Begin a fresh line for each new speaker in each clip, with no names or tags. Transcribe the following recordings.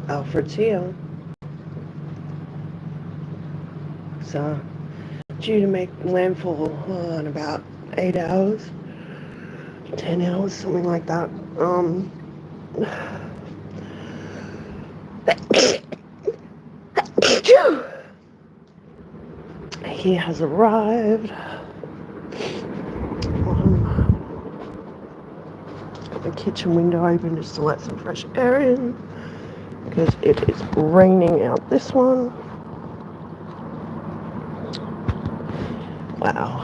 Alfred's here. So, due to make landfall in about 8 hours, 10 hours, something like that. He has arrived. Got the kitchen window open just to let some fresh air in because it is raining out this one. Wow.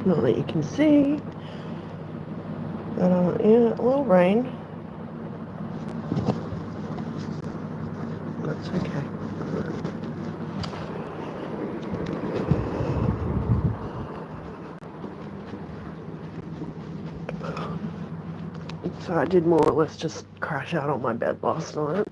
Not that you can see. But yeah, a little rain. That's okay. So I did more or less just crash out on my bed last night.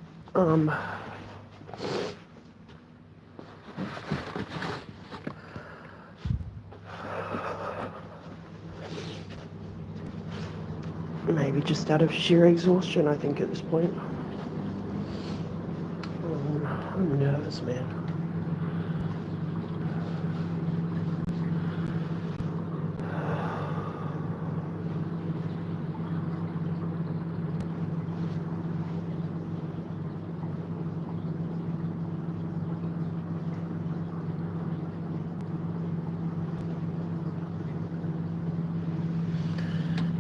Maybe just out of sheer exhaustion, I think, at this point. I'm nervous, man.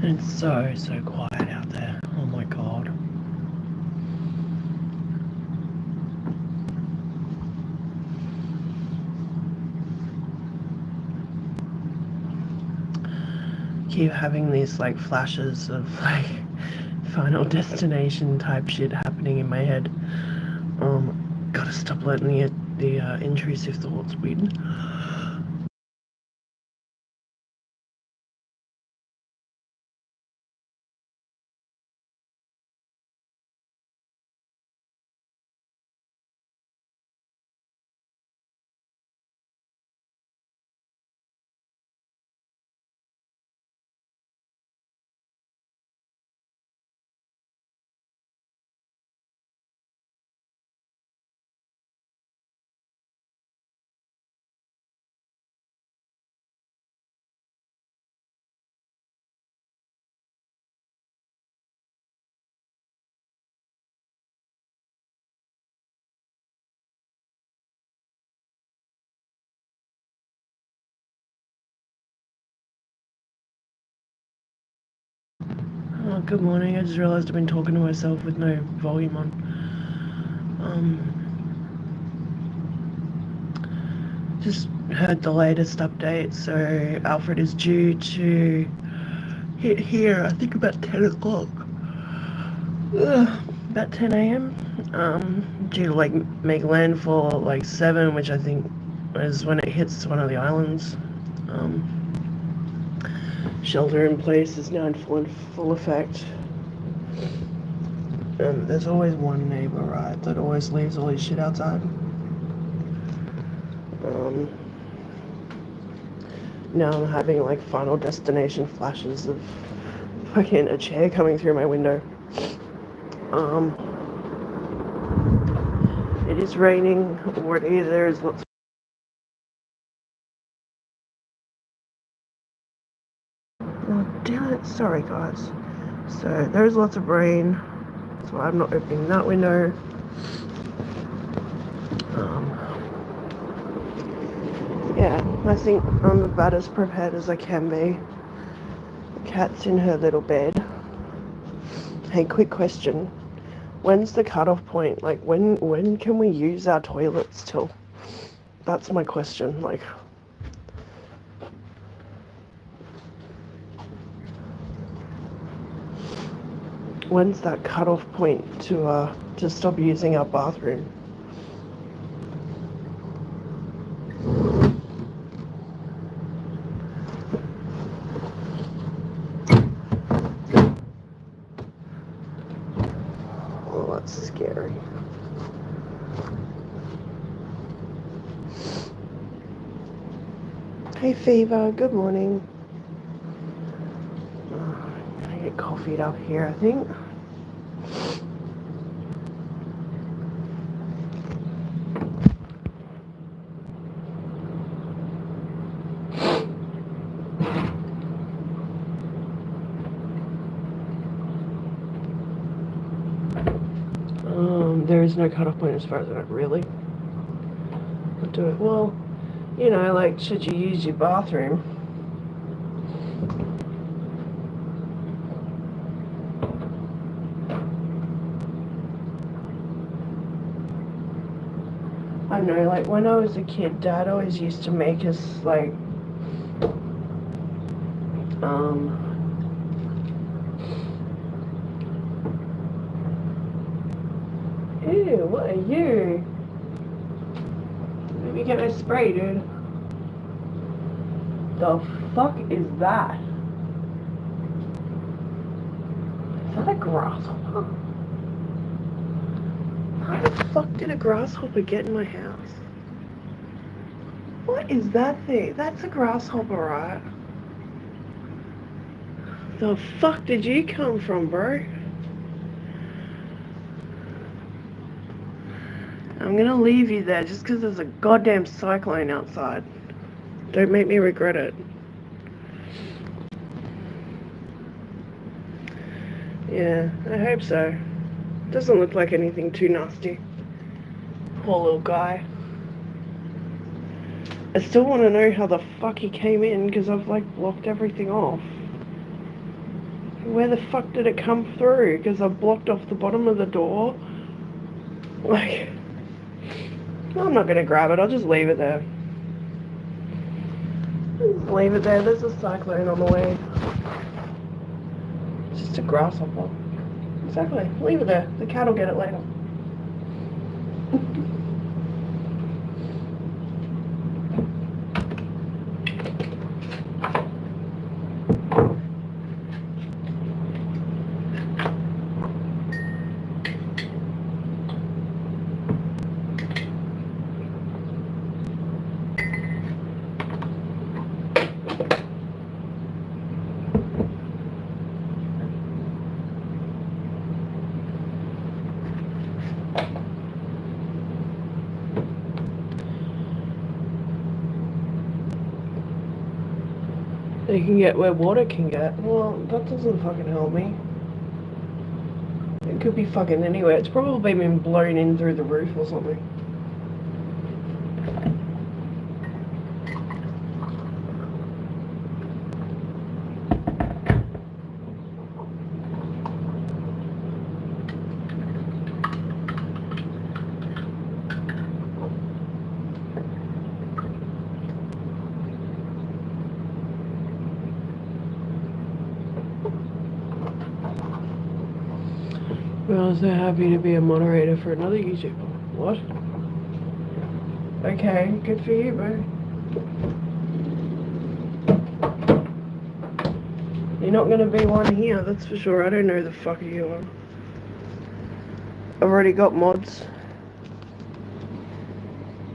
And it's so quiet out there. Oh my god. Keep having these like flashes of like Final Destination type shit happening in my head. Gotta stop letting the intrusive thoughts win. Oh, good morning. I just realised I've been talking to myself with no volume on. Just heard the latest update. So Alfred is due to hit here, I think about 10 o'clock. About 10 a.m. Due to like make landfall at like 7, which I think is when it hits one of the islands. Shelter in place is now in full effect. And there's always one neighbor, right, that always leaves all his shit outside. Now I'm having like Final Destination flashes of fucking a chair coming through my window. It is raining already. There's lots. Oh damn it! Sorry guys. So there's lots of rain. That's why I'm not opening that window. Yeah, I think I'm about as prepared as I can be. The cat's in her little bed. Hey, quick question. When's the cutoff point? Like, when can we use our toilets till? That's my question. Like, when's that cutoff point to stop using our bathroom? Oh, that's scary. Hey, Fever. Good morning. I get coffeeed up here, I think. There is no cutoff point as far as I know, really. I'll do it. Well, you know, like, should you use your bathroom? I don't know, like, when I was a kid, Dad always used to make us, like, ew, what are you? Let me get my spray, dude. The fuck is that? Is that a grasshopper? How the fuck did a grasshopper get in my house? What is that thing? That's a grasshopper, right? The fuck did you come from, bro? I'm gonna leave you there just because there's a goddamn cyclone outside. Don't make me regret it. Yeah, I hope so. Doesn't look like anything too nasty. Poor little guy. I still want to know how the fuck he came in because I've like blocked everything off. Where the fuck did it come through? Because I've blocked off the bottom of the door. Like, I'm not gonna grab it. I'll just leave it there. Just leave it there. There's a cyclone on the way. It's just a grasshopper. Exactly. Leave it there. The cat will get it later. You can get where water can get. Well, that doesn't fucking help me. It could be fucking anywhere. It's probably been blown in through the roof or something. Well, so happy to be a moderator for another YouTuber. What? Okay, good for you, bro. You're not gonna be one here, that's for sure. I don't know who the fuck you are. I've already got mods.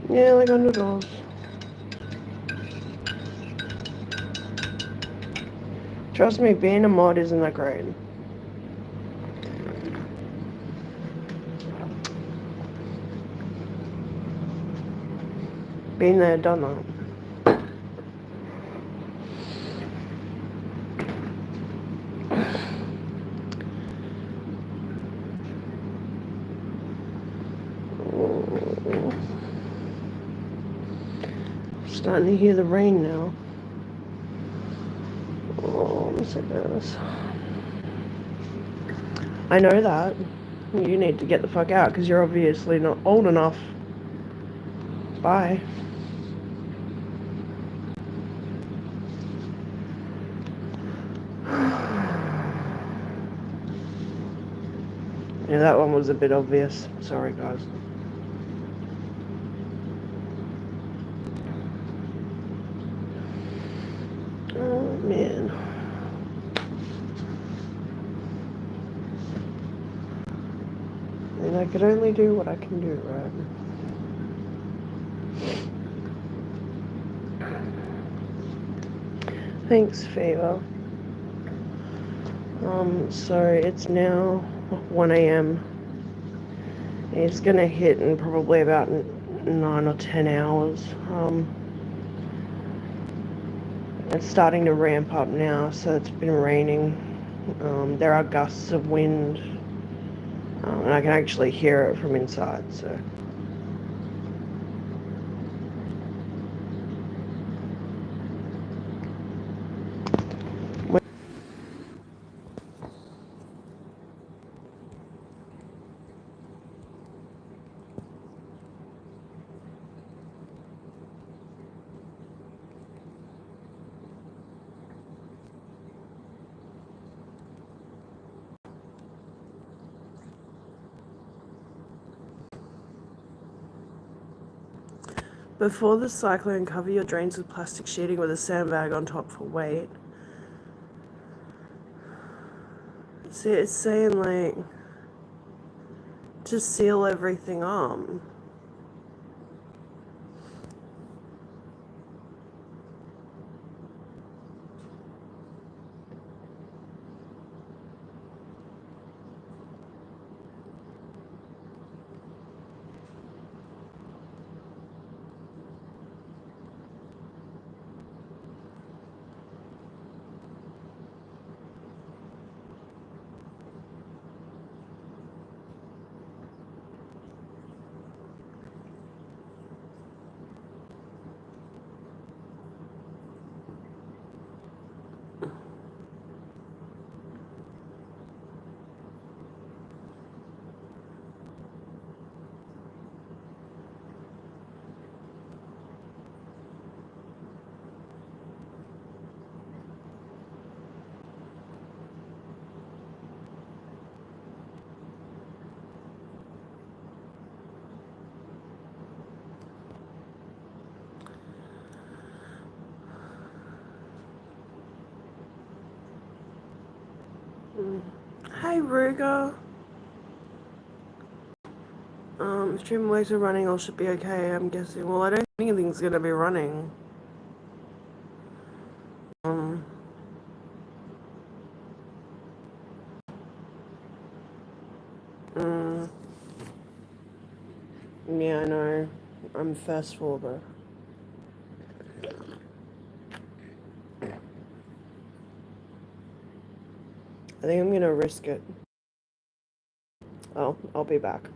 Yeah, like $100. Trust me, being a mod isn't that great. Been there, done that. Starting to hear the rain now. Oh, I'm so nervous. I know that. You need to get the fuck out because you're obviously not old enough. Bye. Yeah, that one was a bit obvious. Sorry, guys. Oh, man. And I could only do what I can do, right? Thanks, Fever. So it's now 1 a.m. It's gonna hit in probably about 9 or 10 hours. It's starting to ramp up now, so it's been raining. There are gusts of wind. And I can actually hear it from inside, so. Before the cyclone, cover your drains with plastic sheeting with a sandbag on top for weight. See, it's saying, like, to seal everything up. Hey, Ruger. Stream waves are running, all should be okay, I'm guessing. Well, I don't think anything's gonna be running. Yeah, I know. I'm first for, but I think I'm gonna risk it. Oh, I'll be back.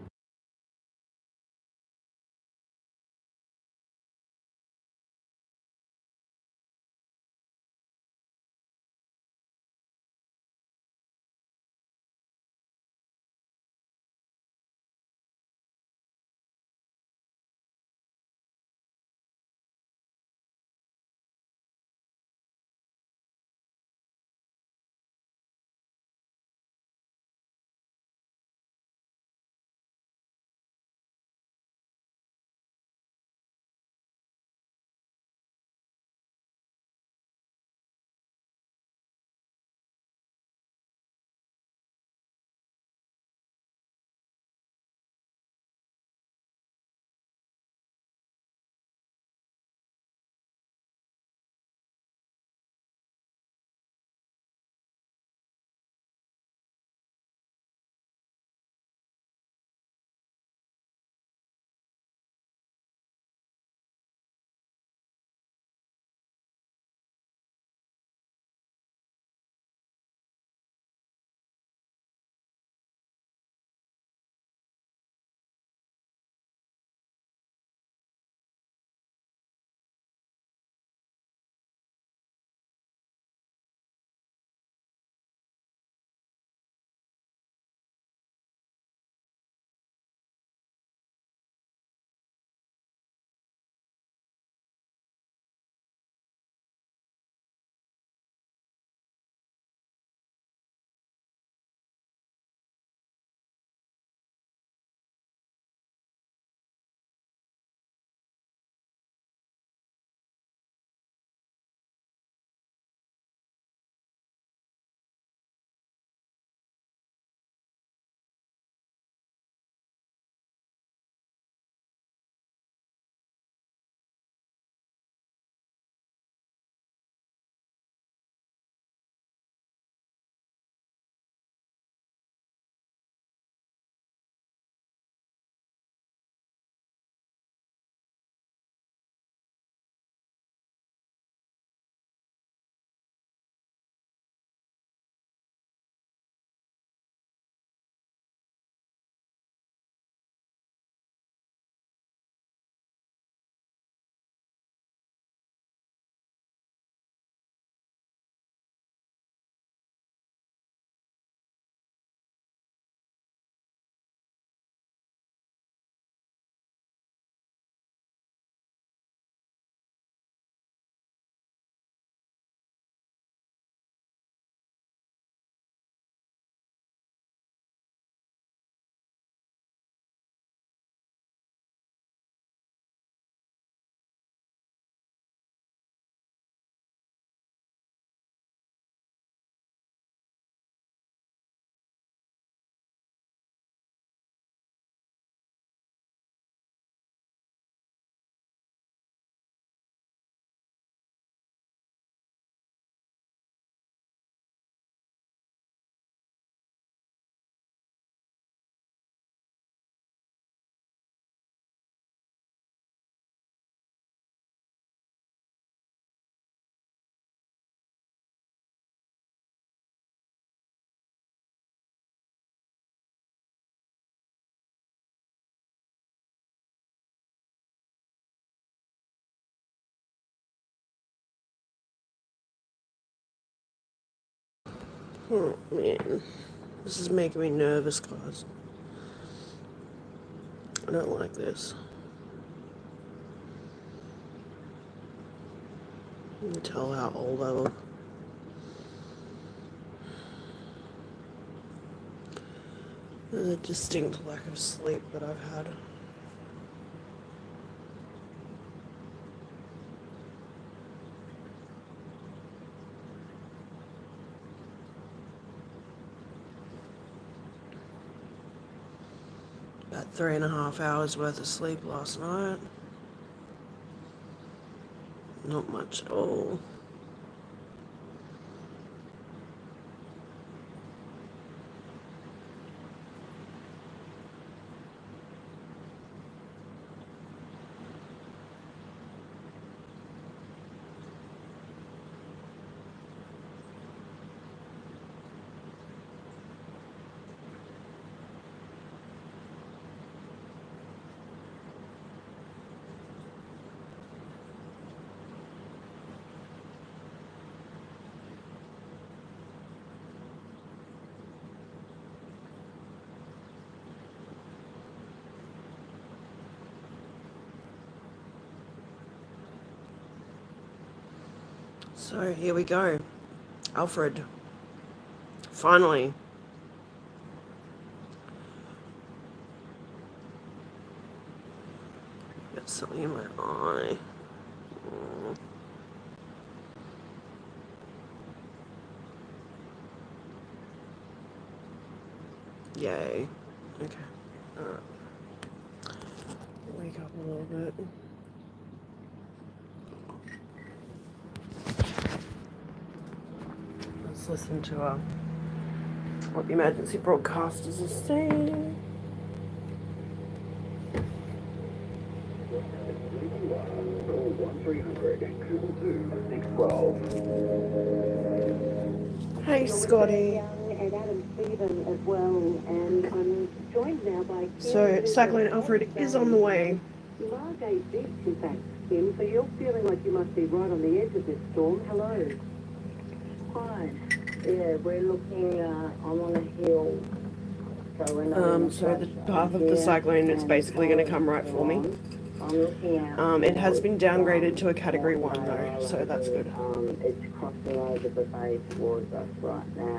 Oh man, this is making me nervous, guys. I don't like this. You can tell how old I look. The distinct lack of sleep that I've had. About 3.5 hours worth of sleep last night. Not much at all. So here we go. Alfred. Finally. Got something in my eye. Yay. Okay. Alright. Wake up a little bit. Let's listen to what the emergency broadcasters are saying. Hey, Scotty. So, Cyclone Alfred is on the way.
You are day 6, in fact, Kim, so you're feeling like you must be right on the edge of this storm. Hello. Hi. Yeah, we're looking, I'm on a hill.
So the path of the cyclone is basically going to come right for me.
I'm looking out.
It has been downgraded to a Category 1 though, so that's good.
It's crossing over the bay towards us right now.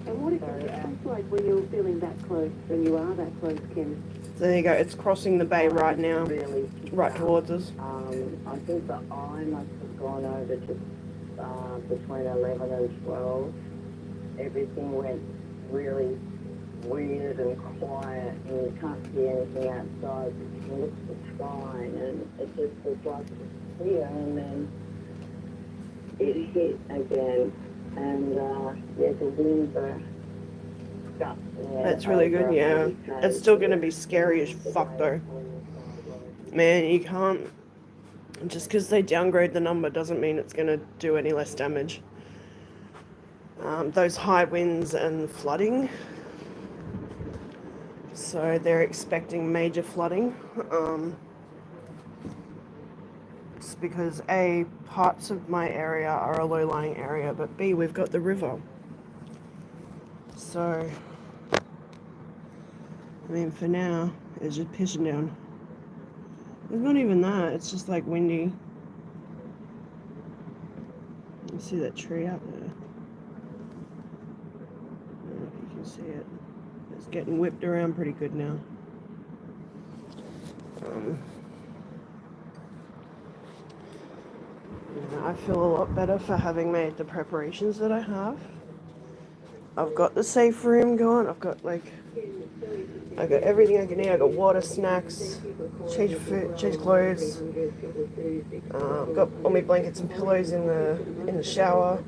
And what if it's like when you're feeling that close, when you are that close, Kim?
So there you go, it's crossing the bay right now,
Really,
right towards us.
I think the eye must have gone over to between 11 and 12. Everything went really weird and quiet, and you can't see anything outside. You look at the sky, and it just was like here, and then it hit again, and the winds are stuck.
That's really good, yeah. It's still going to be scary as fuck though. Man, you can't, just because they downgrade the number doesn't mean it's going to do any less damage. Those high winds and flooding, so they're expecting major flooding. It's because A, parts of my area are a low-lying area, but B, we've got the river. So, I mean, for now, it's just pissing down. It's not even that, it's just like windy. You see that tree out there? I don't know if you can see it. It's getting whipped around pretty good now. I feel a lot better for having made the preparations that I have. I've got the safe room going. I've got everything I can eat. I got water, snacks, change food, change clothes. I've got all my blankets and pillows in the shower.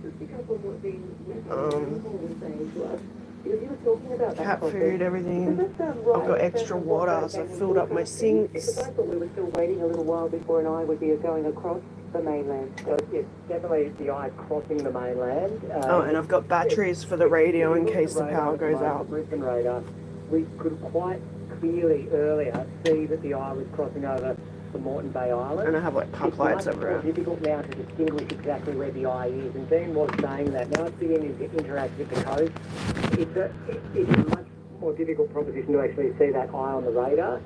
Cat food, everything. I've got extra water, so I filled up my sinks.
I thought we were still waiting a little while before an eye would be going across the mainland. So yes, definitely the eye crossing the mainland.
And I've got batteries for the radio in case the power goes out.
Brisbane radar. We could quite
clearly earlier see that the eye was crossing over the Moreton Bay Island.
And I have like puck lights
It's
everywhere.
much more difficult now to distinguish exactly where the eye is, and Dean was saying that. Now it's beginning to interact with the coast. It's a much more difficult proposition to actually see that eye on the radar.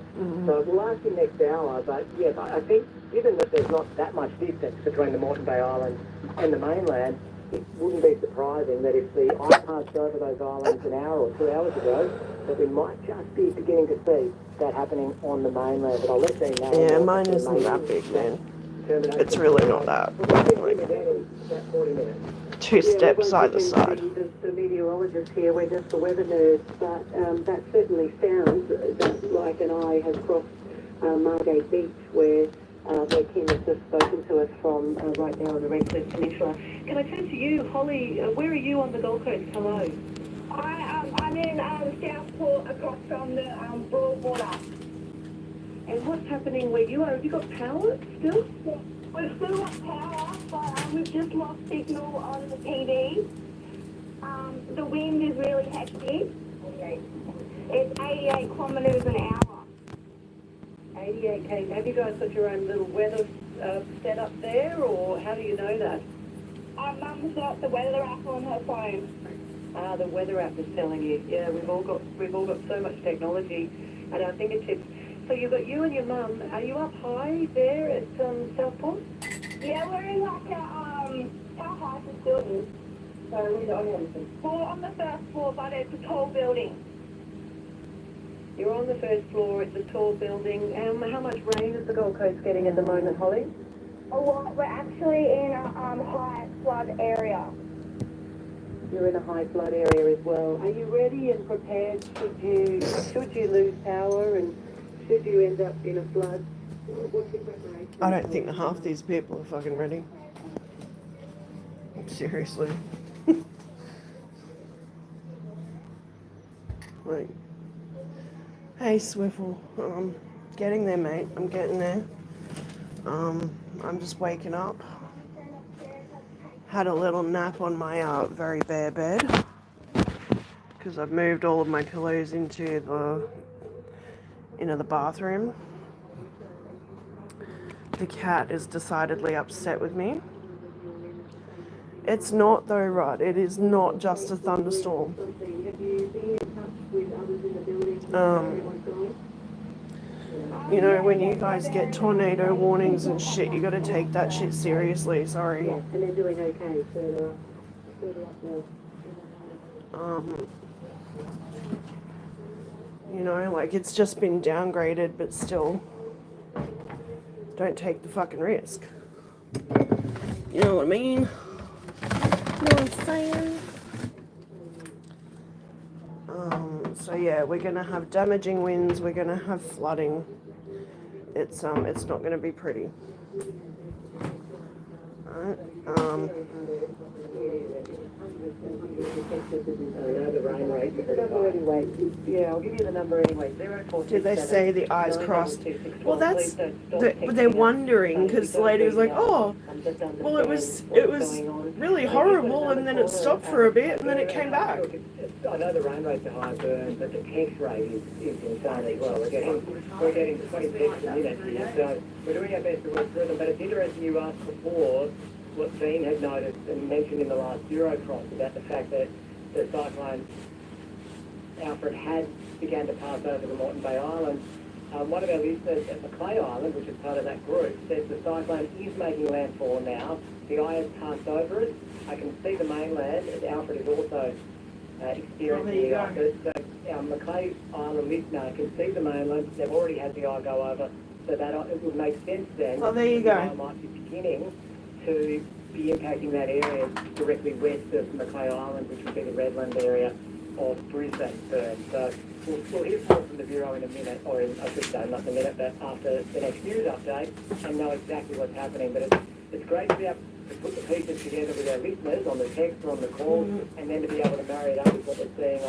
So we'll ask him next hour, but yes, I think given that there's not that much distance between the Moreton Bay Islands and the mainland, it wouldn't be surprising that if the eye passed over those islands an hour or 2 hours ago, that we might just be beginning to see that happening on the mainland. But I'll let Dean know.
Yeah, mine isn't that big, man. It's really not that. Like, 2 steps either side.
The meteorologist here, we're just the weather nerds, but that certainly sounds that like an eye has crossed Margate Beach, where Kim has just spoken to us from right now on the Redcliffe Peninsula. Can I turn to you, Holly? Where are you on the Gold Coast? Hello.
I'm in Southport, across from the Broadwater.
And what's happening where you are? Have you got power still?
We've still got power, but we've just lost signal on the TV. The wind is really hectic. It's 88 kilometres an hour.
88 km. Have you guys got your own little weather set up there, or how do you know that?
Mum's got the weather app on her phone.
The weather app is telling you. Yeah, we've all got so much technology at our fingertips. So you've got you and your mum. Are you up high there at Southport?
Yeah, we're in like our house is building.
So we're
On the first floor, but it's a tall building.
You're on the first floor. It's a tall building. How much rain is the Gold Coast getting at the moment, Holly?
A lot. We're actually in a high flood area.
You're in a high flood area as well. Are you ready and prepared should you lose power and should you end up in a flood? What's your preparation?
I don't think half these people are fucking ready. Seriously. Like, hey Swiffle, getting there, mate. I'm getting there. I'm just waking up. Had a little nap on my very bare bed because I've moved all of my pillows into the bathroom. The cat is decidedly upset with me. It's not though, Rod. It is not just a thunderstorm. You know, when you guys get tornado warnings and shit, you gotta take that shit seriously. Sorry.
Yeah, and they're doing okay. Further up now.
You know, like it's just been downgraded, but still, don't take the fucking risk. You know what I mean? You know what I'm saying? So yeah, we're gonna have damaging winds. We're gonna have flooding. It's not gonna be pretty. Alright.
Yeah, I'll give you the number anyway.
Did they say the eyes crossed? Well, that's they're wondering because the lady was like, "Oh, well, it was really horrible, and then it stopped for a bit, and then it came back."
I know the rain rates are high, but the text rate is insane as well. We're getting 20 texts a minute here, so we're doing our best to work through them. But it's interesting you asked before what Dean had noticed and mentioned in the last Eurocross about the fact that the cyclone Alfred had began to pass over the Moreton Bay Islands. One of our listeners at Macleay Island, which is part of that group, says the cyclone is making landfall now. The eye has passed over it. I can see the mainland, and Alfred is also experiencing the eye. So our Macleay Island listener can see the mainland. They've already had the eye go over, so that it would make sense then.
Well, there you
the
go.
eye might be beginning to be impacting that area directly west of Macleay Island, which would be the Redland area of Brisbane first. So we'll hear more from the Bureau in a minute, or I should say not in a minute, but after the next news update, and know exactly what's happening. But it's great to be able to put the pieces together with our listeners on the text or on the call, and then to be able to marry it up with what we're seeing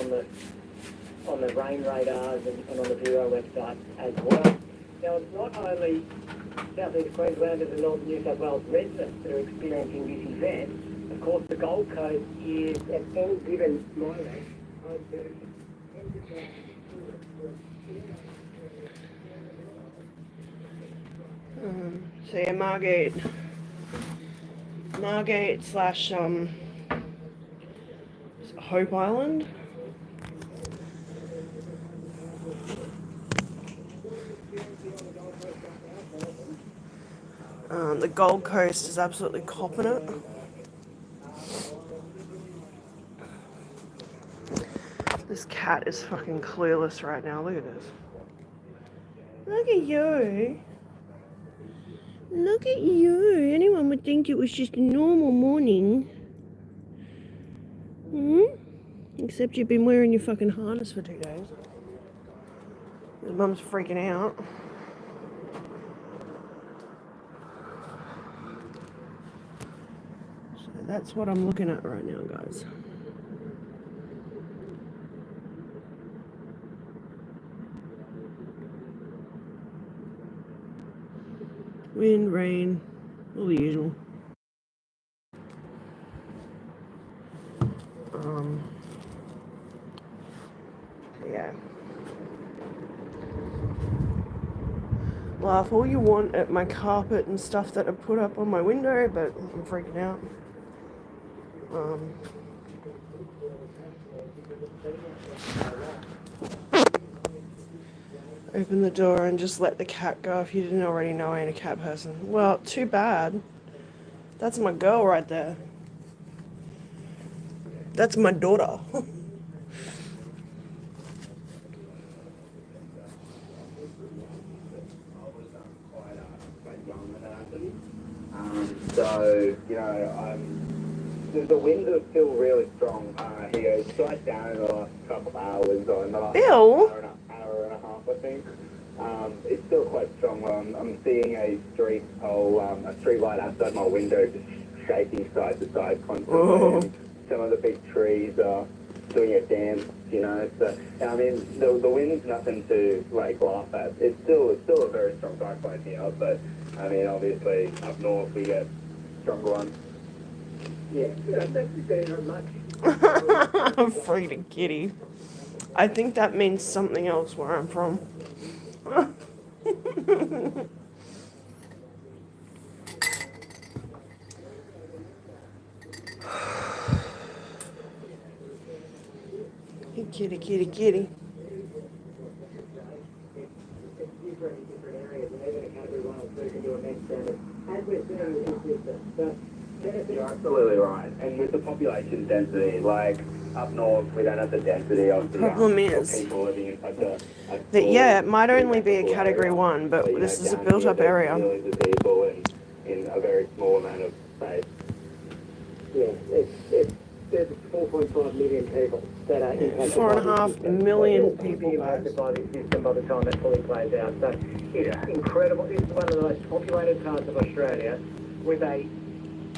on the rain radars and on the Bureau website as well. Now, it's not only Southeast Queenslanders and Northern New South Wales residents that are experiencing this event. Of course, the Gold Coast is at any given moment home to
So yeah, Margate slash Hope Island. The Gold Coast is absolutely copping it. This cat is fucking clueless right now. Look at this. Look at you. Look at you. Anyone would think it was just a normal morning. Except you've been wearing your fucking harness for 2 days. Your mum's freaking out. So that's what I'm looking at right now, guys. Wind, rain, all the usual. Yeah. Laugh all you want at my carpet and stuff that I put up on my window, but I'm freaking out. Open the door and just let the cat go if you didn't already know I ain't a cat person. Well, too bad. That's my girl right there. That's my daughter.
So, you know, the winds are still really strong here. It's died down in the last couple of hours, or in the last
Bill?
hour and a half, I think. It's still quite strong. I'm seeing a street light outside my window just shaking side to side constantly.
Oh.
And some of the big trees are doing a dance, you know. So, I mean, the wind's nothing to, like, laugh at. It's still a very strong cyclone here, but, I mean, obviously, up north we get stronger ones. Yeah, that's very much.
I'm freaking kitty. I think that means something else where I'm from. Hey, kitty, kitty, kitty.
You're absolutely right. And with the population density, like up north, we don't have the density of the
Problem is
people living in such a
that, yeah, it might only be a category 1, but this is a built-up area.
Millions of people in a very small amount of space. Yeah, there's 4.5 million people that are impacted.
4.5 million people,
be impacted by this system by the time that fully plays out. So it's incredible. It's one of the most populated parts of Australia with a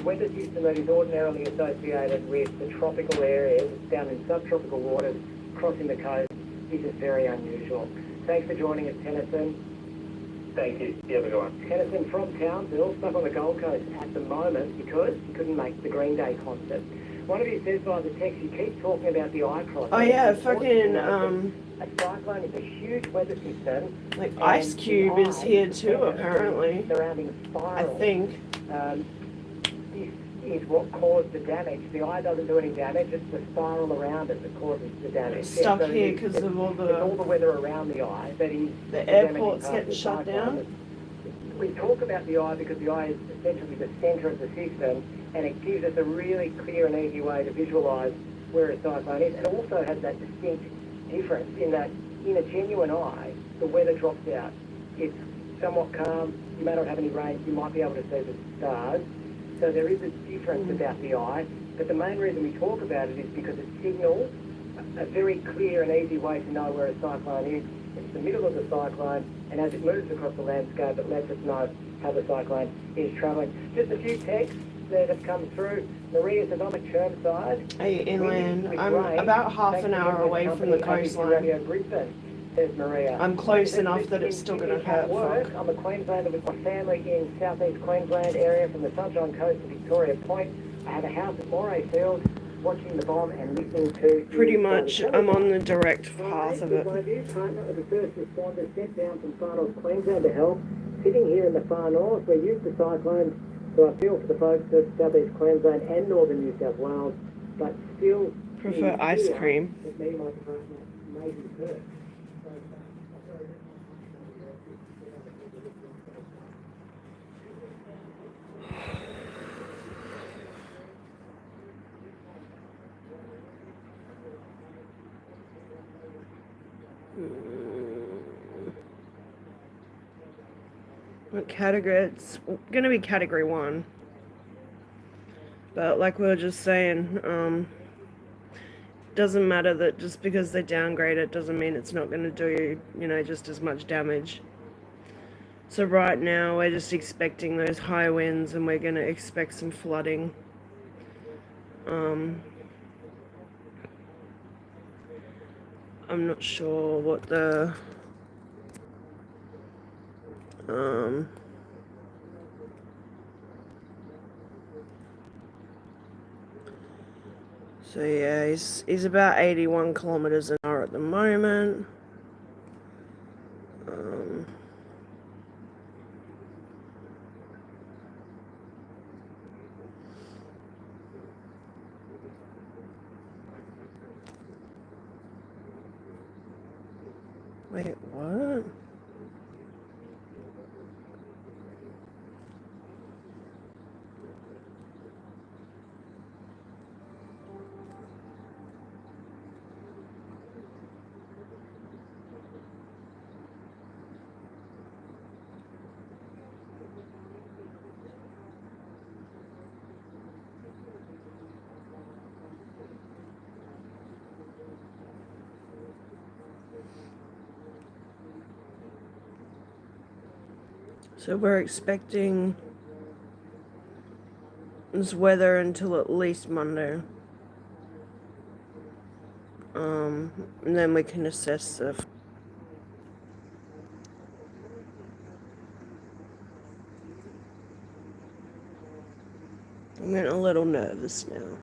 weather system that is ordinarily associated with the tropical areas down in subtropical waters crossing the coast. This is very unusual. Thanks for joining us, Tennyson. Thank you. You have a good one. Tennyson from Townsville, stuck on the Gold Coast at the moment because he couldn't make the Green Day concert. One of you says by the text, you keep talking about the eye cross.
Oh yeah, fucking,
a cyclone is a huge weather system.
like Ice Cube is here too, apparently.
Surrounding spiral.
I think.
This is what caused the damage. The eye doesn't do any damage, it's the spiral around it that causes the damage.
It's stuck here because of all
the weather around the eye that is
the airport's getting shut down.
We talk about the eye because the eye is essentially the centre of the system, and it gives us a really clear and easy way to visualise where a cyclone is. It also has that distinct difference in that in a genuine eye, the weather drops out. It's somewhat calm, you may not have any rain, you might be able to see the stars. So there is a difference about the eye, but the main reason we talk about it is because it signals a very clear and easy way to know where a cyclone is. It's the middle of the cyclone, and as it moves across the landscape, it lets us know how the cyclone is travelling. Just a few texts that have come through. Maria says, I'm at Chermside.
Hey, inland. I'm about half an hour away from the coastline.
Radio Brisbane, says Maria.
I'm close enough that it's still going to hurt. Fuck.
I'm a Queenslander with my family in southeast Queensland area from the Sunshine Coast to Victoria Point. I have a house at Moray Field, watching the bomb and listening to...
Pretty much, I'm on the direct path of it.
My new partner of the first responders sent down from far north Queensland to help. sitting here in the far north, we're used to cyclones, so I feel for the folks at Southeast Queensland and northern New South Wales, but still
Prefer ice cream.
with me, my partner, maybe Perth.
What category? It's going to be category 1. But like we were just saying, doesn't matter that just because they downgrade it doesn't mean it's not going to do, just as much damage. So right now we're just expecting those high winds and we're going to expect some flooding. I'm not sure what the so yeah, he's about 81 kilometers an hour at the moment. Wait, what? So we're expecting this weather until at least Monday. And then we can assess the... I'm getting a little nervous now.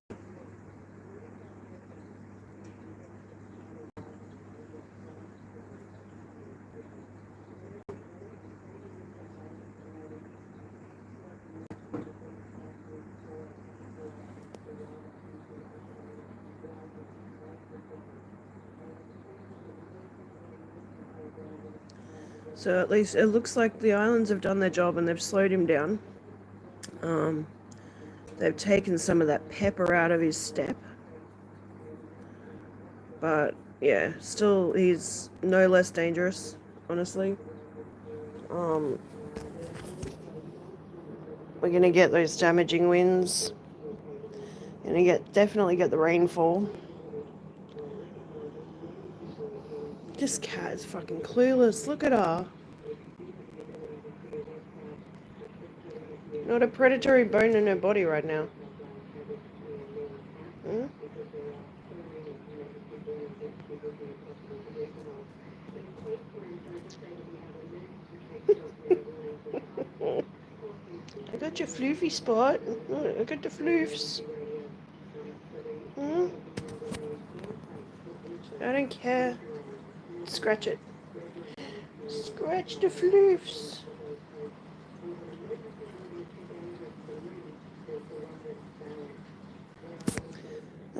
So at least it looks like the islands have done their job and they've slowed him down. They've taken some of that pepper out of his step. But yeah, still he's no less dangerous, honestly. We're gonna get those damaging winds. Gonna definitely get the rainfall. This cat is fucking clueless. Look at her. Not a predatory bone in her body right now. Hmm? I got your floofy spot. I got the floofs. Hmm? I don't care. Scratch it. Scratch the floofs.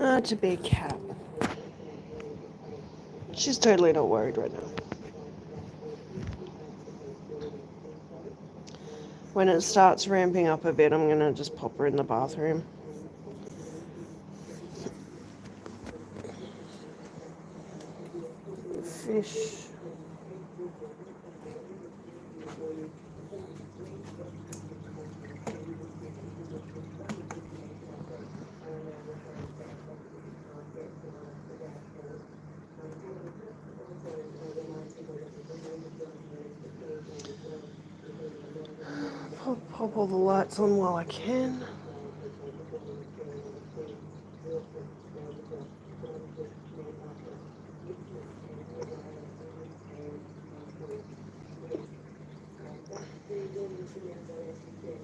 It's a big cat. She's totally not worried right now. When it starts ramping up a bit, I'm gonna just pop her in the bathroom. Fish. Pop all the lights on while I can.
In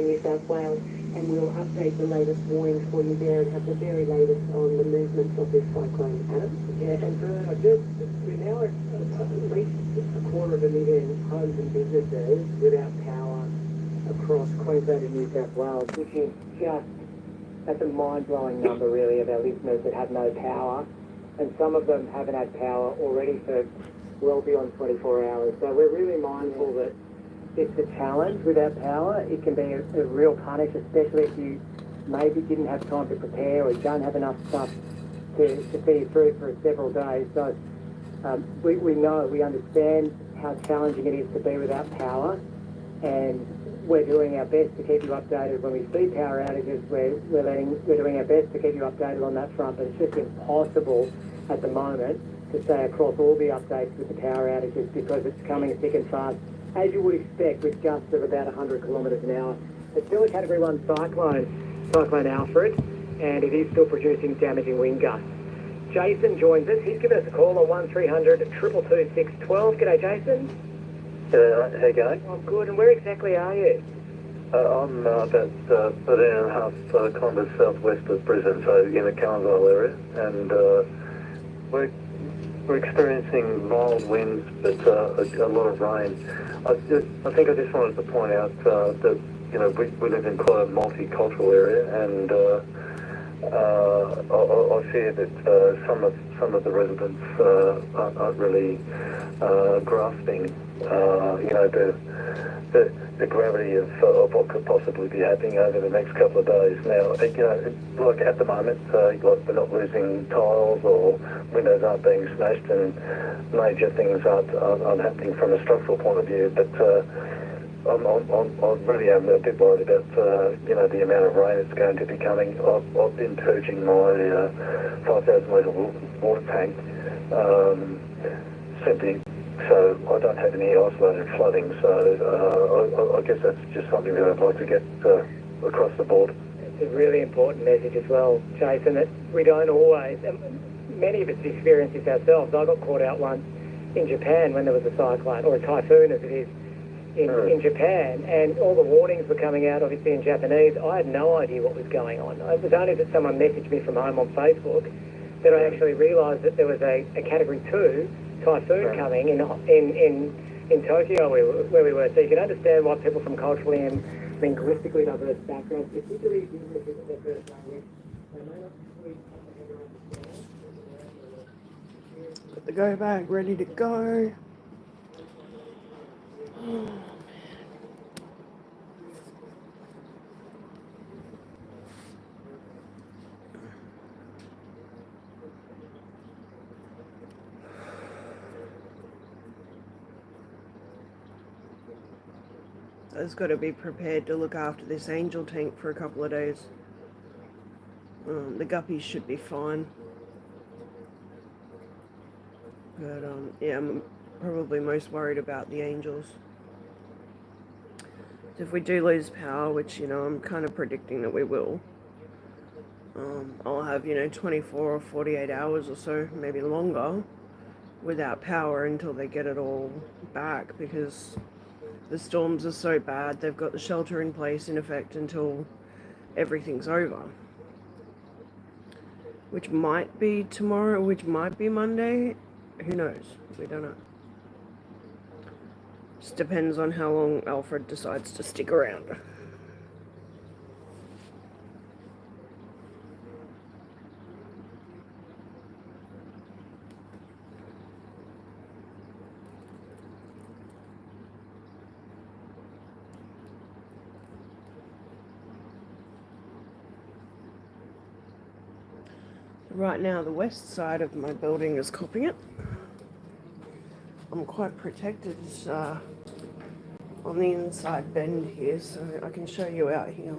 New South Wales, and we'll update the latest warnings for you there and have the very latest on the movements of this cyclone, Adam.
Yeah, and we're now at least a quarter of a million homes and businesses without power across Queensland and New South Wales, which is just, that's a mind-blowing number really of our listeners that have no power, and some of them haven't had power already for well beyond 24 hours. So we're really mindful that it's a challenge without power. It can be a real punish, especially if you maybe didn't have time to prepare or you don't have enough stuff to see you through for several days. So we know, we understand how challenging it is to be without power, and we're doing our best to keep you updated. When we see power outages, we're doing our best to keep you updated on that front, but it's just impossible at the moment to stay across all the updates with the power outages because it's coming thick and fast, as you would expect, with gusts of about 100 kilometres an hour. It's still a Category 1 cyclone Alfred, and it is still producing damaging wind gusts. Jason joins us. He's given us a call on 1300 222 612. G'day, Jason.
How you going?
I'm good. And where exactly are you?
I'm about 13.5 kilometres southwest of Brisbane, so in the Carnvale area, and we're experiencing mild winds, but a lot of rain. I think I just wanted to point out that we live in quite a multicultural area, and I fear that some of the residents aren't really grasping the gravity of what could possibly be happening over the next couple of days. Now, like at the moment, like we're not losing tiles or windows aren't being smashed, and major things aren't happening from a structural point of view. But I really am a bit worried about the amount of rain that's going to be coming. I've been purging my 5,000 litre water tank simply so I don't have any isolated flooding. So I guess that's just something that I'd like to get across the board.
It's a really important message as well, Jason, that we don't always, many of us experience this ourselves. I got caught out once in Japan when there was a cyclone, or a typhoon as it is, in Japan, and all the warnings were coming out, obviously in Japanese. I had no idea what was going on. It was only that someone messaged me from home on Facebook that I actually realised that there was a Category 2 typhoon coming in Tokyo where we were. So you can understand why people from culturally and linguistically diverse backgrounds, particularly businesses in their first language, they may not fully understand.
Got the go bag ready to go. I just got to be prepared to look after this angel tank for a couple of days. The guppies should be fine. But yeah, I'm probably most worried about the angels. So if we do lose power, which, I'm kind of predicting that we will, I'll have, 24 or 48 hours or so, maybe longer, without power until they get it all back, because the storms are so bad. They've got the shelter in place in effect until everything's over, which might be tomorrow, which might be Monday. Who knows? We don't know. Just depends on how long Alfred decides to stick around. Right now, the west side of my building is copping it. I'm quite protected on the inside bend here, so I can show you out here.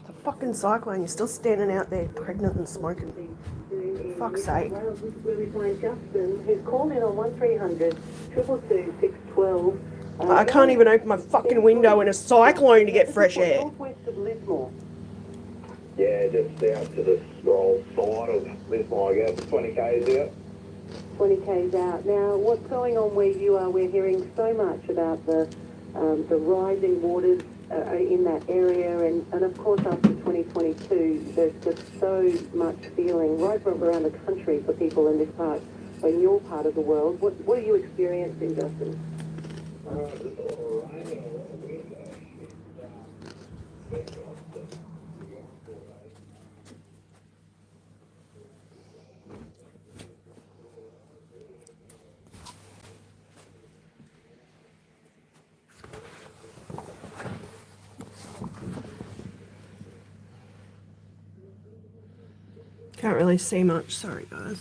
It's a fucking cyclone. You're still standing out there pregnant and smoking. fuck's sake.
Where we find Justin, who's called in on 1300 222 612.
I can't even open my fucking window in a cyclone to get fresh air.
Northwest of Lismore.
Yeah, just out to the scroll side of Lismore, I guess. 20 k's out.
20 k's out. Now, what's going on where you are? We're hearing so much about the rising waters in that area, and of course after 2022, there's just so much feeling right around the country for people in this part, or in your part of the world. What are you experiencing, Justin?
Can't really see much, sorry guys.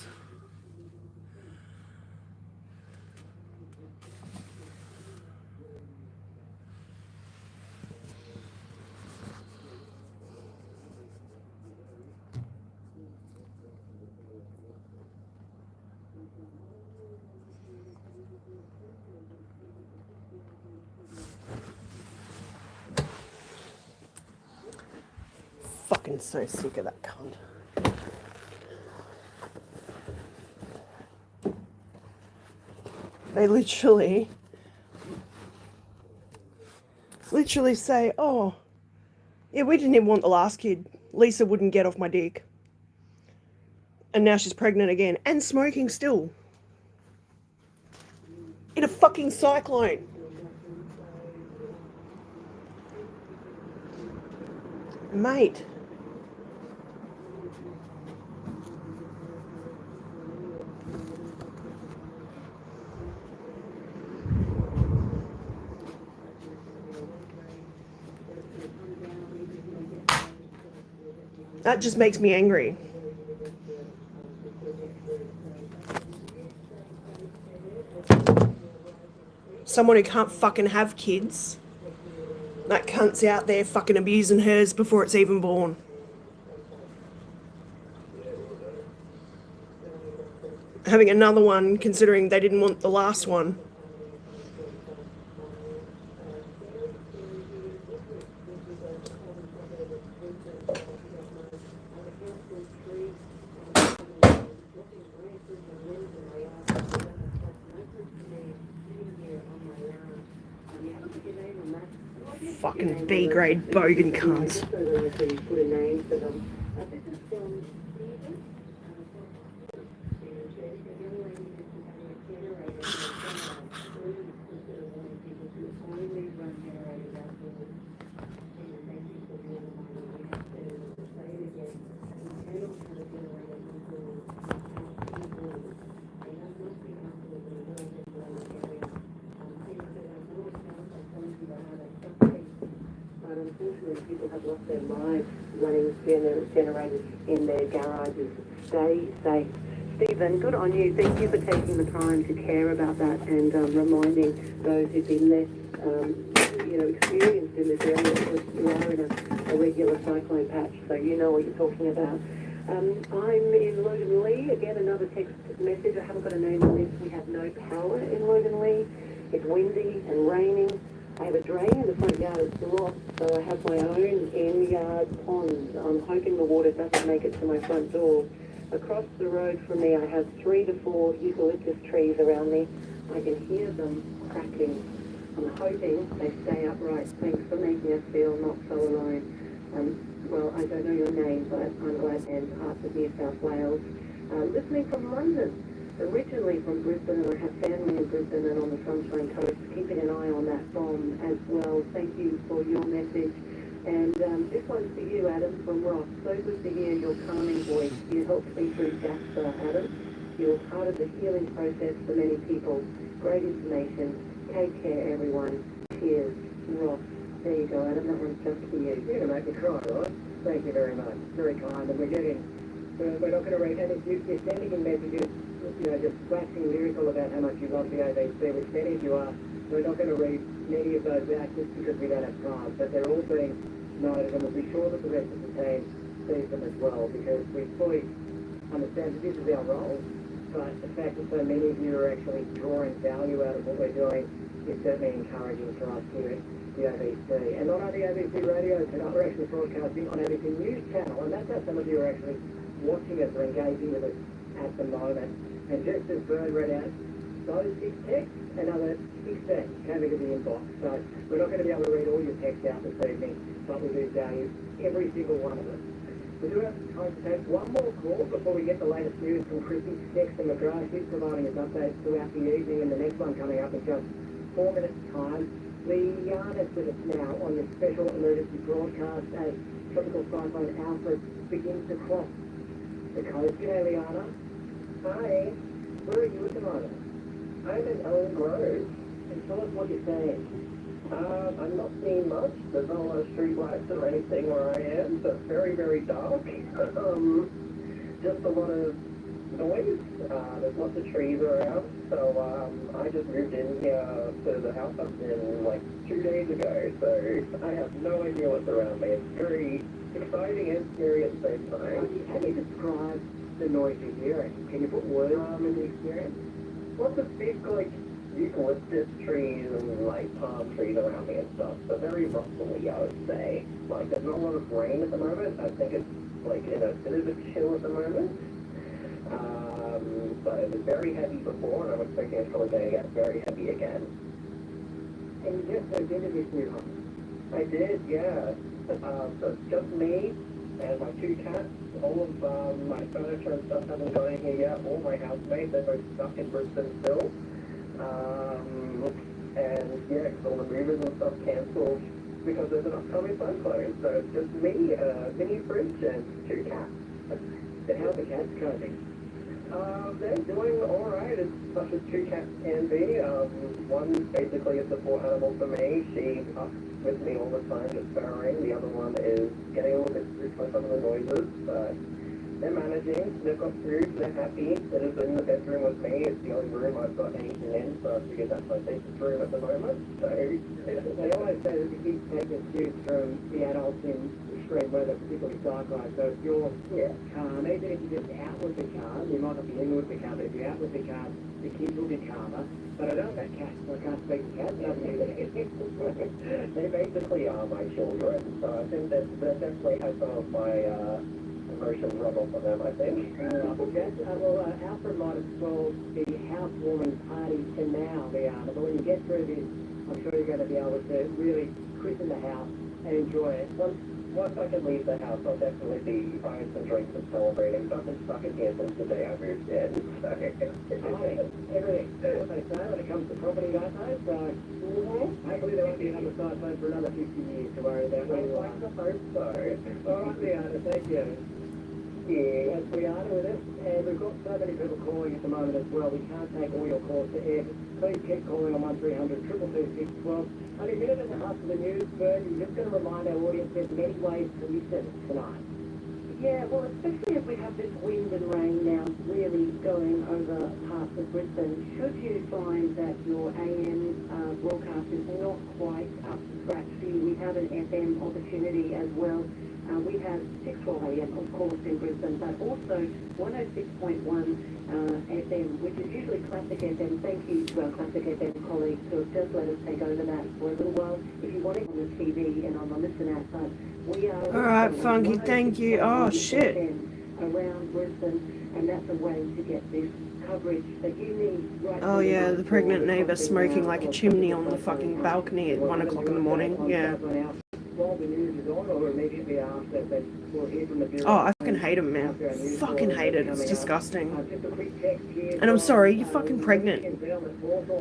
Fucking so sick of that cunt. They literally say, oh, yeah, we didn't even want the last kid. Lisa wouldn't get off my dick. And now she's pregnant again. And smoking still. In a fucking cyclone. Mate. That just makes me angry. Someone who can't fucking have kids. That cunt's out there fucking abusing hers before it's even born. Having another one considering they didn't want the last one. Fucking B-grade bogan cunts.
Unfortunately, people have lost their lives running generators in their garages. Stay safe. Stephen, good on you. Thank you for taking the time to care about that and reminding those who've been less, experienced in this area, because you are in a regular cyclone patch, so you know what you're talking about. I'm in Logan Lee. Again, another text message. I haven't got a name on this. We have no power in Logan Lee. It's windy and raining. I have a drain in the front yard that's blocked, so I have my own in-yard pond. I'm hoping the water doesn't make it to my front door. Across the road from me, I have 3 to 4 eucalyptus trees around me. I can hear them cracking. I'm hoping they stay upright. Thanks for making us feel not so alone. Well, I don't know your name, but I'm glad and parts of New South Wales. Listening from London. Originally from Brisbane, and I have family in Brisbane and on the Sunshine Coast, keeping an eye on that bomb as well. Thank you for your message. And this one's for you, Adam, from Ross. So good to hear your calming voice. You helped me through Jasper, Adam. You're part of the healing process for many people. Great information. Take care, everyone. Cheers. Ross. There you go, Adam. That one's just for you.
You're going to make me cry, right? Thank you very much. Very kind. And we're not going to read any. You're sending in messages, just waxing lyrical about how much you love the ABC, which many of you are. We're not going to read many of those out just because we don't have time, but they're all being noted, and we'll be sure that the rest of the team sees them as well, because we fully understand that this is our role, but the fact that so many of you are actually drawing value out of what we're doing is certainly encouraging for us here at the ABC. And not only ABC Radio tonight, we're actually broadcasting on ABC News Channel, and that's how some of you are actually watching us or engaging with us at the moment. And just as Vern read out, those 6 texts, another 16 came into the inbox. So we're not going to be able to read all your texts out this evening, but we do value every single one of them. We do have time to take one more call before we get the latest news from Chrissy Sexton McGrath. She's providing us updates throughout the evening, and the next one coming up in just 4 minutes' time. Liana's with us now on this special emergency broadcast as tropical cyclone Alfred begins to cross the coast. G'day, Liana.
Hi,
Where are you at the moment?
I'm in Ellen Grove.
And tell us what you're saying.
I'm not seeing much. There's not a lot of street lights or anything where I am, so it's very, very dark. Just a lot of noise. There's lots of trees around, so I just moved in here to the house I was in like 2 days ago, so I have no idea what's around me. It's very exciting and scary at the same time.
How do you describe the noise you're hearing? Can you put words in the experience?
Lots of big, like, eucalyptus trees and, like, palm trees around me and stuff. So very rustly, I would say. Like, there's not a lot of rain at the moment. I think it's, like, in a bit of a chill at the moment. But it was very heavy before, and I'm expecting it's probably going to get very heavy again.
And you just moved into this new home.
I did, yeah. So it's just me and my 2 cats. All of my furniture and stuff hasn't gone in here yet. All my housemates, they're both stuck in Brisbane still. And yeah, because all the movers and stuff cancelled because there's an upcoming cyclone. So it's just me, a mini fridge, and 2 cats.
And how are the cats coping?
They're doing alright, as much as 2 cats can be. One basically is a support animal for me. She's up with me all the time, just purring. The other one is getting a little bit spooked by some of the noises, but they're managing. They've got food, they're happy. They're just in the bedroom with me. It's the only room I've got anything in, so I figured that's my safest room at the moment. So
They always say that the kids take their cues from the adults in extreme weather, particularly cyclone. So if you're calm, even if you're just out with the car, you might not be in with the car, but if you're out with the car, the kids will be calmer. But I don't have cats, so I can't speak to cats.
They basically are my children, so I think that definitely has some of my emotions rub off on them, I think.
Alfred might have called the housewarming party to now, Liana, but when you get through this, I'm sure you're going to be able to really christen the house and enjoy it.
Once I can leave the house, I'll definitely be buying some drinks and celebrating. I've been stuck in here since the day I moved in. So
Everything. What they say when it comes to property, don't they? So hopefully there won't be another cyclone for another 50 years to worry about.
I'd like to hope so.
All right, Liana, thank you.
Yeah.
That's Liana with us, and we've got so many people calling at the moment as well. We can't take all your calls to air. Please keep calling on 1300 222 612. Only a minute and a half for the news, Bert. You're just going to remind our audience there's many ways to listen tonight.
Yeah, well, especially if we have this wind and rain now really going over parts of Brisbane, should you find that your AM broadcast is not quite up to scratch for you, we have an FM opportunity as well. We have 612 AM, of course, in Brisbane, but also 106.1 FM, which is usually Classic FM. Thank you to our Classic FM colleagues who have just let us take over that for a little while. If you want it on the TV and on the listen outside, we are...
All right, Funky, thank you. Oh, shit.
Around Brisbane, and that's a way to get this coverage that you need right.
Oh, yeah, the pregnant neighbour smoking like a chimney on the fucking balcony at 1 o'clock in the morning. Yeah.
While the news is on, or immediately after, that we'll hear from the Bureau.
Oh, I fucking hate him, man. Fucking hate it. It's disgusting.
Just a quick text here.
And I'm sorry, you're fucking pregnant.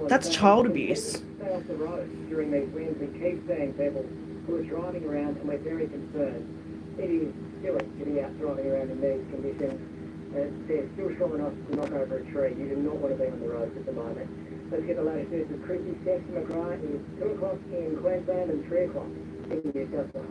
That's child abuse.
Stay off the road during these winds. We keep seeing people who are driving around, and we're very concerned. It is silly to be out driving around in these conditions. They're still strong enough to knock over a tree. You do not want to be on the roads at the moment. Let's get the latest news with Chrissy Sexton McGrath. It is 2 o'clock in Queensland and 3 o'clock in New South Wales.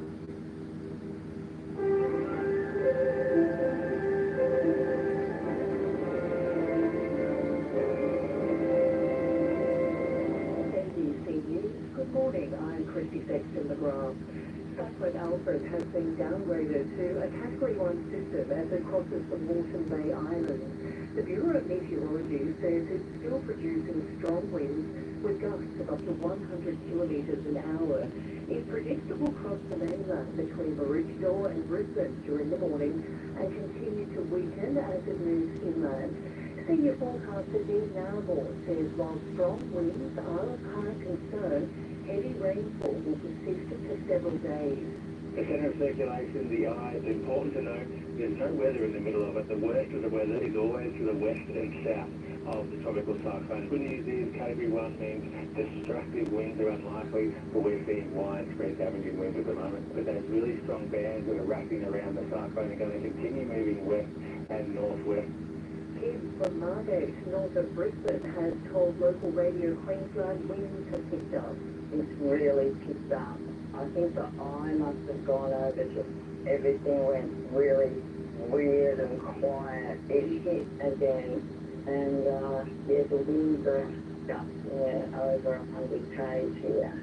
NBC News. Good morning. I'm Christy Sexton McGrath. Alfred has been downgraded to a Category 1 system as it crosses the Moreton Bay Islands. The Bureau of Meteorology says it's still producing strong winds with gusts of up to 100 kilometres an hour. It predicts it will cross the mainland between Maroochydore and Brisbane during the morning and continue to weaken as it moves inland. Senior forecaster Dean Narramore says while strong winds are of current concern, heavy rainfall will persist for several days.
The centre of circulation, the eye, it's important to know there's no weather in the middle of it. The worst of the weather is always to the west and south of the tropical cyclone. Good news is Category 1 means destructive winds are unlikely, but we're seeing widespread damaging winds at the moment. But those really strong bands that are wrapping around the cyclone are going to continue moving west and northwest.
Kim from Margate, north of Brisbane, has told local radio Queensland winds have picked up.
It's really picked up. I think the eye must have gone over, just everything went really weird and quiet. It hit again, and yeah, the winds are gusting over 100 k's here.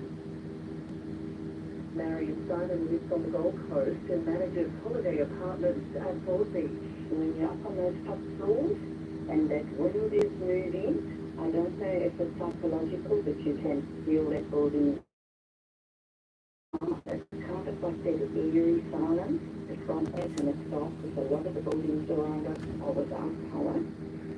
Marion Simon lives on the Gold Coast and manages holiday apartments at Broad Beach.
When you're up on those top floors and that wind is moving, I don't know if it's psychological, but you can feel that building. It's kind of like that eerie silence. It's gone back and it's soft because a lot of the buildings around us are without colour.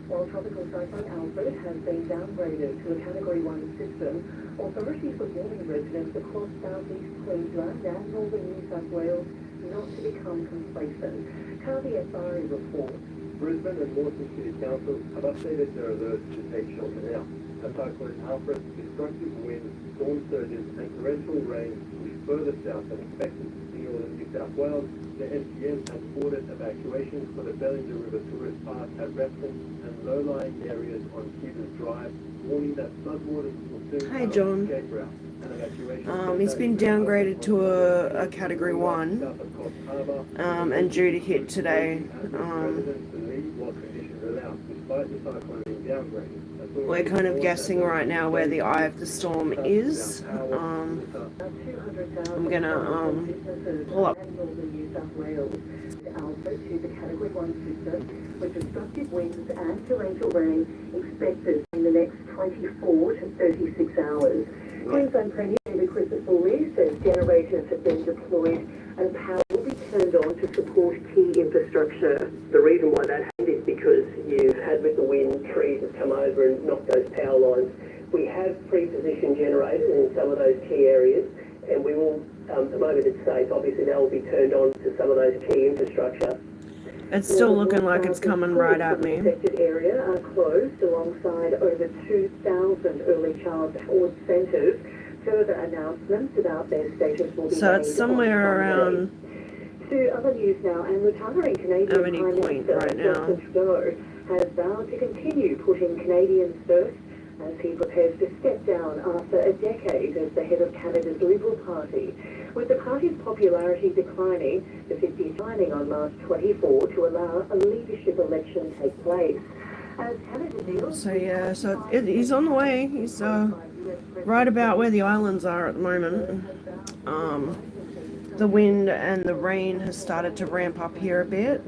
While Tropical Cyclone Alfred has been downgraded to a Category 1 system, authorities are warning residents across southeast Queensland and northern New South Wales not to become complacent. Cardi Asari reports.
Brisbane and Moreton City Council have updated their alerts to take shelter now. A cyclone Alfred, destructive winds, storm surges and torrential rain push further south than expected. In northern New South Wales, the SGM has ordered evacuations for the Bellinger River Tourist Park at Repton and low-lying areas on Cubans Drive, warning that floodwaters will soon
Hey, John.
escape route.
He's been downgraded to a Category 1 and due to hit today. We're kind of guessing right now where the eye of the storm is. I'm gonna pull up.
Alfred to the Category 1 system with destructive winds and torrential rain expected in the next 24 to 36 hours. Queensland Premier Christopher Lee says generators have been deployed and power will be turned on to support key infrastructure.
The reason why that happened is because you've had with the wind, trees have come over and knocked those power lines. We have pre-positioned generators in some of those key areas, and we will, at the moment it's safe, obviously they will be turned on to some of those key infrastructure.
It's still looking like it's coming right at me.
The affected area are closed alongside over 2,000 early childhood centres. Further announcements about their status will be
So it's somewhere around
To other news now, and retiring Canadian Prime Minister
right now.
Justin Trudeau has vowed to continue putting Canadians first as he prepares to step down after a decade as the head of Canada's Liberal Party. With the party's popularity declining, the 50 signing on March 24 to allow a leadership election take place. As Canada deals
So yeah, he's on the way. He's right about where the islands are at the moment. The wind and the rain has started to ramp up here a bit.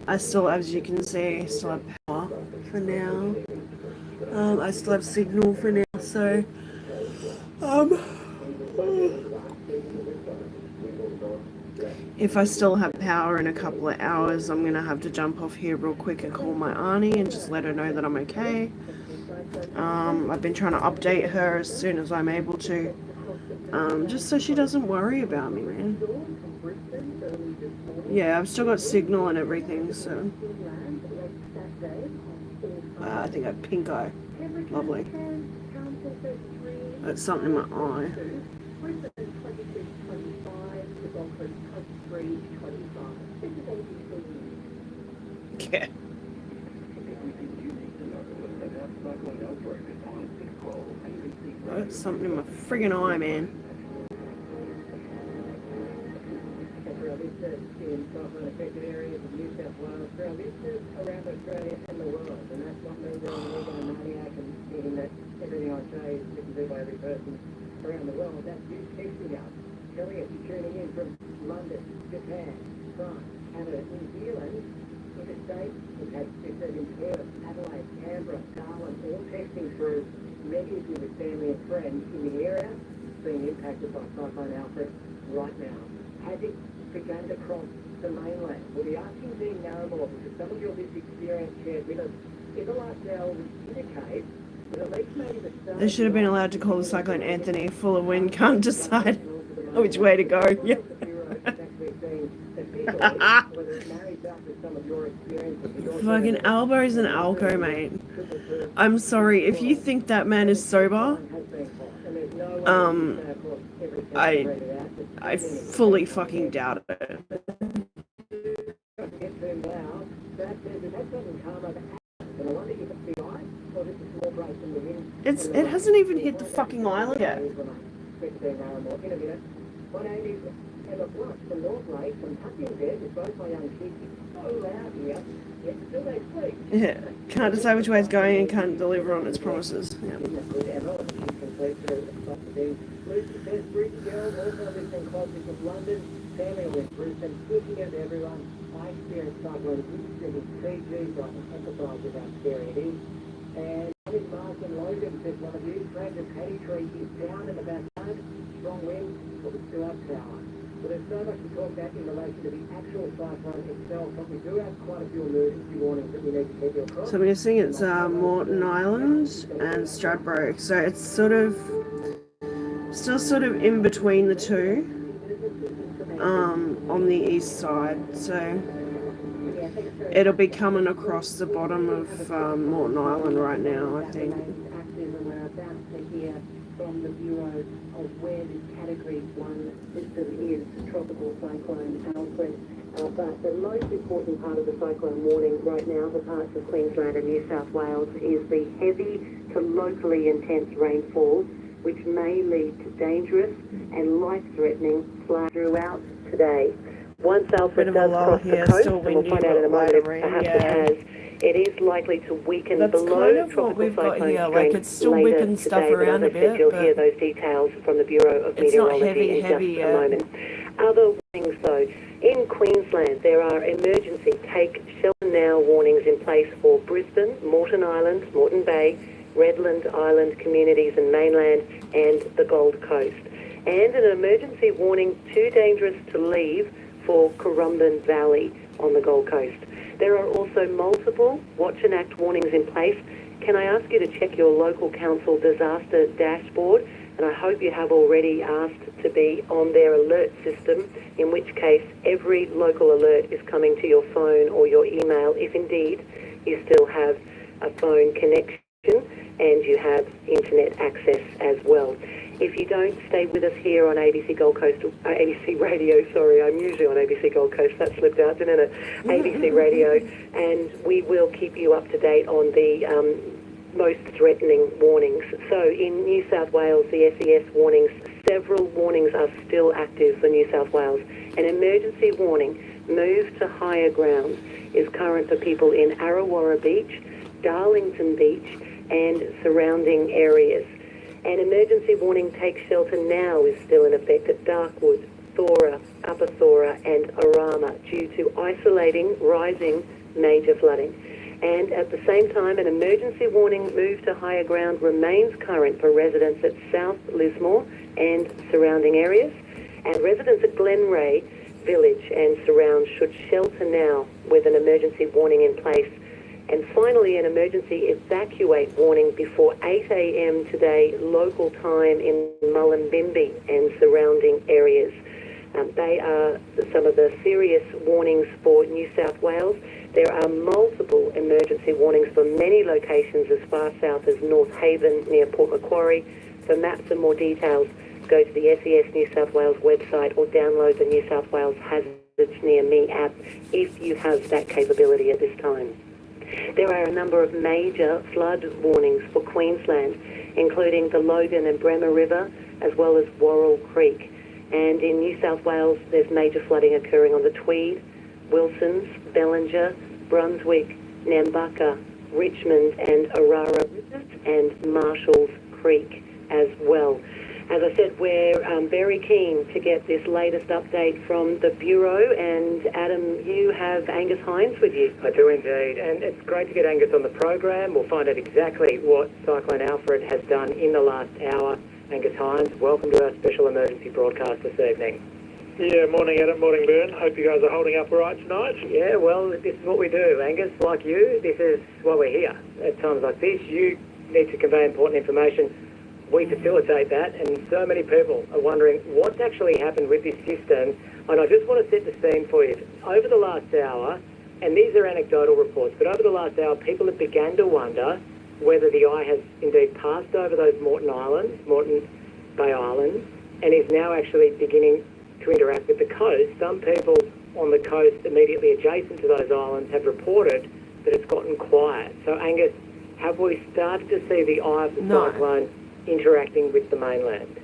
I still, as you can see, still have power for now. I still have signal for now, so if I still have power in a couple of hours, I'm gonna have to jump off here real quick and call my auntie and just let her know that I'm okay. I've been trying to update her as soon as I'm able to, just so she doesn't worry about me, man. Yeah, I've still got signal and everything, so I think I have pink eye. Lovely. That's something in my eye. Yeah. That's something in my friggin' eye, man.
Affected areas of New South Wales, for our listeners around Australia and the world, and that's what means I'm an maniac and thinking that everything I say is listened to by every person around the world. That's you texting us telling us you're tuning in from London, Japan, France, Canada, New Zealand, interstate. We've had sisters in Perth, Adelaide, Canberra, Darwin, all texting through. Many of you with family and friends in the area being impacted by Cyclone Alfred right now. Has it begun to cross the mainland? We'll be asking Dean Narramore because some of your lived experience shared with us in the last hour would indicate that at least maybe the start.
They should have been allowed to call the cyclone Anthony. Full of wind, can't decide which way to go. Yeah. Fucking Albo's an alco, mate. I'm sorry, if you think that man is sober, I fully fucking doubt it. It hasn't even hit the fucking island yet.
My name is Emma Blunt from North Lake, from tucked in bed with both my young kids. It's so loud here, yet still they sleep.
Yeah, can't decide which way it's going and can't deliver on its promises. Yeah.
Isn't that good, Emma? She's complete through the Lucy says, Brisbane girl, also listening closely from London, family with Brisbane, thinking of everyone. I experienced cyclone Winston in Fiji, so I can empathise with how scary it is. And this Mark and Logan says, one of you, Brandon Paddy Tree is down in the backyard, strong wind, but we still have power. So there's so much to talk about in relation to the actual cyclone itself, but we do have quite a few emergency warnings that we need to keep you across.
So I'm guessing it's Moreton Island and Stradbroke. So it's still sort of in between the two, on the east side. So it'll be coming across the bottom of Moreton Island right now, I think.
We're about to hear from the Bureau of where this Category 1 system is, Tropical Cyclone Alfred. But the most important part of the cyclone warning right now for parts of Queensland and New South Wales is the heavy to locally intense rainfall, which may lead to dangerous and life-threatening floods throughout today. Once Alfred does cross the coast, and we'll find out in a moment if perhaps it has, it is likely to weaken below
kind of
tropical cyclone
here. Like, it's still
later
whipping stuff
today,
around
but
a
as I said,
bit,
you'll
but
hear those details from the Bureau of
it's not
Meteorology
heavy
in just a moment. Other warnings though, in Queensland there are emergency take shelter now warnings in place for Brisbane, Moreton Island, Moreton Bay, Redland Island communities and mainland and the Gold Coast. And an emergency warning too dangerous to leave for Currumbin Valley on the Gold Coast. There are also multiple Watch and Act warnings in place. Can I ask you to check your local council disaster dashboard? And I hope you have already asked to be on their alert system, in which case every local alert is coming to your phone or your email, if indeed you still have a phone connection and you have internet access as well. If you don't, stay with us here on ABC Gold Coast, ABC Radio, sorry, I'm usually on ABC Gold Coast, that slipped out, didn't it? ABC Radio, and we will keep you up to date on the most threatening warnings. So in New South Wales, the SES warnings, several warnings are still active for New South Wales. An emergency warning, move to higher ground, is current for people in Arrawarra Beach, Darlington Beach, and surrounding areas. An emergency warning, take shelter now, is still in effect at Darkwood, Thora, Upper Thora and Arama due to isolating rising major flooding. And at the same time, an emergency warning, move to higher ground, remains current for residents at South Lismore and surrounding areas. And residents at Glenray Village and surrounds should shelter now with an emergency warning in place. And finally, an emergency evacuate warning before 8 a.m. today, local time in Mullumbimby and surrounding areas. They are some of the serious warnings for New South Wales. There are multiple emergency warnings for many locations as far south as North Haven near Port Macquarie. For maps and more details, go to the SES New South Wales website or download the New South Wales Hazards Near Me app if you have that capability at this time. There are a number of major flood warnings for Queensland, including the Logan and Bremer River, as well as Worrell Creek. And in New South Wales, there's major flooding occurring on the Tweed, Wilsons, Bellinger, Brunswick, Nambucca, Richmond and Arara Rivers and Marshalls Creek as well.
As I said, we're very keen to get this latest update from the Bureau, and Adam, you have Angus Hines with you.
I do indeed, and it's great to get Angus on the program. We'll find out exactly what Cyclone Alfred has done in the last hour. Angus Hines, welcome to our special emergency broadcast this evening.
Yeah, morning Adam, morning Bern. Hope you guys are holding up all right tonight.
Yeah, well, this is what we do, Angus. Like you, this is why we're here. At times like this, you need to convey important information. We facilitate that, and so many people are wondering what's actually happened with this system. And I just want to set the scene for you. Over the last hour, and these are anecdotal reports, but over the last hour, people have begun to wonder whether the eye has indeed passed over those Moreton Bay Islands, and is now actually beginning to interact with the coast. Some people on the coast immediately adjacent to those islands have reported that it's gotten quiet. So, Angus, have we started to see the eye of the cyclone interacting with the mainland?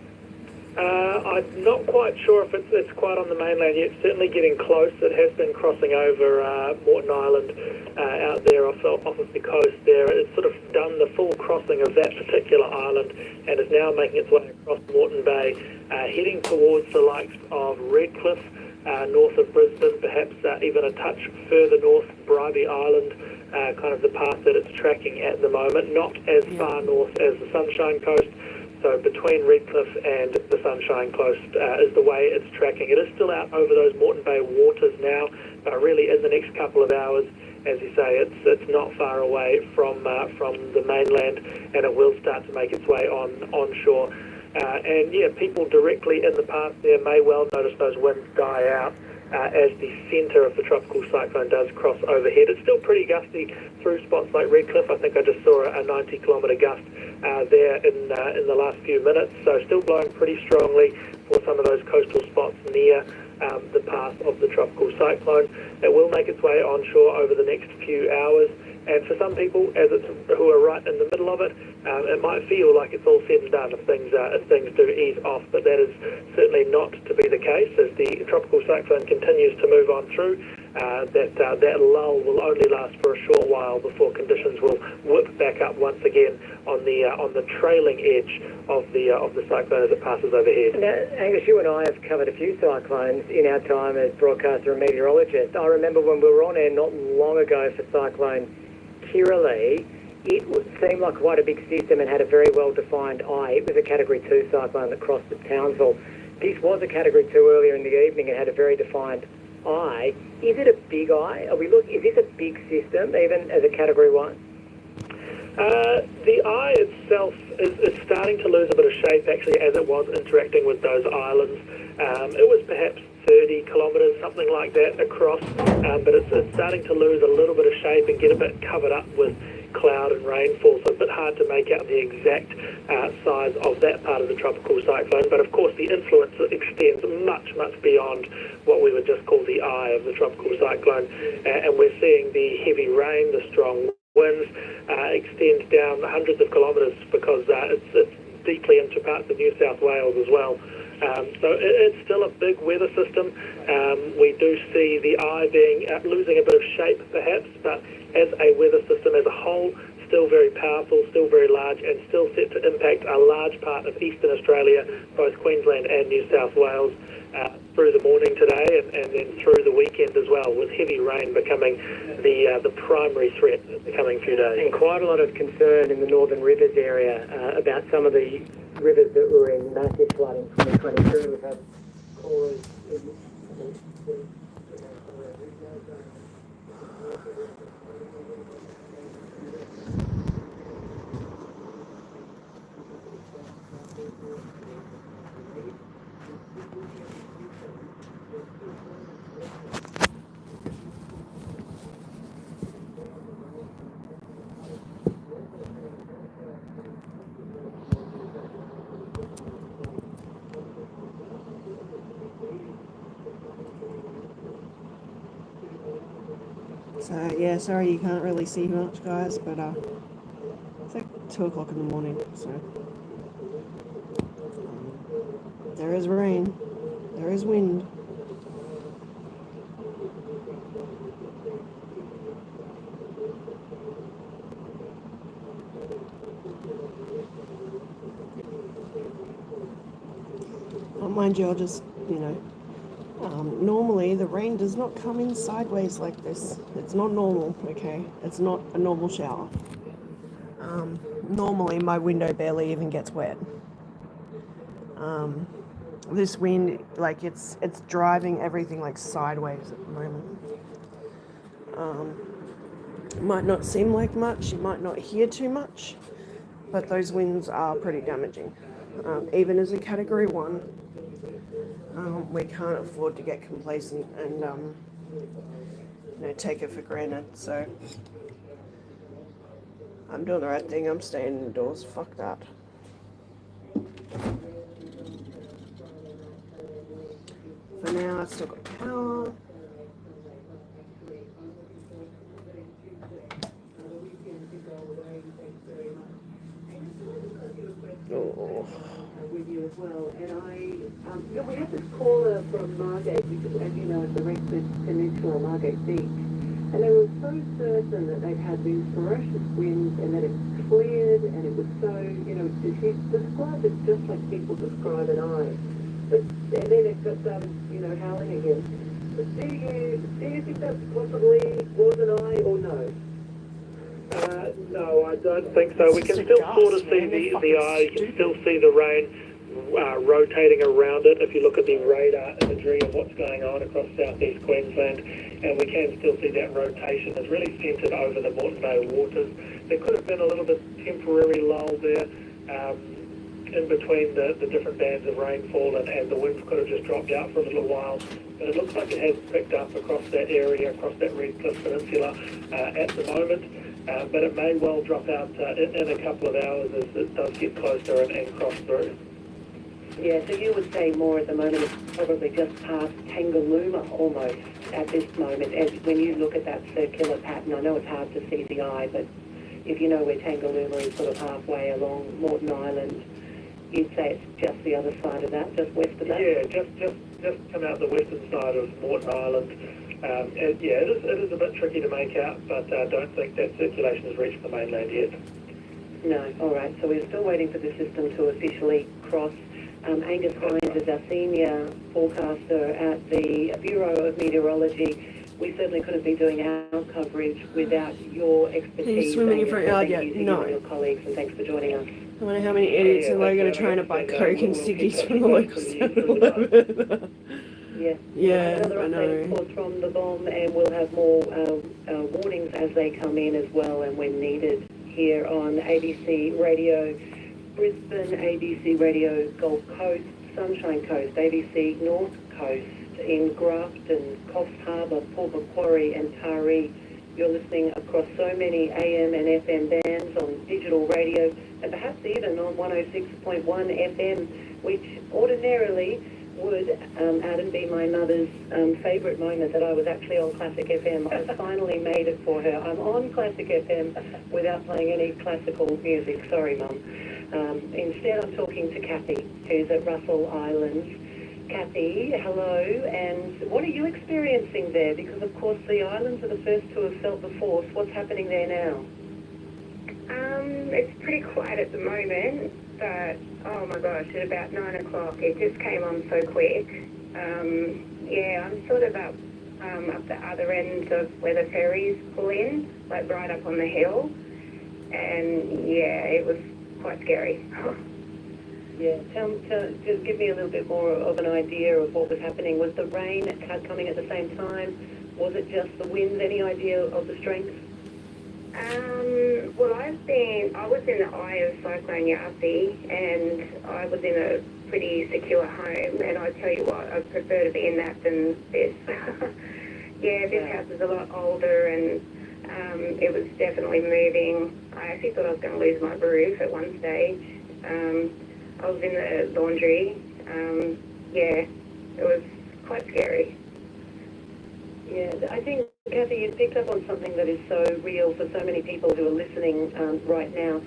I'm not quite sure if it's quite on the mainland yet. Certainly getting close. It has been crossing over Moreton Island out there off of the coast there. It's sort of done the full crossing of that particular island and is now making its way across Moreton Bay, heading towards the likes of Redcliffe, north of Brisbane, perhaps even a touch further north, Bribie Island, kind of the path that it's tracking at the moment. Not as far north as the Sunshine Coast. So between Redcliffe and the Sunshine Coast is the way it's tracking. It is still out over those Moreton Bay waters now, but really in the next couple of hours, as you say, it's not far away from the mainland, and it will start to make its way onshore. And yeah, people directly in the path there may well notice those winds die out as the centre of the tropical cyclone does cross overhead. It's still pretty gusty through spots like Redcliffe. I think I just saw a 90-kilometre gust there in the last few minutes. So still blowing pretty strongly for some of those coastal spots near the path of the tropical cyclone. It will make its way onshore over the next few hours. And for some people, who are right in the middle of it, it might feel like it's all said and done if things do ease off. But that is certainly not to be the case as the tropical cyclone continues to move on through. That lull will only last for a short while before conditions will whip back up once again on the trailing edge of the cyclone as it passes overhead.
Now, Angus, you and I have covered a few cyclones in our time as broadcaster and meteorologist. I remember when we were on air not long ago for Cyclone Kirrily, it would seem like quite a big system and had a very well-defined eye. It was a Category 2 cyclone that crossed at Townsville. This was a Category 2 earlier in the evening and had a very defined eye. Is it a big eye? Is this a big system, even as a Category 1?
The eye itself is starting to lose a bit of shape, actually, as it was interacting with those islands. It was perhaps 30 kilometres, something like that, across, but it's starting to lose a little bit of shape and get a bit covered up with cloud and rainfall, so it's a bit hard to make out the exact size of that part of the tropical cyclone. But of course the influence extends much, much beyond what we would just call the eye of the tropical cyclone, and we're seeing the heavy rain, the strong winds extend down hundreds of kilometres because it's deeply into parts of New South Wales as well. So it's still a big weather system. We do see the eye losing a bit of shape perhaps, but as a weather system as a whole, still very powerful, still very large, and still set to impact a large part of eastern Australia, both Queensland and New South Wales, through the morning today and then through the weekend as well, with heavy rain becoming the primary threat in the coming few days.
And quite a lot of concern in the Northern Rivers area about some of the rivers that were in massive flood in 2022. We've had callers
So yeah, sorry you can't really see much, guys, but it's like 2 o'clock in the morning, so there is rain, there is wind. Mind you, I'll just, normally the rain does not come in sideways like this. It's not normal, okay? It's not a normal shower. Normally my window barely even gets wet. This wind, like it's driving everything like sideways at the moment. Might not seem like much, you might not hear too much, but those winds are pretty damaging. Even as a Category 1, we can't afford to get complacent and take it for granted. So I'm doing the right thing. I'm staying indoors. Fuck that. For now, I've still got power. Oh.
With you as well, and we had this caller from Margate, because as you know, it's the Redcliffe Peninsula, Margate Beach, and they were so certain that they'd had these ferocious winds and that it cleared, and it was so, she described it just like people describe an eye, and then it got started, howling again. But do you think that possibly was an eye or no?
No, I don't think so. We can still sort of see the eye, you can still see the rain rotating around it if you look at the radar imagery of what's going on across southeast Queensland, and we can still see that rotation is really centred over the Moreton Bay waters. There could have been a little bit temporary lull there in between the different bands of rainfall, and the winds could have just dropped out for a little while, but it looks like it has picked up across that area, across that Redcliffe Peninsula at the moment. But it may well drop out in a couple of hours as it does get closer and cross through.
Yeah, so you would say more at the moment it's probably just past Tangalooma almost at this moment. As when you look at that circular pattern, I know it's hard to see the eye, but if you know where Tangalooma is sort of halfway along Moreton Island, you'd say it's just the other side of that, just west of that?
Yeah, just come out the western side of Moreton Island. It is a bit tricky to make out, but I don't think that circulation has reached the mainland yet.
No, all right. So we're still waiting for the system to officially cross. Angus Hines is our senior forecaster at the Bureau of Meteorology. We certainly couldn't be doing our coverage without your expertise.
Are you swimming in front yard
yet?
yet? No.
Your colleagues, and thanks for joining us.
I wonder how many idiots are going to try and buy Coke and ciggies from the local 7-Eleven.
Yeah,
I
another
know.
update, of course, from the bomb, and we'll have more warnings as they come in as well and when needed here on ABC Radio Brisbane, ABC Radio Gold Coast, Sunshine Coast, ABC North Coast, in Grafton, Coffs Harbour, Port Macquarie and Taree. You're listening across so many AM and FM bands on digital radio and perhaps even on 106.1 FM, which ordinarily would, Adam, be my mother's favourite moment that I was actually on Classic FM. I finally made it for her. I'm on Classic FM without playing any classical music. Sorry, Mum. Instead, I'm talking to Kathy, who's at Russell Island. Kathy, hello, and what are you experiencing there? Because, of course, the islands are the first to have felt the force. What's happening there now?
It's pretty quiet at the moment, but oh my gosh, at about 9 o'clock it just came on so quick. I'm sort of up the other end of where the ferries pull in, like right up on the hill, and yeah, it was quite scary.
Yeah, just give me a little bit more of an idea of what was happening. Was the rain coming at the same time? Was it just the winds? Any idea of the strength?
Well, I was in the eye of Cyclone Yasi, and I was in a pretty secure home, and I tell you what, I prefer to be in that than this. This house is a lot older, and it was definitely moving. I actually thought I was going to lose my roof at one stage. I was in the laundry. It was quite scary.
Yeah, I think, Kathy, you picked up on something that is so real for so many people who are listening right now.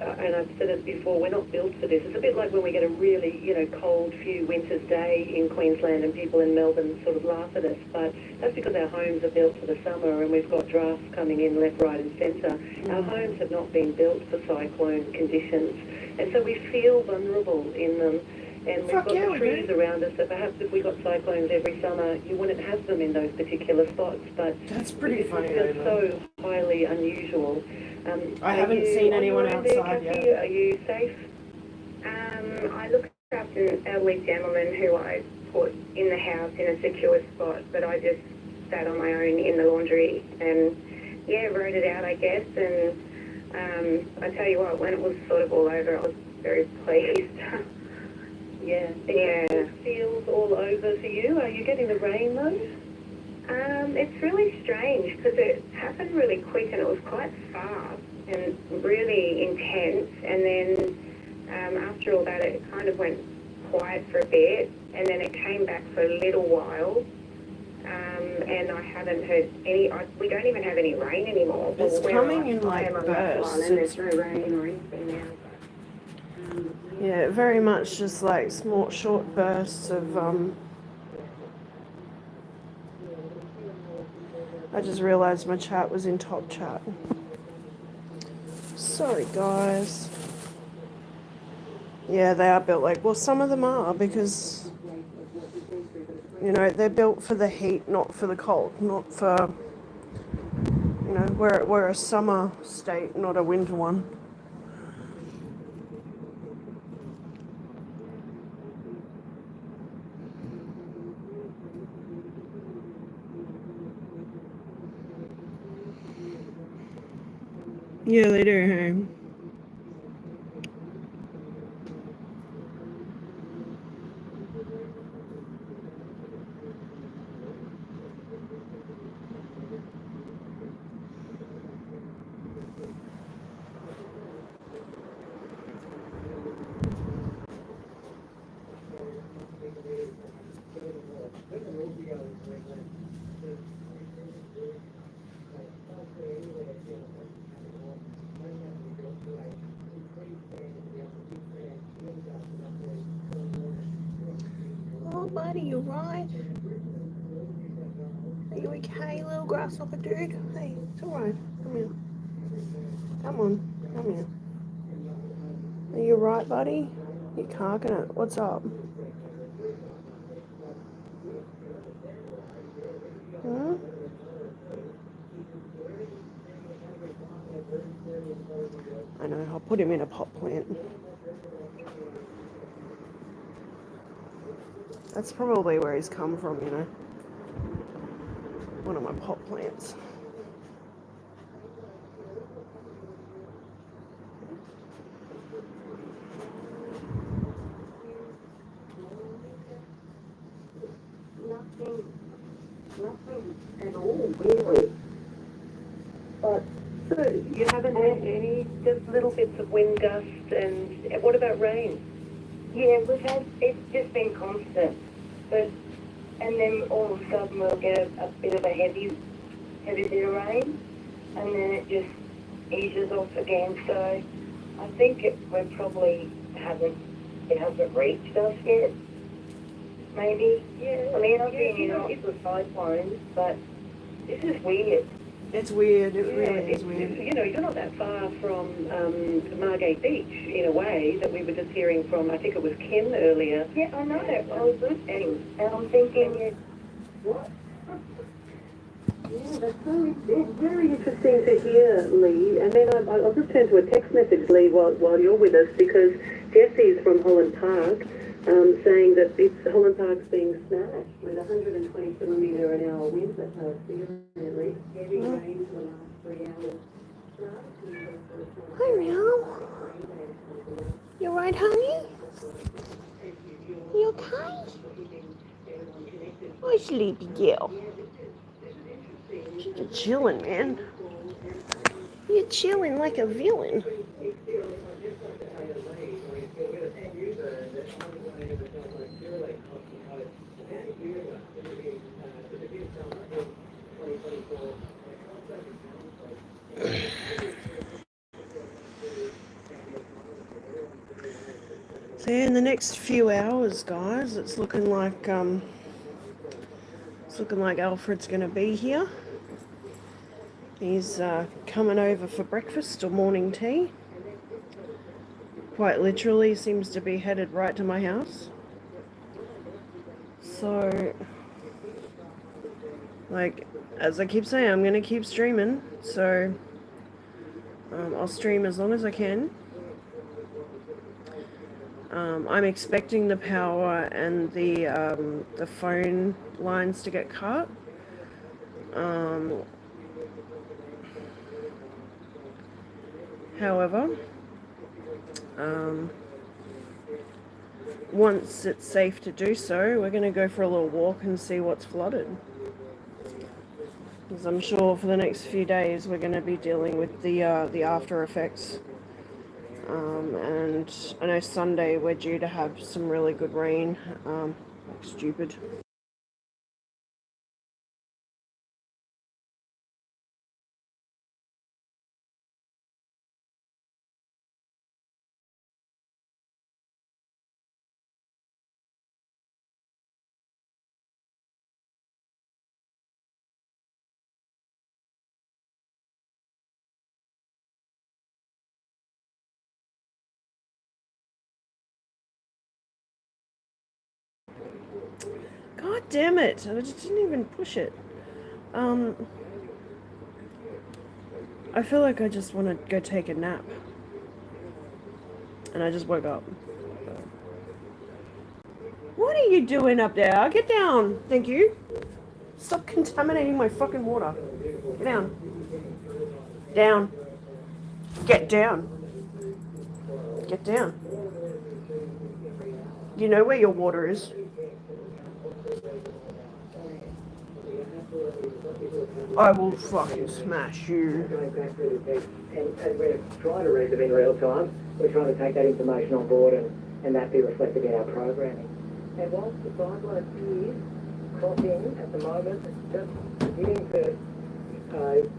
And I've said it before, we're not built for this. It's a bit like when we get a really, cold few winter's day in Queensland and people in Melbourne sort of laugh at us. But that's because our homes are built for the summer and we've got drafts coming in left, right and centre. Our homes have not been built for cyclone conditions. And so we feel vulnerable in them. And we've
Fuck
got
yeah,
the
we
trees
do.
around us, so perhaps if we got cyclones every summer, you wouldn't have them in those particular spots. But
That's pretty
this
funny,
is just
though.
so highly unusual.
I haven't seen anyone
on your
outside
end there, Kathy?
yet.
Are you safe?
I look after an elderly gentleman who I put in the house in a secure spot, but I just sat on my own in the laundry and, yeah, wrote it out, I guess. And I tell you what, when it was sort of all over, I was very pleased.
Yeah.
Yeah.
It feels all over for you. Are you getting the rain though?
It's really strange because it happened really quick and it was quite fast and really intense. And then after all that, it kind of went quiet for a bit, and then it came back for a little while. And I haven't heard any. We don't even have any rain anymore.
It's
Where
coming in
I
like
am on that
bursts.
one, and there's no rain or anything now.
Yeah, very much just like small, short bursts of. I just realised my chat was in top chat. Sorry, guys. Yeah, they are built like. Well, some of them are because. You know, they're built for the heat, not for the cold, not for. You know, we're a summer state, not a winter one. Yeah, they do. Oh, buddy, you right? Are you okay, little grasshopper dude? Hey, it's alright. Come here. Come on. Come here. Are you right, buddy? You're carking it. What's up? Hmm? I know. I'll put him in a pot plant. That's probably where he's come from, you know. One of my pot plants.
Nothing at all, really. But
So you haven't had any, just little bits of wind gusts, and what about rain?
Yeah, it's just been constant. But, and then all of a sudden we'll get a bit of a heavy bit of rain, and then it just eases off again. So I think we probably it hasn't reached us yet. Maybe.
Yeah.
I mean, I've been in lots of cyclones, but this is weird.
It's weird. It really is
It's,
weird.
you know, you're not that far from Margate Beach in a way that we were just hearing from, I think it was Kim earlier.
Yeah, I know. I was listening, and I'm thinking, what?
Yeah, it's very interesting to hear, Lee. And then I'll just turn to a text message, Lee, while you're with us, because Jesse's from Holland Park saying that Holland Park's being smashed with 120 kilometre an hour winds at her. Seriously, heavy rain for the last 3 hours.
Hi, meow. You right, honey? You okay? Oh, sleepy girl. You're chilling, man. You're chilling like a villain. So in the next few hours, guys, it's looking like Alfred's going to be here. He's coming over for breakfast or morning tea. quite literally seems to be headed right to my house. So, like, as I keep saying, I'm going to keep streaming. So, I'll stream as long as I can. I'm expecting the power and the phone lines to get cut. However, once it's safe to do so, we're going to go for a little walk and see what's flooded. Because I'm sure for the next few days we're going to be dealing with the after effects. And I know Sunday we're due to have some really good rain. Like stupid. God damn it! I just didn't even push it. I feel like I just want to go take a nap. And I just woke up. What are you doing up there? Get down! Thank you. Stop contaminating my fucking water. Get down. Down. Get down. Get down. You know where your water is. I will fucking smash you.
And as we're trying to read them in real time, we're trying to take that information on board and that be reflected in our programming. And whilst the cyclone is crossing at the moment, it's just beginning to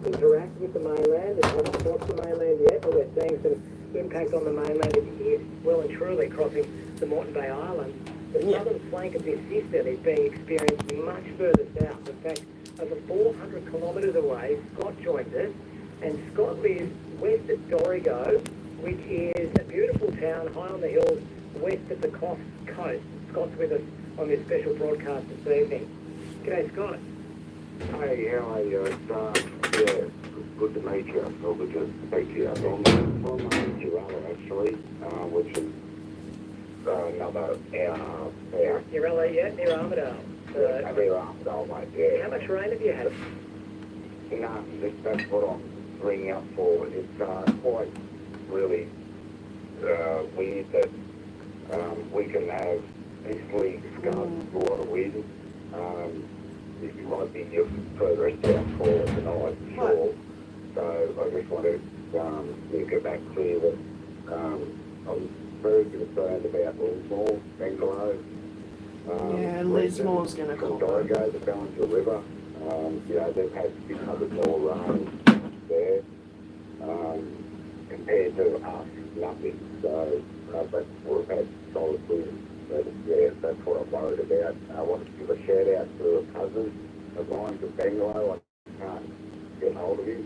interact with the mainland. It's not across the mainland yet, but we're seeing some impact on the mainland. It is well and truly crossing the Moreton Bay Islands. The southern flank of this system is being experienced much further south. In fact, over 400 kilometres away, Scott joins us, and Scott lives west of Dorrigo, which is a beautiful town high on the hills west of the coast. Scott's with us on this special broadcast this evening. G'day, Scott.
Hey, how are you? It's good to meet you. Or good to speak to you. I'm from Girala, actually, which is another hour.
Girala, yeah, near Armidale.
Near Armidale, mate, yeah.
How much rain have you had?
No, that's what I'm ringing up for. It's quite really weird that we can have easily discussed a lot of wind. It might be just further south for tonight, sure. So I just want to get back clear that I'm very concerned about Lismore, Bangalow.
Yeah, Lismore's going to call.
Dorrigo, the Ballinger River. You know, they've had 600 more rain there compared to us, nothing. So, but we've had solid wind. But yeah, that's what I'm worried about. I want to give a shout out to a cousin of mine from Bangalow. I can't get hold of him.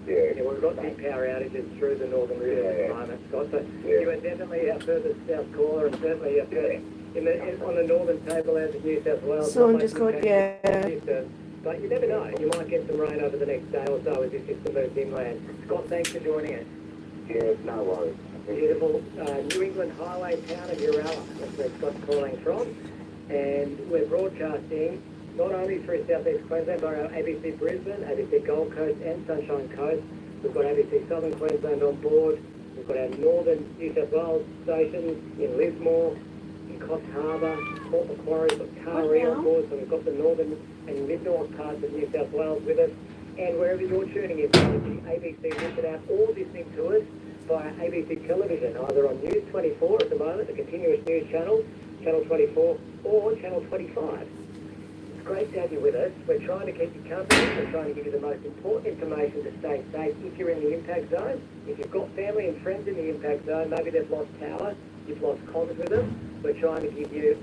Yeah,
we've got big power outages through the northern region at the moment, Scott. So you are definitely our furthest south caller, and certainly on the northern tablelands of New South Wales.
Someone just got,
But you never know. You might get some rain over the next day or so as this system moves inland. Scott, thanks for joining us.
yeah, no worries.
Beautiful New England highway town of Uralla. That's where Scott's calling from. And we're broadcasting not only through southeast Queensland, but our ABC Brisbane, ABC Gold Coast and Sunshine Coast. We've got ABC Southern Queensland on board. We've got our northern New South Wales stations in Lismore, in Coffs Harbour, Port Macquarie, we've got Taree on board. So we've got the northern and mid-north parts of New South Wales with us. And wherever you're tuning in, whether the ABC Listen Out or listening to us via ABC Television, either on News 24 at the moment, the continuous news channel, Channel 24, or Channel 25. It's great to have you with us. We're trying to keep you company. We're trying to give you the most important information to stay safe if you're in the impact zone. If you've got family and friends in the impact zone, maybe they've lost power, you've lost comms with them, we're trying to give you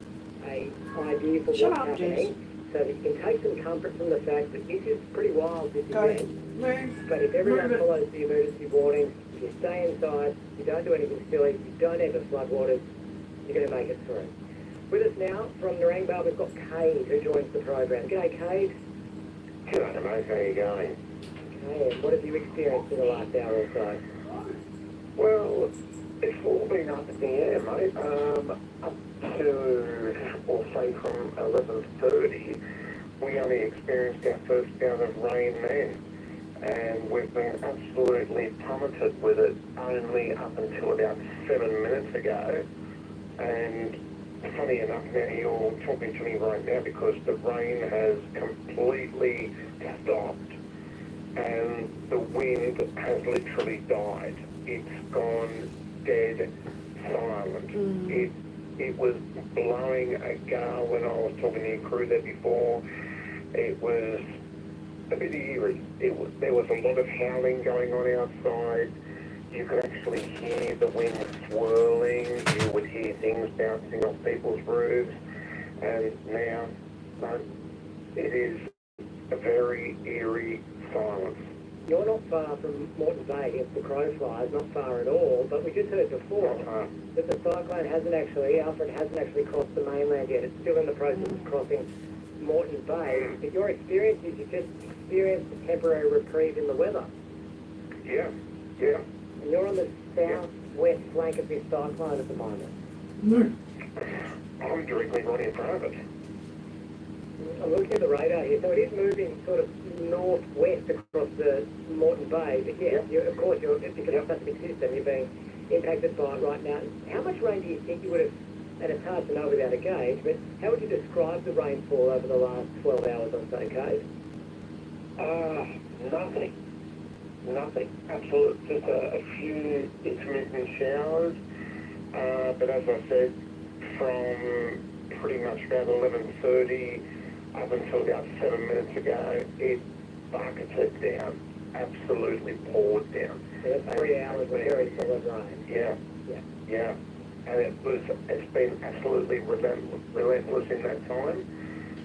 an idea for what's happening. so that you can take some comfort from the fact that this is pretty wild, this event.
Move.
But if everyone
Move it.
follows the emergency warnings, if you stay inside, you don't do anything silly, you don't enter floodwaters, you're going to make it through. With us now from Narangba, we've got Cade who joins the program. G'day, Cade.
G'day, mate. How you going?
Okay, and what have you experienced in the last hour or so?
Well, it's all been up in the air, mate. Up to, or say from 11:30, we only experienced our first bout of rain then. And we've been absolutely plummeted with it only up until about 7 minutes ago. And funny enough, now you're talking to me right now because the rain has completely stopped and the wind has literally died. It's gone dead silent. It was blowing a gale when I was talking to your crew there before. It was a bit eerie. There was a lot of howling going on outside. You could actually hear the wind swirling. You would hear things bouncing off people's roofs. And now, it is a very eerie silence.
You're not far from Moreton Bay, if the crow flies, not far at all, but we just heard before that the cyclone Alfred hasn't actually crossed the mainland yet. It's still in the process of crossing Moreton Bay. But your experience is you just experienced a temporary reprieve in the weather.
Yeah.
And you're on the south-west flank of this cyclone at the moment.
I'm directly right in front of it.
I'm looking at the radar here, so it is moving sort of northwest across the Moreton Bay, but yeah, of course, because it's such a big system, you're being impacted by it right now. How much rain do you think you would have, and it's hard to know without a gauge, but how would you describe the rainfall over the last 12 hours on say, Cade?
Nothing. Absolute, just a few intermittent showers, but as I said, from pretty much about 11:30 up until about 7 minutes ago, it bucketed down, absolutely poured down.
So that's 3 hours of very solid rain.
Yeah. And it's been absolutely relentless in that time.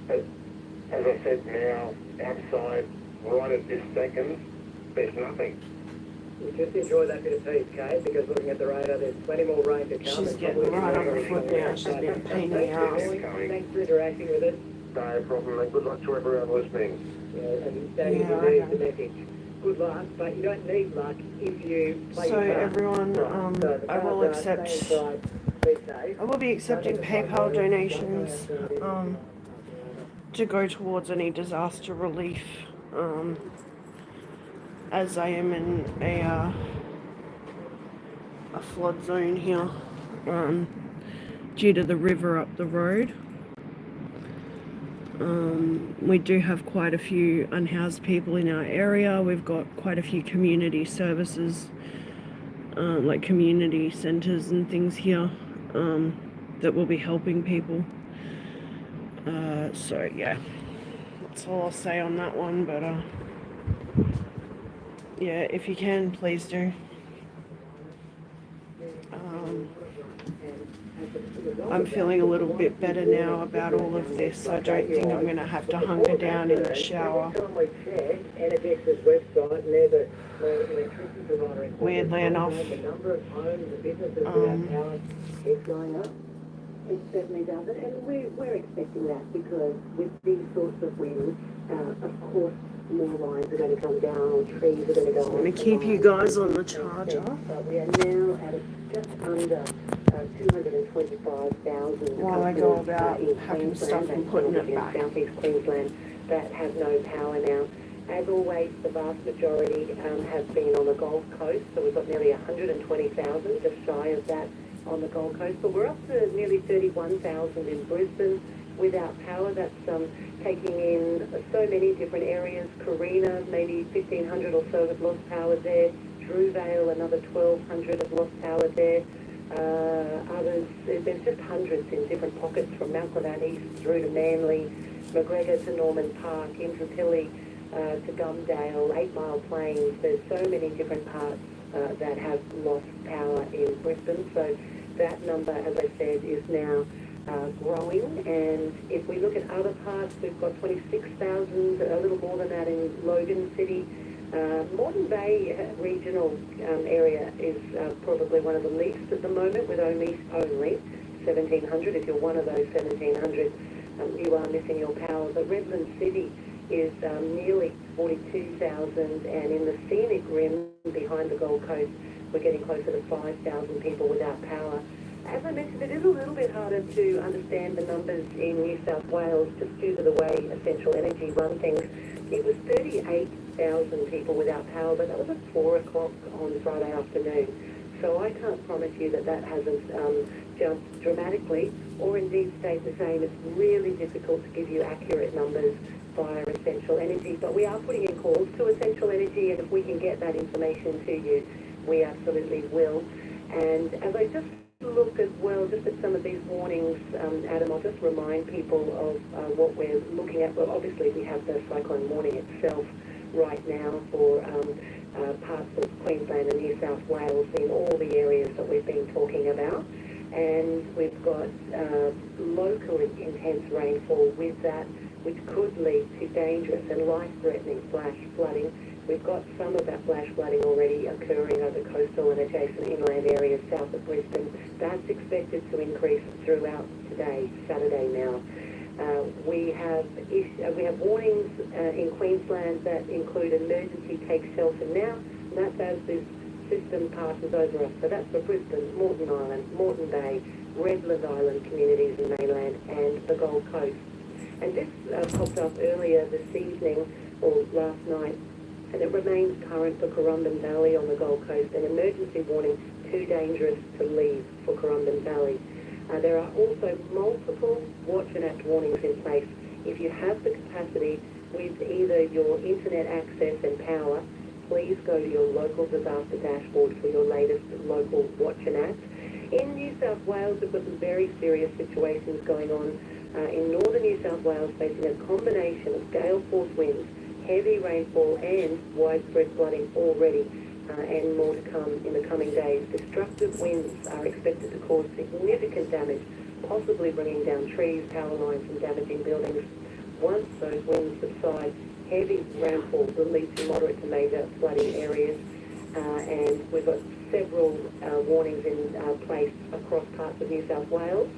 But as I said now, outside, right at this second, there's nothing.
You just enjoy that bit of peace, Cade, because looking at the radar, there's plenty more rain to come.
She's getting right on the foot now. She's been a pain in the ass.
Thanks for interacting with us.
No problem, and good luck to everyone listening.
Yeah, and that is indeed the message. Good luck, but you don't need luck if you play
So
your part.
everyone, I will be accepting PayPal donations to go towards any disaster relief, as I am in a flood zone here, due to the river up the road. We do have quite a few unhoused people in our area. We've got quite a few community services, like community centres and things here, that will be helping people. So yeah, that's all I'll say on that one, but yeah, if you can, please do. I'm feeling a little bit better now about all of this. I don't think I'm going to have to hunker down in the shower. Weirdly enough.
It certainly does, and we're expecting that because with these sorts of winds, of course, more lines are going to come down, or trees are going to go on.
I'm going to keep you guys on the charger.
But we are now at just under 225,000
while I go about packing stuff and putting it back.
South East Queensland that have no power now. As always, the vast majority have been on the Gold Coast, so we've got nearly 120,000, just shy of that on the Gold Coast, but we're up to nearly 31,000 in Brisbane without power. That's taking in so many different areas. Carina, maybe 1,500 or so have lost power there. Drewvale, another 1,200 have lost power there. Others, there's just hundreds in different pockets from Mount Clevan East through to Manly, McGregor to Norman Park, Inverpilly to Gumdale, 8 Mile Plains. There's so many different parts that have lost power in Brisbane. So that number, as I said, is now
growing. And if we look at other parts, we've got 26,000, a little more than that in Logan City. Moreton Bay regional area is probably one of the least at the moment, with only 1,700. If you're one of those 1,700, you are missing your power. But Redland City is nearly 42,000, and in the scenic rim behind the Gold Coast, we're getting closer to 5,000 people without power. As I mentioned, it is a little bit harder to understand the numbers in New South Wales just due to the way Essential Energy run things. It was 38,000 people without power, but that was at 4 o'clock on Friday afternoon. So I can't promise you that that hasn't jumped dramatically or indeed stayed the same. It's really difficult to give you accurate numbers via Essential Energy, but we are putting in calls to Essential Energy, and if we can get that information to you, we absolutely will. And as I just look as well, just at some of these warnings, Adam, I'll just remind people of what we're looking at. Well, obviously we have the cyclone warning itself right now for parts of Queensland and New South Wales in all the areas that we've been talking about. And we've got locally intense rainfall with that, which could lead to dangerous and life-threatening flash flooding. We've got some of that flash flooding already occurring over coastal and adjacent inland areas south of Brisbane. That's expected to increase throughout today, Saturday now. We have warnings in Queensland that include emergency take shelter now, and that's as this system passes over us. So that's for Brisbane, Moreton Island, Moreton Bay, Redland Island communities in mainland, and the Gold Coast. And this popped up earlier this evening, or last night, and it remains current for Currumbin Valley on the Gold Coast, an emergency warning, too dangerous to leave for Currumbin Valley. There are also multiple watch and act warnings in place. If you have the capacity with either your internet access and power, please go to your local disaster dashboard for your latest local watch and act. In New South Wales, we've got some very serious situations going on. In northern New South Wales, facing a combination of gale force winds, heavy rainfall and widespread flooding already, and more to come in the coming days. Destructive winds are expected to cause significant damage, possibly bringing down trees, power lines and damaging buildings. Once those winds subside, heavy rainfall will lead to moderate to major flooding areas, and we've got several warnings in place across parts of New South Wales.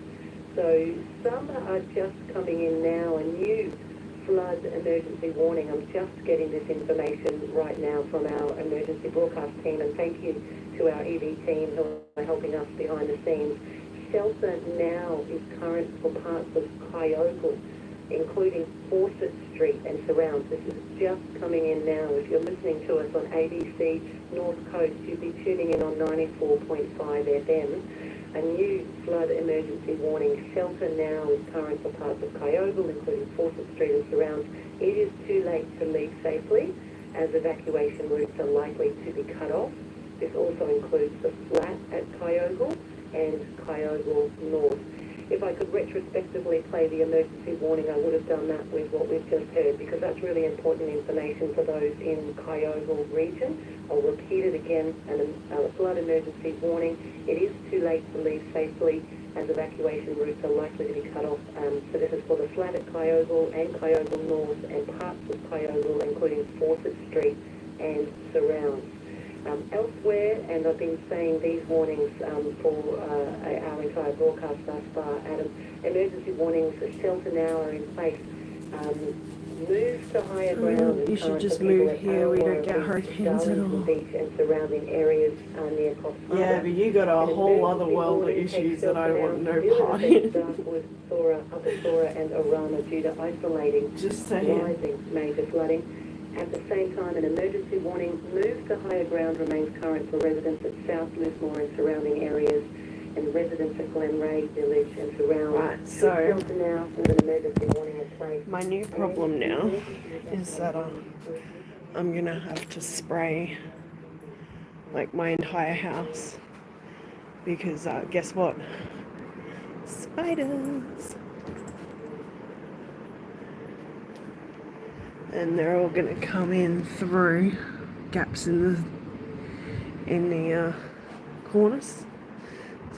So some are just coming in now, a new flood emergency warning. I'm just getting this information right now from our emergency broadcast team, and thank you to our EV team who are helping us behind the scenes. Shelter now is current for parts of Kyogle, including Fawcett Street and surrounds. This is just coming in now. If you're listening to us on ABC North Coast, you'd be tuning in on 94.5 FM. A new flood emergency warning. Shelter now is current for parts of Kyogle, including Fawcett Street and surrounds. It is too late to leave safely, as evacuation routes are likely to be cut off. This also includes the flat at Kyogle and Kyogle North. If I could retrospectively play the emergency warning, I would have done that with what we've just heard, because that's really important information for those in Kyogle region. I'll repeat it again, a flood emergency warning. It is too late to leave safely, as evacuation routes are likely to be cut off. So this is for the flat at Kyogle and Kyogle North and parts of Kyogle, including Fawcett Street and surrounds. Elsewhere, and I've been saying these warnings for our entire broadcast thus far, Adam, emergency warnings for shelter now are in place. Move to higher ground.
You should just move here. We don't get hurricanes at all.
Beach and surrounding areas near Coffs Harbour.
Yeah, but you got a whole other world of issues that I want no part in.
Darkwood, Thora, Upper Thora and Arama due to isolating,
Just saying.
rising major flooding. At the same time, an emergency warning, move to higher ground, remains current for residents at South Lismore and surrounding areas, and residents at Glenray Village and surrounds.
Right, so
Shelter now with an emergency warning in place.
my new problem now is that I'm gonna have to spray like my entire house because guess what? Spiders. And they're all gonna come in through gaps in the corners.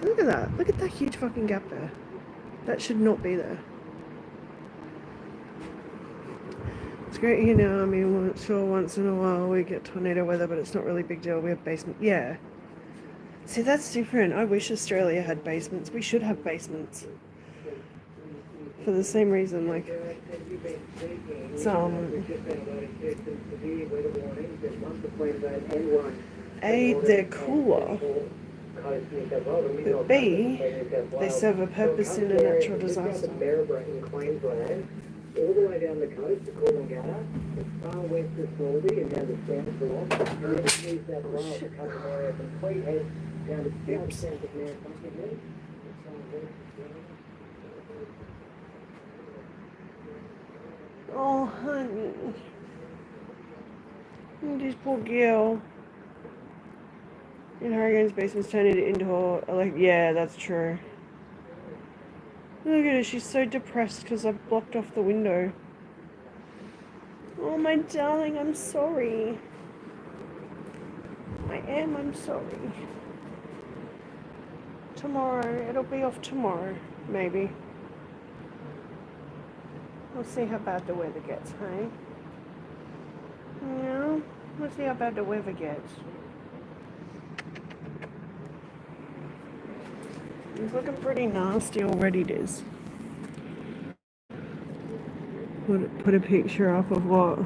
So look at that huge fucking gap there. That should not be there. It's great here now. I mean, sure, once in a while we get tornado weather, but it's not really a big deal. We have basement. Yeah. See, that's different. I wish Australia had basements. We should have basements. For the same reason, like, A, they're cooler, but B, they serve a purpose in a natural disaster.
All the way down the coast to Coolangatta, as far west as Salisbury and down to Stamford, and then east South Wales to cover an area from Fleethead down to South Stamford Narrabeen.
Oh, honey. This poor girl. In Hurricane's basement's turned into indoor. Like, yeah, that's true. Look at her, she's so depressed because I've blocked off the window. Oh, my darling, I'm sorry. I'm sorry. Tomorrow, it'll be off tomorrow, maybe. We'll see how bad the weather gets, hey? Yeah, we'll see how bad the weather gets. It's looking pretty nasty already, it is. Put a picture up of what?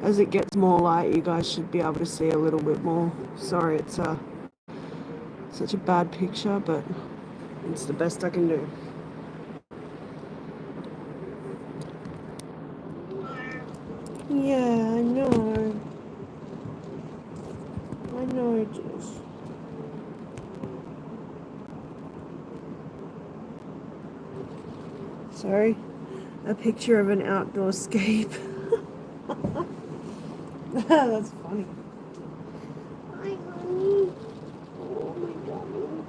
As it gets more light, you guys should be able to see a little bit more. Sorry, it's such a bad picture, but it's the best I can do. Yeah, I know. I know it is. Sorry, a picture of an outdoor scape. That's funny. Hi, honey. Oh, my darling.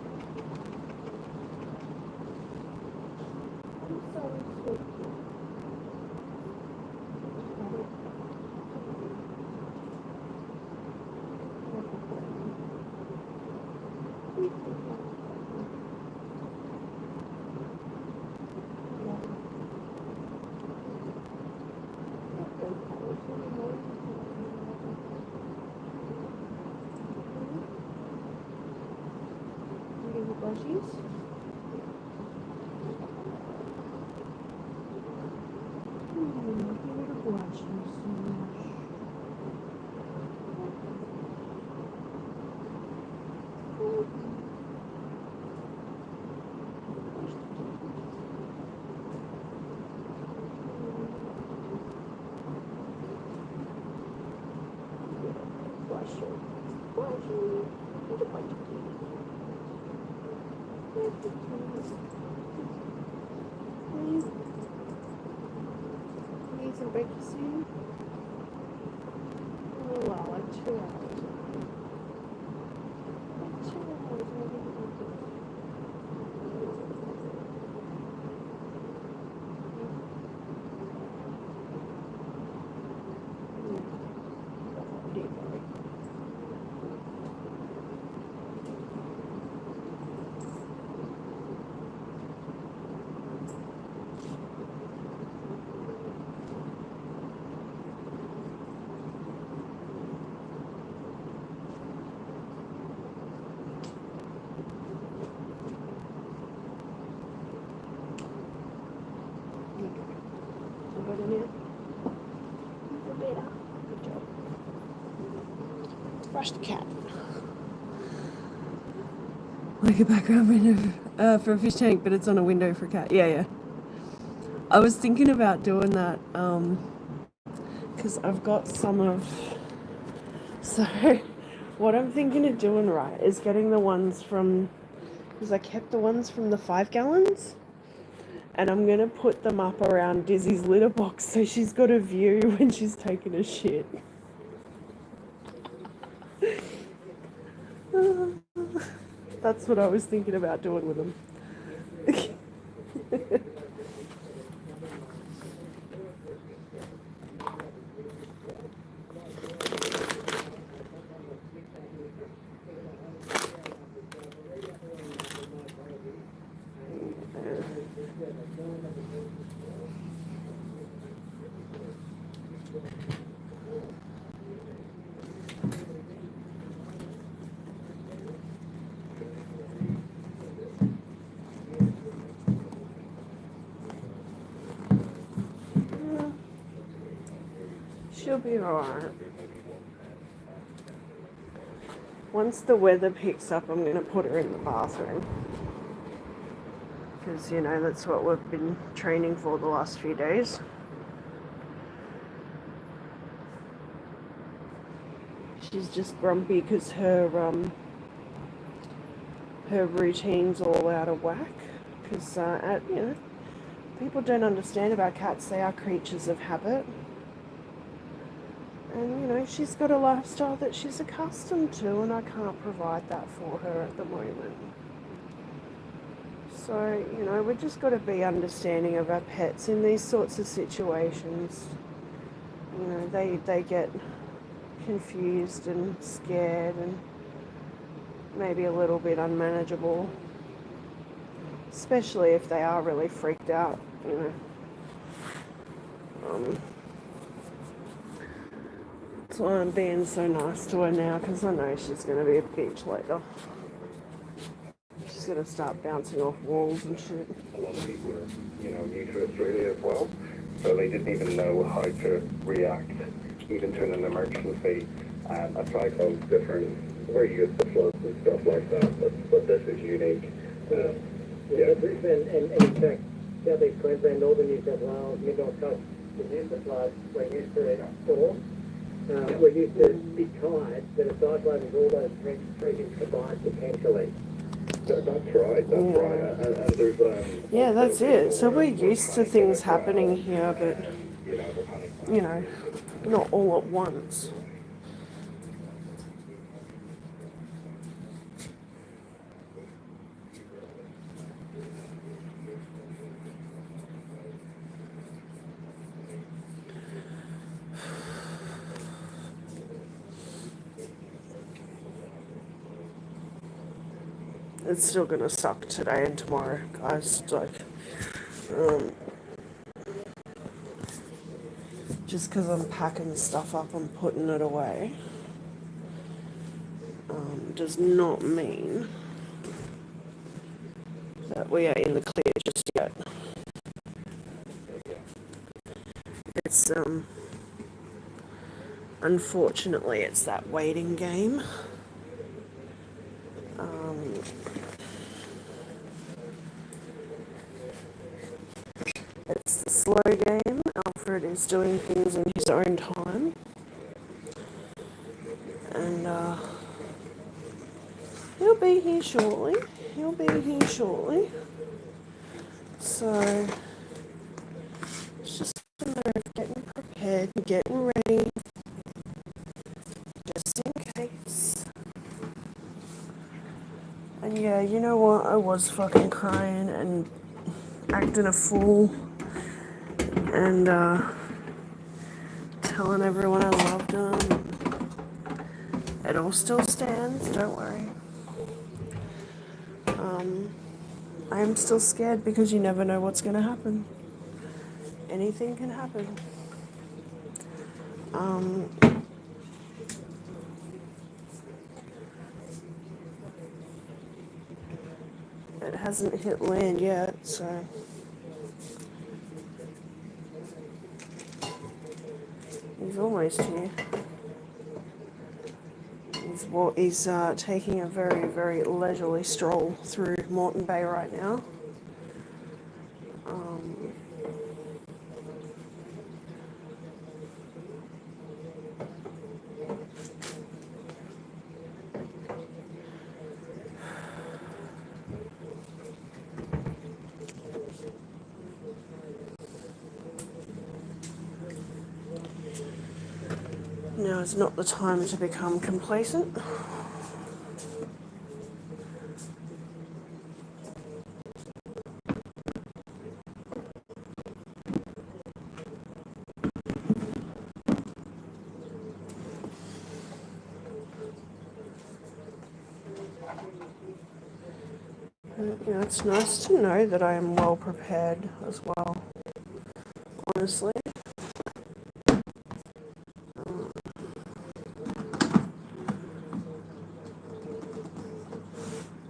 I'm sorry, sweetie. Blushies. You're blushing so much. Blushing. Blushing. Look at my Need some breakfast soon? Oh, wow, like 2 hours. Like 2 hours, maybe. Brush the cat. Like a background window for a fish tank, but it's on a window for a cat. Yeah. I was thinking about doing that because I've got some of... So what I'm thinking of doing, right, is getting the ones from... Because I kept the ones from the 5 gallons. And I'm going to put them up around Dizzy's litter box so she's got a view when she's taking a shit. That's what I was thinking about doing with them. She'll be alright. Once the weather picks up, I'm going to put her in the bathroom. Because, you know, that's what we've been training for the last few days. She's just grumpy because her routine's all out of whack. Because, you know, people don't understand about cats. They are creatures of habit. And, you know, she's got a lifestyle that she's accustomed to, and I can't provide that for her at the moment. So, you know, we've just got to be understanding of our pets in these sorts of situations. You know, they get confused and scared and maybe a little bit unmanageable, especially if they are really freaked out, you know. That's why I'm being so nice to her now, because I know she's going to be a bitch later. She's going to start bouncing off walls and shit.
A lot of people are, you know, new to Australia as well, so they didn't even know how to react, even to an emergency. Aside from different, we're used to floods and stuff like that, but this is unique.
Brisbane and in fact, South East Queensland, Northern New South Wales, Mid-North Coast, we're used to floods, we're used to storms, we're used to big tides, but a cyclone is all those three things combined potentially.
That's right. And there's
Yeah, that's it. So we're used to things happening here, but, you know, not all at once. It's still gonna suck today and tomorrow, guys. Like, just because I'm packing stuff up and putting it away, does not mean that we are in the clear just yet. It's unfortunately, it's that waiting game. It's the slow game. Alfred is doing things in his own time. And he'll be here shortly. He'll be here shortly. So it's just a matter of getting prepared and getting ready. Just in case. And yeah, you know what? I was fucking crying and acting a fool. And telling everyone I loved them. It all still stands, don't worry. I am still scared because you never know what's going to happen. Anything can happen. It hasn't hit land yet, so he's almost here. He's taking a very, very leisurely stroll through Moreton Bay right now. Now is not the time to become complacent. But, it's nice to know that I am well prepared as well, honestly.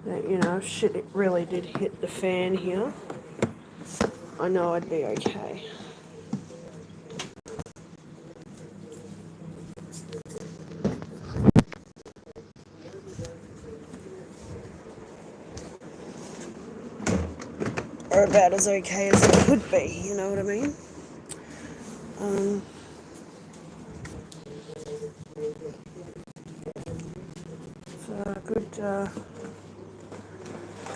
That, if shit really did hit the fan here, I know I'd be okay. Or about as okay as it could be, you know what I mean? It's a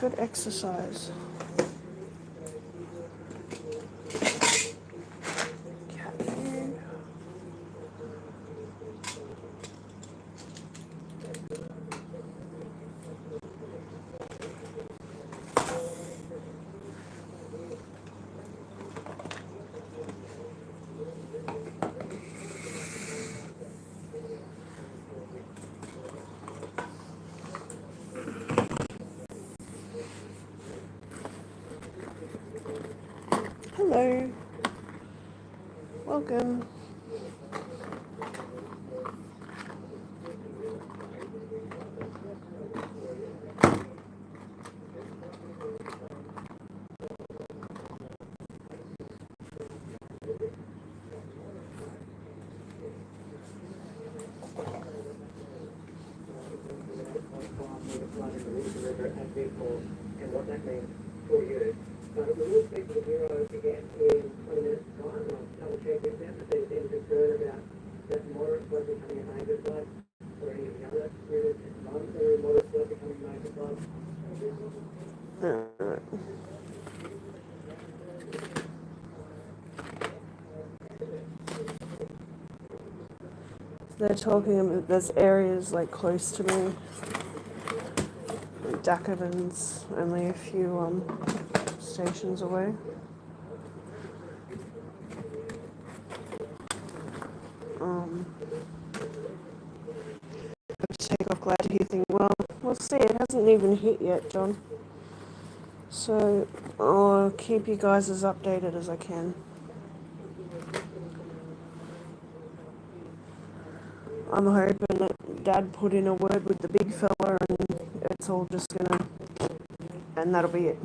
good exercise. Cat food. Hello. Welcome.
And what that means for you. But we will speak to the Bureau again in 20 minutes' time, and I'll double check with them if there's any concern about that moderate flood becoming a major flood, or any of the other areas at the moment that are moderate flood becoming major floods. They're talking about there's areas like close to me. Dacavin's only a few stations away. Take off glad to hear thing. Well, we'll see. It hasn't even hit yet, John. So I'll keep you guys as updated as I can. I'm hoping that Dad put in a word with the big fella and it's all just gonna, and that'll be it.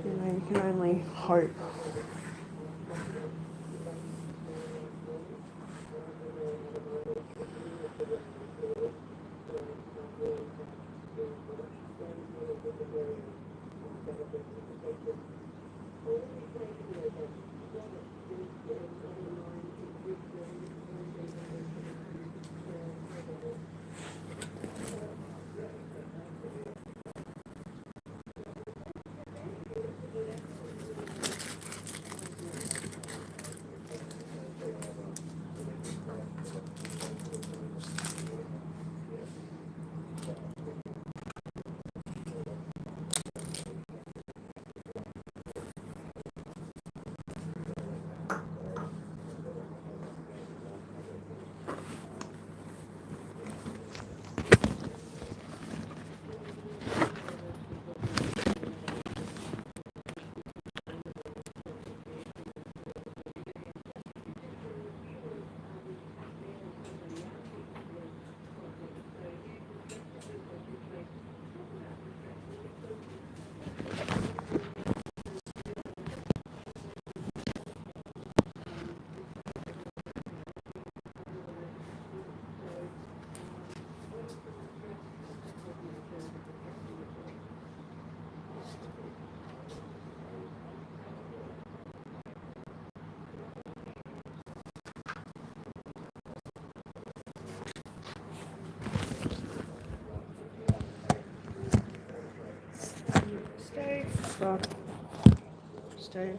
You can only hope. Stay. Stop. Stay.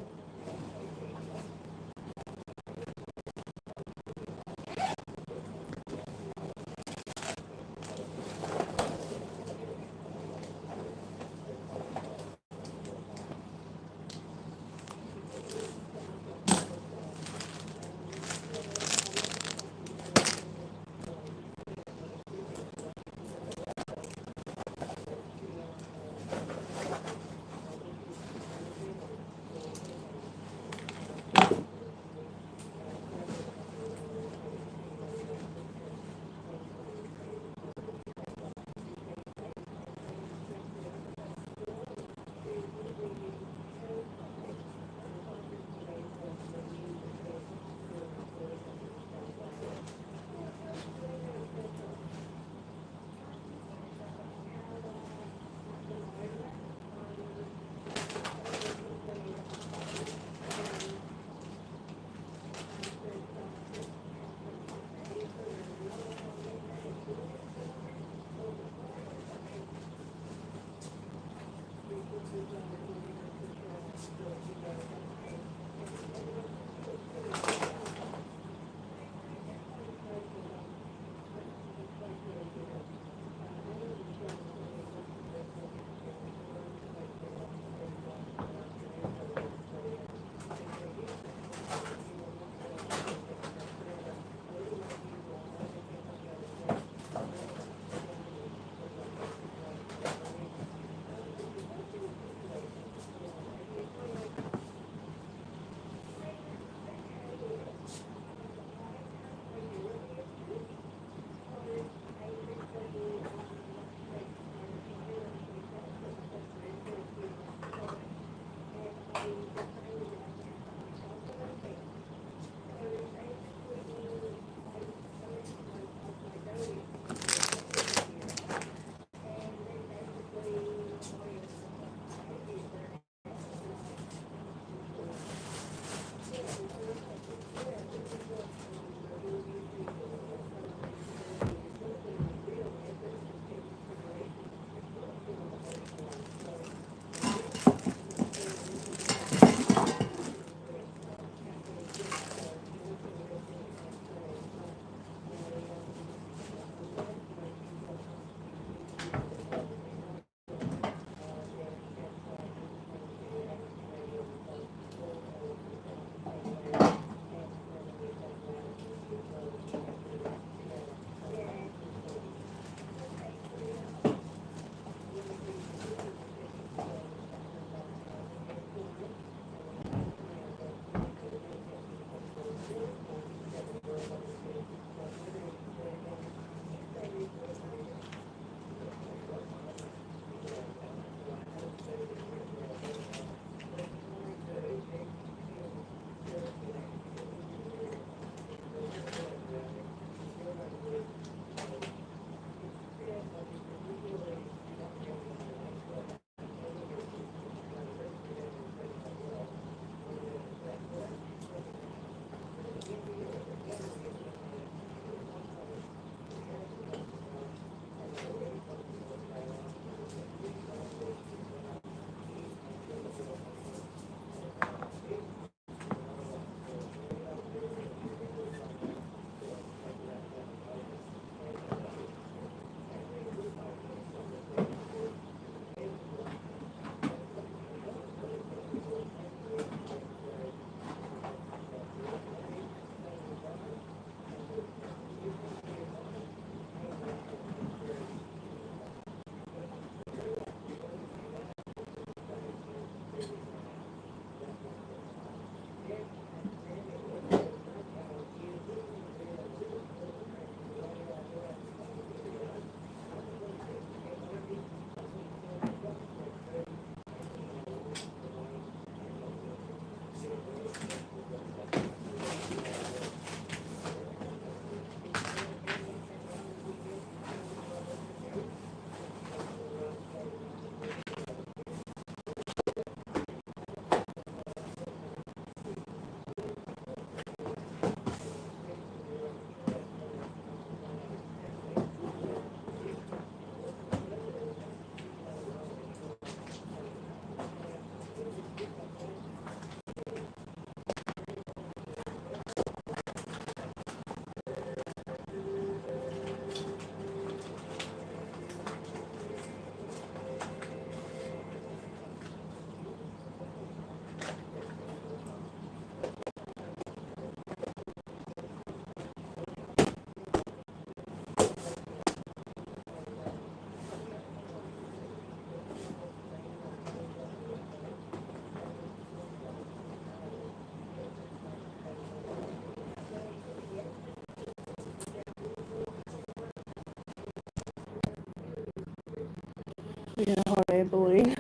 Yeah, hot air balloon.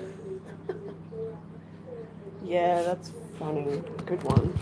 Yeah, that's funny. Good one.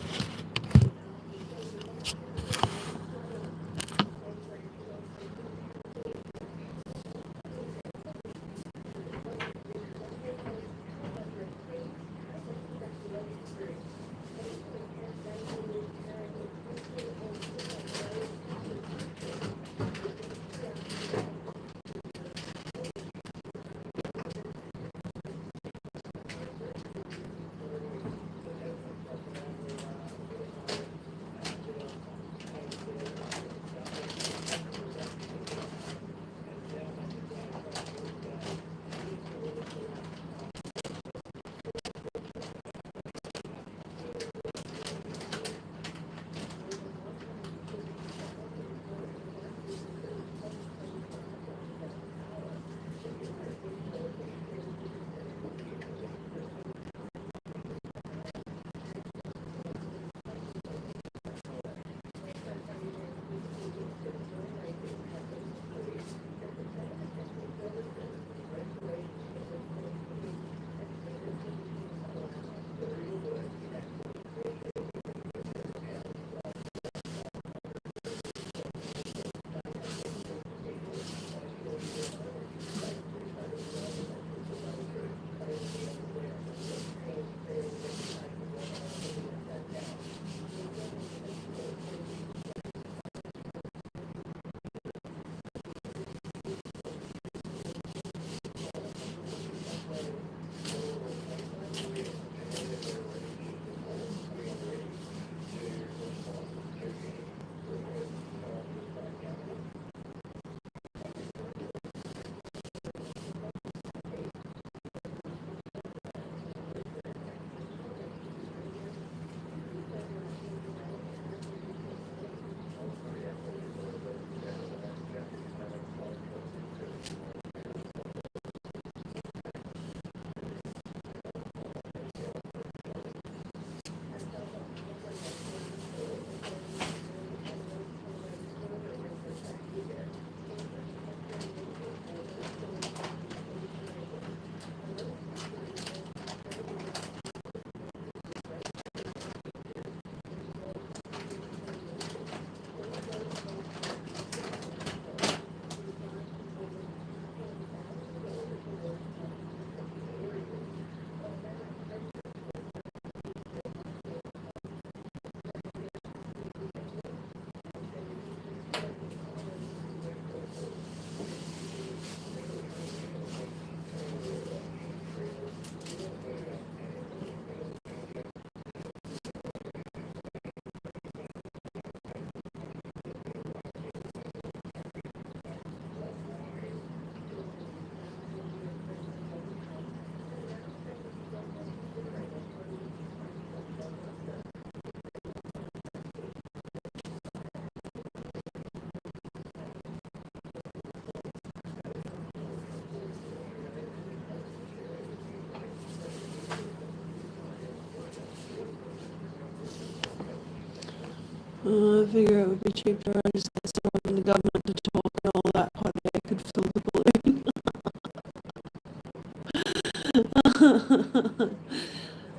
I figure it would be cheaper. I just get someone from the government to talk and all that hot air could fill the balloon.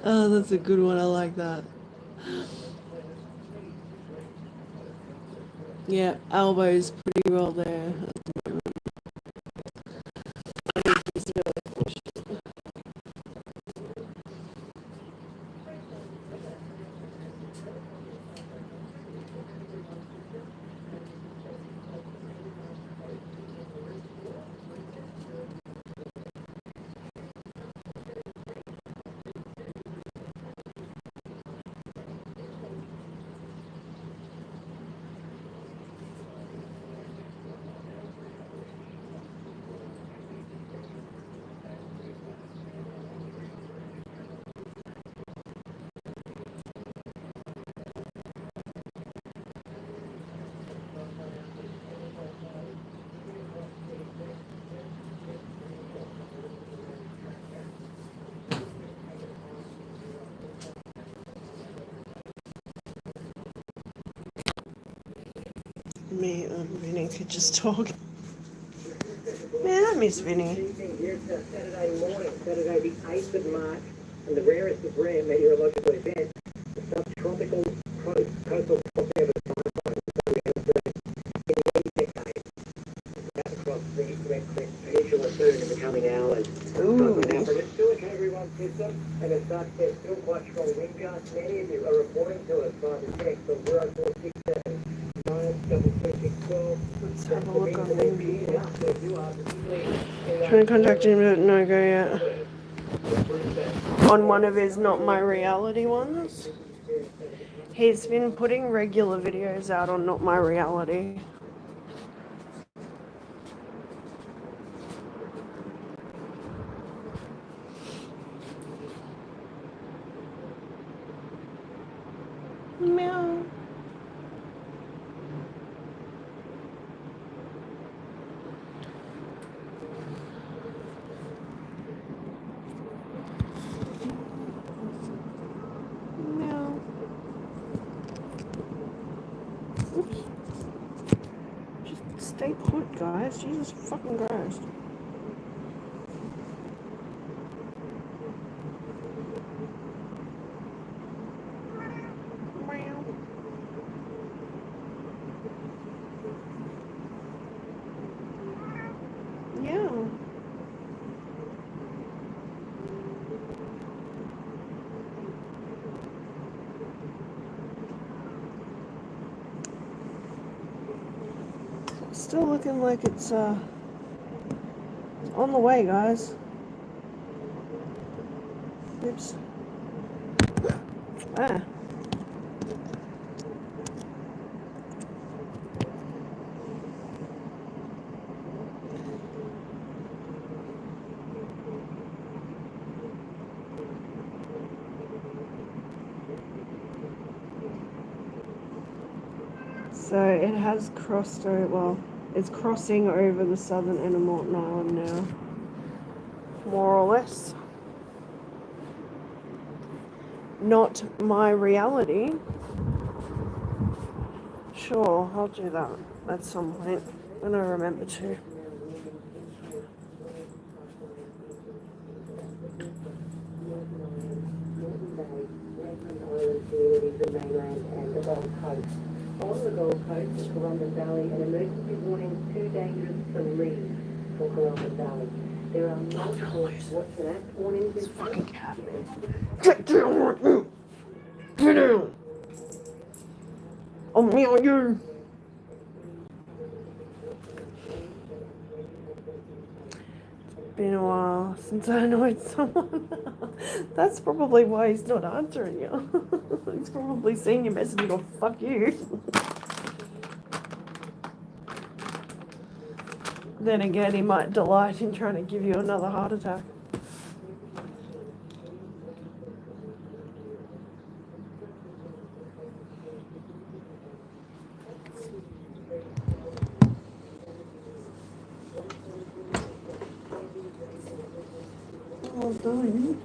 Oh, that's a good one. I like that. Yeah, elbow's pretty well there. Me and Vinny could just talk. Man, I miss Vinny.
Here's Saturday morning, Saturday the 8th of March, and the rarest of rare meteorological events, the subtropical coastal crossover cyclone that we have seen in many decades. It's about to cross the Red Cliff Peninsula soon in the coming hours. Cyclone Alfred is still a Category 1 system, and as such, there's still quite strong wind gusts. Many of you are reporting to us via the text on 0467 922
Let's have a look on him. Trying to contact him, but no go yet. On one of his Not My Reality ones. He's been putting regular videos out on Not My Reality. Meow. Meow. Oops. Just stay put, guys. Jesus fucking Christ. Meow. Yeah. Still looking like it's on the way, guys. Oops. Ah. So it has crossed over, well, it's crossing over the southern end of Morton Island now. More or less. Not my reality. Sure, I'll do that at some point when I remember to.
Communities, the mainland and the Gold Coast. On the Gold Coast, the Columbus Valley, an emergency warning, too dangerous to leave for Columbus Valley. There are multiple watch and act warnings.
This fucking cat. Get down right now! Get down! On me on you! Been a while since I annoyed someone. That's probably why he's not answering you. He's probably seen your message and go, fuck you. Then again, he might delight in trying to give you another heart attack. Well done.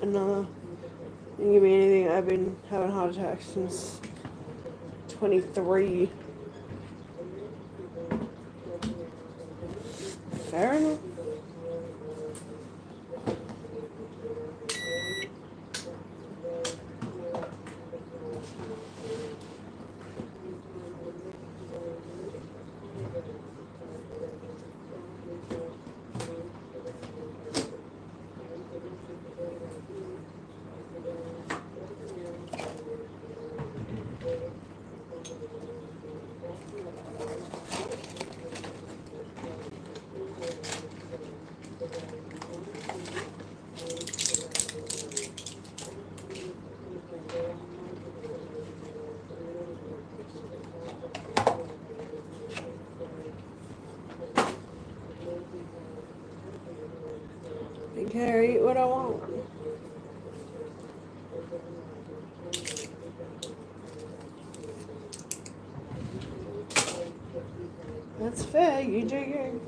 another. Didn't give me anything. I've been having heart attacks since 23. Fair enough. Okay, eat what I want. That's fair, you do you.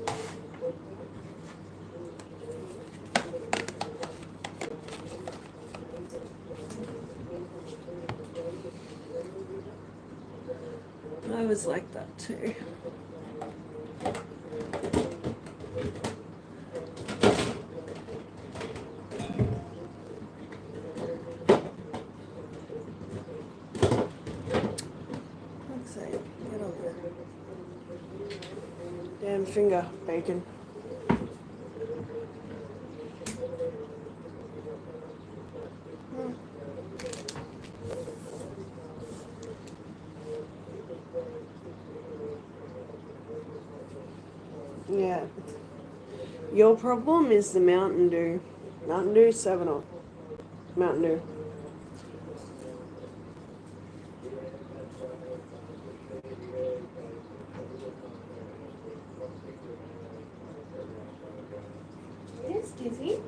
I was like that too. Let's see, get on there. Damn finger, bacon. Yeah. Your problem is the Mountain Dew. Mountain Dew 7-Up. Mountain Dew.
Yes, Dizzy.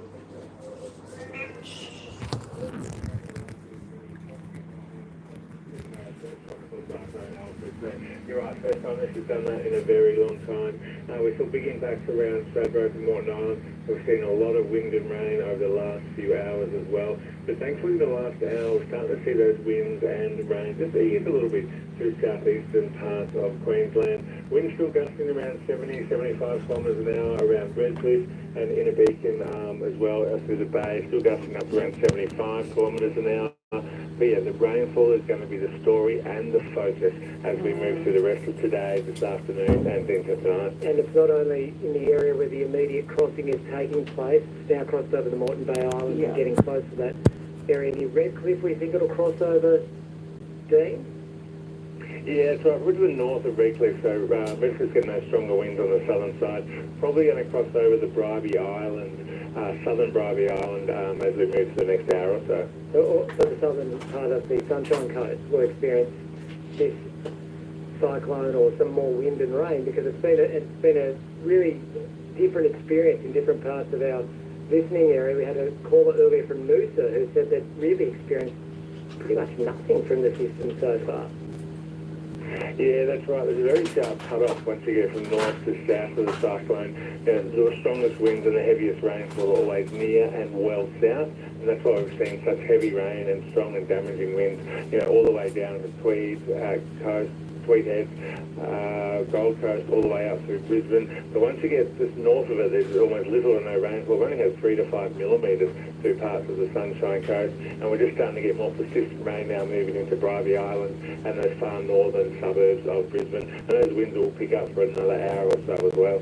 You're right, first time this has done that in a very long time. We're still big impacts around Stradbroke and Morton Island. We've seen a lot of wind and rain over the last few hours as well. But thankfully the last hour we're starting to see those winds and rain just ease a little bit through southeastern parts of Queensland. Winds still gusting around 70, 75 kilometres an hour around Redcliffe and Innerbeacon as well through the bay, still gusting up around 75 kilometres an hour. But yeah, the rainfall is going to be the story and the focus as we move through the rest of today, this afternoon and into tonight.
And it's not only in the area where the immediate crossing is taking place, it's now crossed over the Moreton Bay Island and getting close to that area near Redcliffe. We think it'll cross over, Dean?
Yeah, it's right. We're to the north of Redcliffe, so Redcliffe's getting those stronger winds on the southern side. Probably going to cross over the Bribie Island, southern Bribie Island, as we move to the next hour or so.
So the southern part of the Sunshine Coast will experience this cyclone or some more wind and rain, because it's been a really different experience in different parts of our listening area. We had a caller earlier from Noosa who said they'd really experienced pretty much nothing from the system so far.
Yeah, that's right. There's a very sharp cut-off once you go from north to south of the cyclone. The strongest winds and the heaviest rainfall are always near and well south, and that's why we've seen such heavy rain and strong and damaging winds, all the way down to Tweed coast, Tweed Heads, Gold Coast, all the way up through Brisbane. But once you get just north of it, there's almost little or no rainfall. We've only had 3 to 5 millimetres through parts of the Sunshine Coast, and we're just starting to get more persistent rain now moving into Bribie Island and those far northern suburbs of Brisbane. And those winds will pick up for another hour or so as well.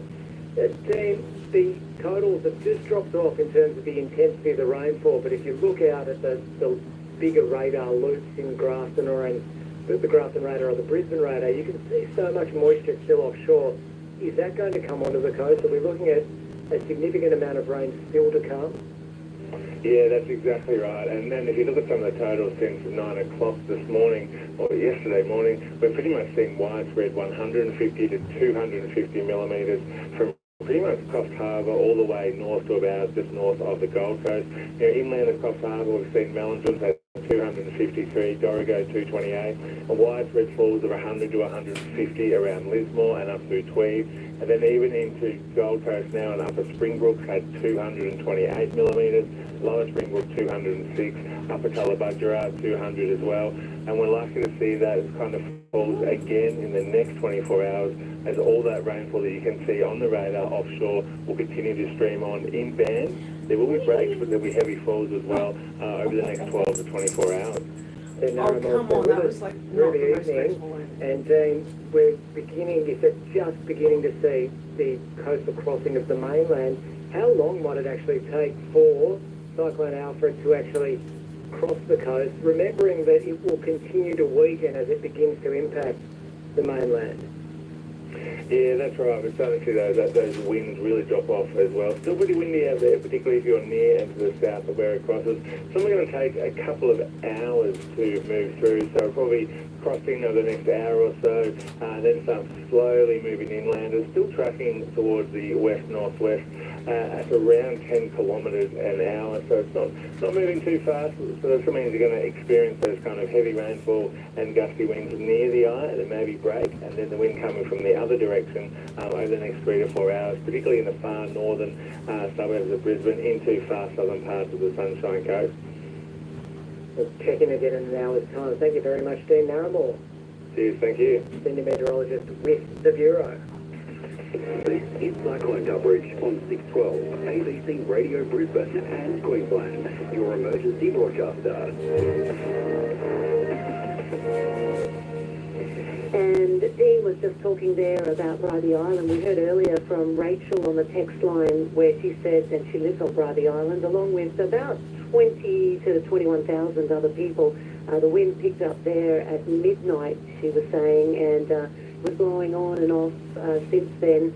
Dean, the totals have just dropped off in terms of the intensity of the rainfall, but if you look out at the bigger radar loops in Grafton or in the Grafton radar or the Brisbane radar, you can see so much moisture still offshore. Is that going to come onto the coast? Are we looking at a significant amount of rain still to come?
Yeah, that's exactly right. And then if you look at some of the totals since 9 o'clock this morning, or yesterday morning, we're pretty much seeing widespread 150 to 250 millimetres from pretty much Coffs Harbour all the way north to about just north of the Gold Coast. Inland of Coffs Harbour, we've seen Mellenton's had 253, Dorrigo 228, and widespread falls of 100 to 150 around Lismore and up through Tweed. And then even into Gold Coast now and Upper Springbrook had 228 millimetres, Lower Springbrook 206, Upper Tullabudgera 200 as well. And we're likely to see those kind of falls again in the next 24 hours as all that rainfall that you can see on the radar offshore will continue to stream on in bands. There will be breaks, but there'll be heavy falls as well over the next 12 to 24 hours.
Oh, come on, that was like not the most graceful one.
And Dean, we're beginning, is it just beginning to see the coastal crossing of the mainland? How long might it actually take for Cyclone Alfred to actually cross the coast, remembering that it will continue to weaken as it begins to impact the mainland?
Yeah, that's right. We're starting to see those winds really drop off as well. Still pretty windy out there, particularly if you're near and to the south of where it crosses. It's only going to take a couple of hours to move through, so probably crossing over the next hour or so, then start slowly moving inland. It's still tracking towards the west-northwest at around 10 kilometres an hour, so it's not moving too fast. So that means you're going to experience those kind of heavy rainfall and gusty winds near the eye, and then maybe break, and then the wind coming from the other direction over the next 3 to 4 hours, particularly in the far northern suburbs of Brisbane into far southern parts of the Sunshine Coast.
We'll check in again in an hour's time. Thank you very much, Dean Narramore.
Cheers, thank you.
Senior Meteorologist with the Bureau.
This is Cyclone coverage on 612 ABC Radio Brisbane and Queensland, your emergency broadcaster.
And Dean was just talking there about Bribie Island. We heard earlier from Rachel on the text line where she said that she lives on Bribie Island along with about 20 to 21,000 other people. The wind picked up there at midnight, she was saying, and was blowing on and off since then.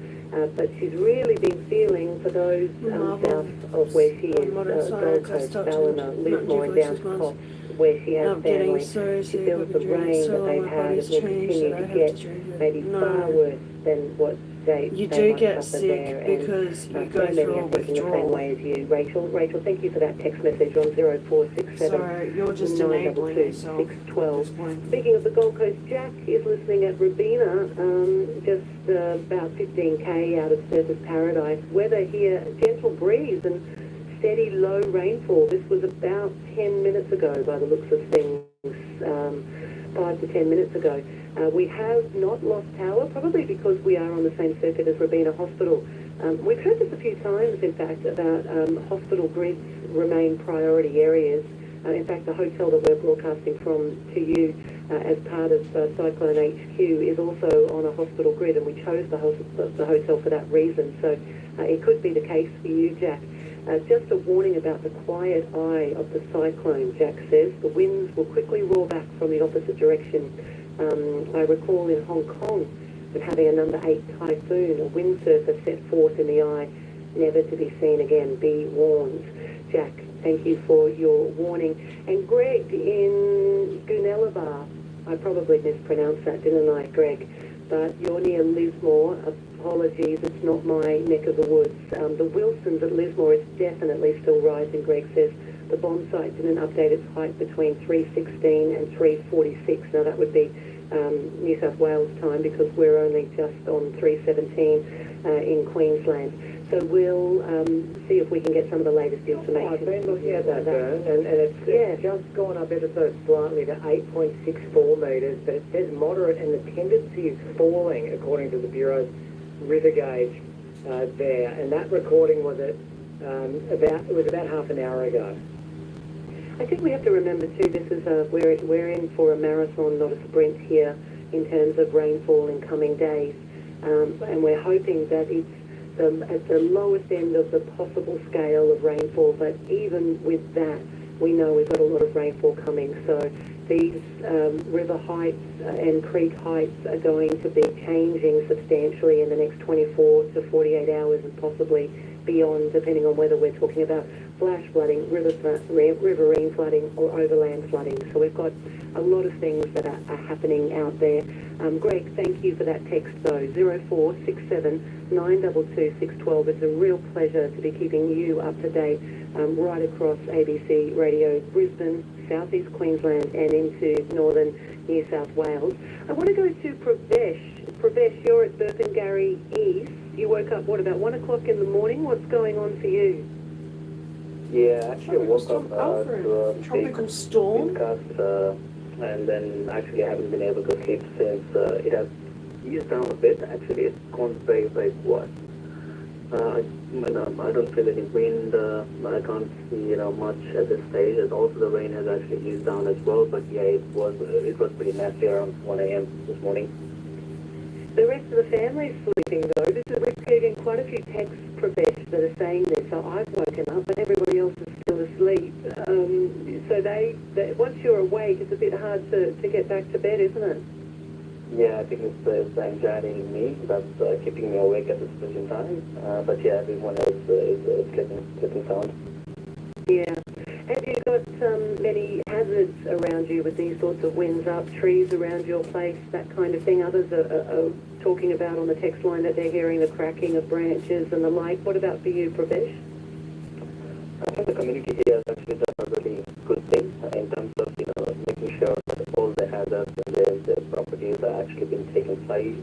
But she's really been feeling for those south of where she is, Gold Coast, Ballina, Lismore and down to Cox, where she has family. She feels the rain that they've had and will continue to get maybe far worse than what
you do get sick because you go through a
withdrawal. The same way as you, Rachel. Rachel, thank you for that text message on 0467
so you're just enabling yourself.
612. Speaking of the Gold Coast, Jack is listening at Robina, just about 15k out of Surfers Paradise. Weather here, gentle breeze and steady low rainfall. This was about 10 minutes ago by the looks of things, 5 to 10 minutes ago. We have not lost power, probably because we are on the same circuit as Robina Hospital. We've heard this a few times, in fact, about hospital grids remain priority areas. In fact, the hotel that we're broadcasting from to you as part of Cyclone HQ is also on a hospital grid, and we chose the hotel for that reason. So it could be the case for you, Jack. Just a warning about the quiet eye of the cyclone, Jack says. The winds will quickly roar back from the opposite direction. I recall in Hong Kong with having a number 8 typhoon, a windsurfer set forth in the eye, never to be seen again. Be warned. Jack, thank you for your warning. And Greg in Goonellabah, I probably mispronounced that, didn't I, Greg? But you're near Lismore. Apologies, it's not my neck of the woods. The Wilsons at Lismore is definitely still rising, Greg says. The bomb site didn't update its height between 3:16 and 3:46. Now that would be New South Wales time because we're only just on 3:17 in Queensland. So we'll see if we can get some of the latest information.
I've been looking at that, and it's just gone up ever so slightly to 8.64 metres, but it says moderate, and the tendency is falling according to the Bureau's river gauge there. And that recording was at about half an hour ago.
I think we have to remember too, this is we're in for a marathon, not a sprint here, in terms of rainfall in coming days, and we're hoping that it's at the lowest end of the possible scale of rainfall. But even with that, we know we've got a lot of rainfall coming. So these river heights and creek heights are going to be changing substantially in the next 24 to 48 hours and possibly beyond, depending on whether we're talking about flash flooding, riverine flooding or overland flooding. So we've got a lot of things that are happening out there. Greg, thank you for that text though, 0467 922 612. It's a real pleasure to be keeping you up to date right across ABC Radio Brisbane
southeast Queensland and into northern New South Wales. I want to go to Pravesh. Pravesh, you're at Burpengary East. You woke up, what, about 1 o'clock in the morning? What's going on for you?
Yeah, actually I woke up
Alfred,
to a
tropical
big
storm.
windcast, and then actually I haven't been able to sleep since. It has eased down a bit. Actually, it's gone very, very quiet. I don't feel any wind. I can't see much at this stage. And also the rain has actually eased down as well. But yeah, it was pretty nasty around 1 a.m. this morning.
The rest of the family is sleeping though. We're getting quite a few texts, Pravesh, that are saying this. So I've woken up, but everybody else is still asleep. So they once you're awake, it's a bit hard to get back to bed, isn't it?
Yeah, I think it's the anxiety in me that's keeping me awake at this present time. But yeah, everyone else is getting sound.
Yeah. Have you got many hazards around you with these sorts of winds up, trees around your place, that kind of thing? Others are talking about on the text line that they're hearing the cracking of branches and the like. What about for you, Pravesh?
I think the community here has actually done a really good thing in terms of making sure that all the hazards and their properties are actually being taken place.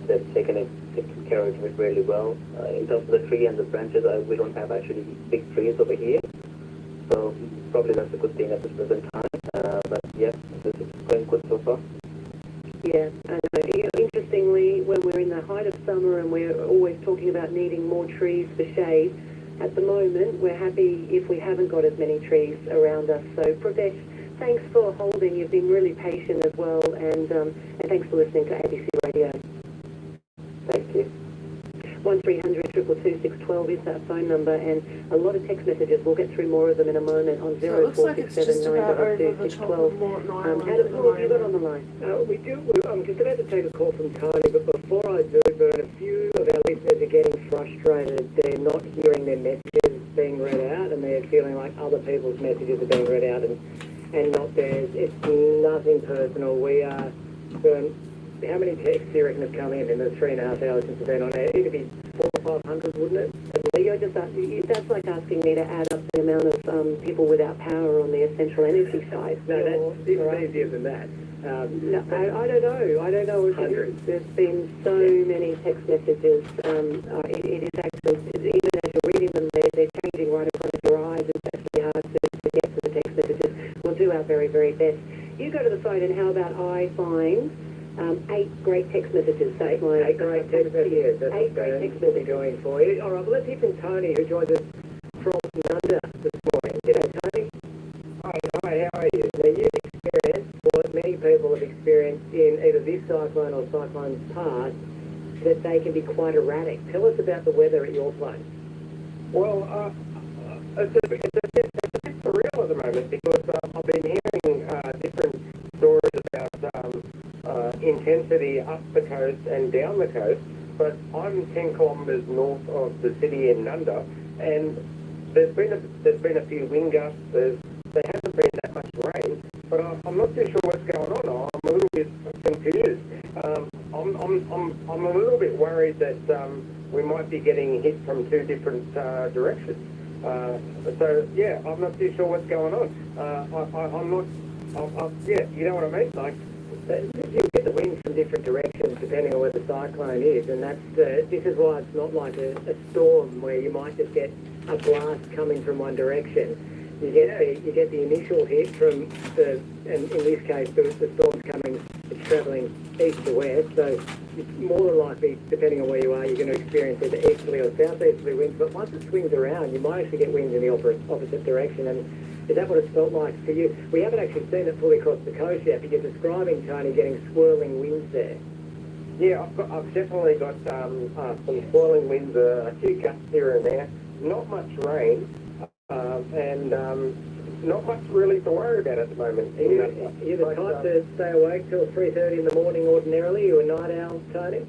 They've taken care of it really well. In terms of the tree and the branches, we don't have actually big trees over here. So probably that's a good thing at this present time. But yeah, this is going good so far.
Yeah, I know. Interestingly, when we're in the height of summer and we're always talking about needing more trees for shade, at the moment we're happy if we haven't got as many trees around us. So Pravesh, thanks for holding. You've been really patient as well, and thanks for listening to ABC Radio.
Thank you.
1300 222 612 is that phone number, and a lot of text messages. We'll get through more of them in a moment on
So it looks like it's just about over the top of Morton Island at the
Paul, have you got on
moment.
the line?
We do. I'm just about to take a call from Tony, but before I do, Bert, a few of our listeners are getting frustrated. They're not hearing their messages being read out, and they're feeling like other people's messages are being read out and not theirs. It's nothing personal. We are. How many texts do you reckon have come in the 3.5 hours since we've been on air? It'd be 400 or 500, wouldn't it?
You're just that's like asking me to add up the amount of people without power on the essential energy side.
No, that's even easier than that.
No, I don't know. I don't know. There's been so many text messages. It is actually, even as you're reading them, they're changing right in front of your eyes. It's actually hard to get to the text messages. We'll do our very, very best. You go to the phone, and how about I find 8 great text messages? Say mine.
8 great text messages. That's
8 great text
what we're
messages.
doing for you. All right, well, let's hear from Tony, who joins us from Nunda this morning. G'day, Tony. Hi, how are you? Now, you've experienced what many people have experienced in either this cyclone or cyclone's past, that they can be quite erratic. Tell us about the weather at your place.
Well, it's a bit surreal at the moment because I've been hearing different stories about intensity up the coast and down the coast, but I'm 10 kilometres north of the city in Nunda, and there's been a few wind gusts. There hasn't been that much rain, but I'm not too sure what's going on. I'm a little bit confused. I'm a little bit worried that we might be getting hit from 2 different directions. So yeah, I'm not too sure what's going on. Yeah, you know what I mean? Like,
You get the wind from different directions depending on where the cyclone is, and this is why it's not like a storm where you might just get a blast coming from one direction. You get the initial hit from and in this case the storm's coming, it's travelling east to west, so it's more than likely, depending on where you are, you're going to experience either easterly or southeasterly winds, but once it swings around, you might actually get winds in the opposite direction. And is that what it's felt like for you? We haven't actually seen it fully across the coast yet, but you're describing, Tony, getting swirling winds there.
yeah, I've definitely got some swirling winds, a few gusts here and there. Not much rain, and not much really to worry about at the moment.
You're the type to stay awake till 3:30 in the morning ordinarily? You're a night owl, Tony?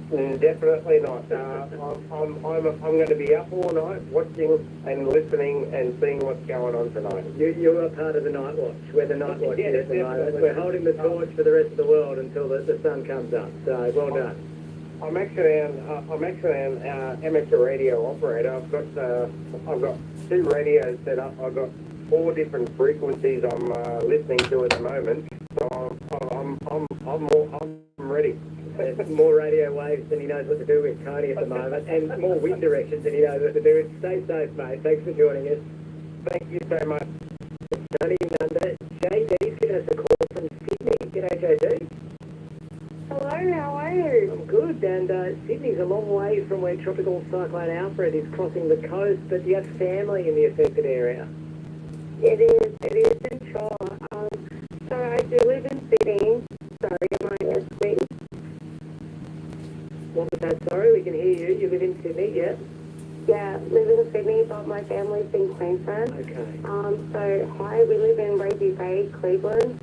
Definitely not. I'm going to be up all night watching and listening and seeing what's going on tonight.
You are part of the night watch. We're the night watch
Yeah,
here tonight.
definitely.
We're holding the torch for the rest of the world until the sun comes up. So well done.
I'm actually an amateur radio operator. I've got 2 radios set up. I've got 4 different frequencies I'm listening to at the moment. So I'm ready.
There's more radio waves than he knows what to do with, Tony, at the moment, and more wind directions than he knows what to do with. Stay safe, mate. Thanks for joining us.
Thank you so much.
Tony Nunda, JD's given us a call from Sydney. G'day, JD.
Hello, how are you?
I'm good, and Sydney's a long way from where Tropical Cyclone Alfred is crossing the coast, but do you have family in the affected area?
It is in Shaw. So I do live in Sydney. Sorry, am I listening?
What was that? Sorry, we can hear you. You live in Sydney, yeah?
Yeah, live in Sydney, but my family's in Queensland.
Okay.
So hi, we live in Raby Bay, Cleveland.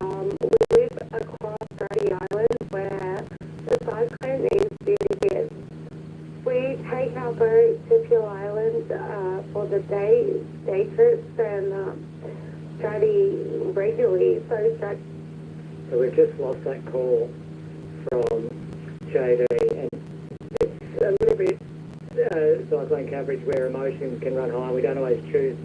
We live across Brady Island where the cyclone is due to hit. We take our boat to Peel Island for the day trips and study regularly.
So we've just lost that call from JD, and it's a little bit cyclone coverage where emotions can run high. We don't always choose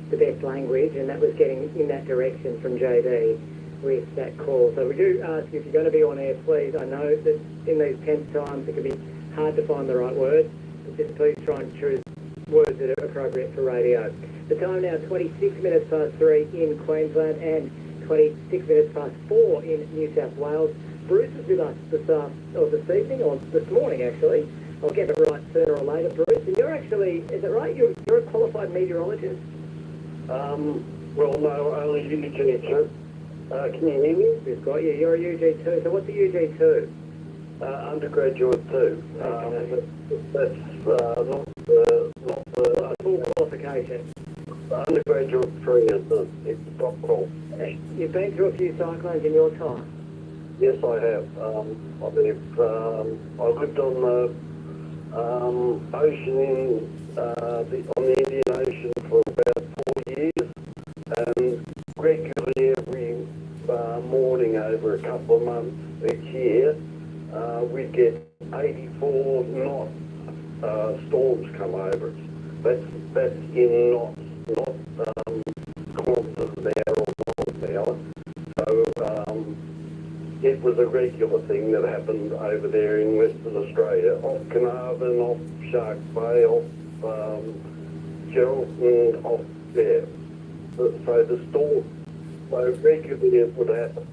the best language, and that was getting in that direction from JD with that call. So we do ask you, if you're going to be on air, please, I know that in these tense times it can be hard to find the right words, but just please try and choose words that are appropriate for radio. The time now, 26 minutes past 3 in Queensland and 26 minutes past 4 in New South Wales. Bruce is with us this evening, or this morning actually. I'll get it right sooner or later, Bruce. And you're actually, is it right, you're a qualified meteorologist?
Well, no, only UG2. Can you hear me?
We've got you. You're a UG2. So what's a UG2?
Undergraduate too. That's not the
Full qualification.
undergraduate 3 is the top call.
You've been through a few cyclones in your time.
Yes, I have. I lived on the ocean on the Indian Ocean for about 4 years, and regularly every morning over a couple of months each year, we'd get 84 knot storms come over us. That's in knots, not kilometres an hour or miles an hour. So it was a regular thing that happened over there in Western Australia, off Carnarvon, off Shark Bay, off Geraldton, off there. So the storm, so regularly it would happen.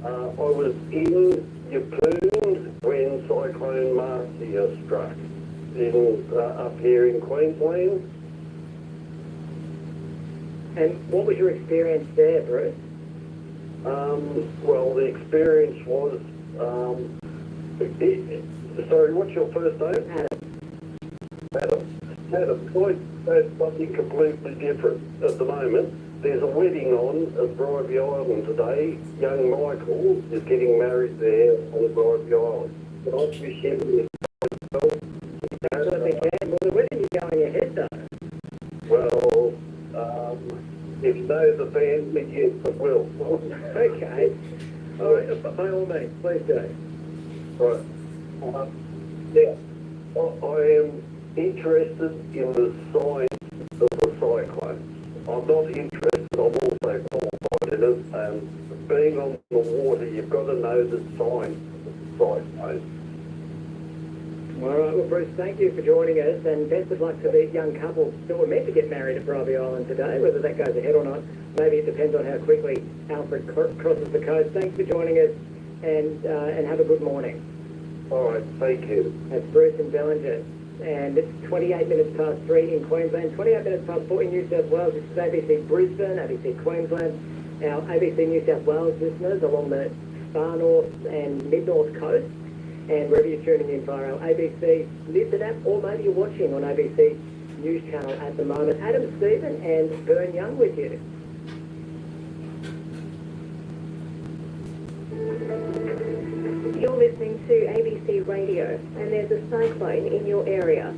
I was in Yeppoon when Cyclone Marcia struck up here in Queensland.
And what was your experience there, Bruce?
Well, the experience was, sorry, what's your first name? Adam. That's something completely different at the moment. There's a wedding on at Bribey Island today. Young Michael is getting married there on Bribey Island. But I wish him
Absolutely can. Well, the wedding is going ahead, though.
well, if you know the family, yes, it will.
Okay. All right, by all means, please do.
Right. Yeah. I am interested in the science of the cyclones. I'm not interested, I'm also qualified in it, and being on the water, you've got to know the science of the cyclones.
All right, well, Bruce, thank you for joining us, and best of luck to the young couple that were meant to get married at Bribey Island today. Whether that goes ahead or not, maybe it depends on how quickly Alfred crosses the coast. Thanks for joining us, and have a good morning.
All right, thank you.
That's Bruce and Bellinger. And it's 28 minutes past 3 in Queensland, 28 minutes past 4 in New South Wales. This is ABC Brisbane, ABC Queensland, our ABC New South Wales listeners along the far north and mid-north coast, and wherever you're tuning in via our ABC Listen app, or maybe you're watching on ABC News Channel at the moment. Adam Stephen and Bern Young with you.
You're listening to ABC Radio, and there's a cyclone in your area.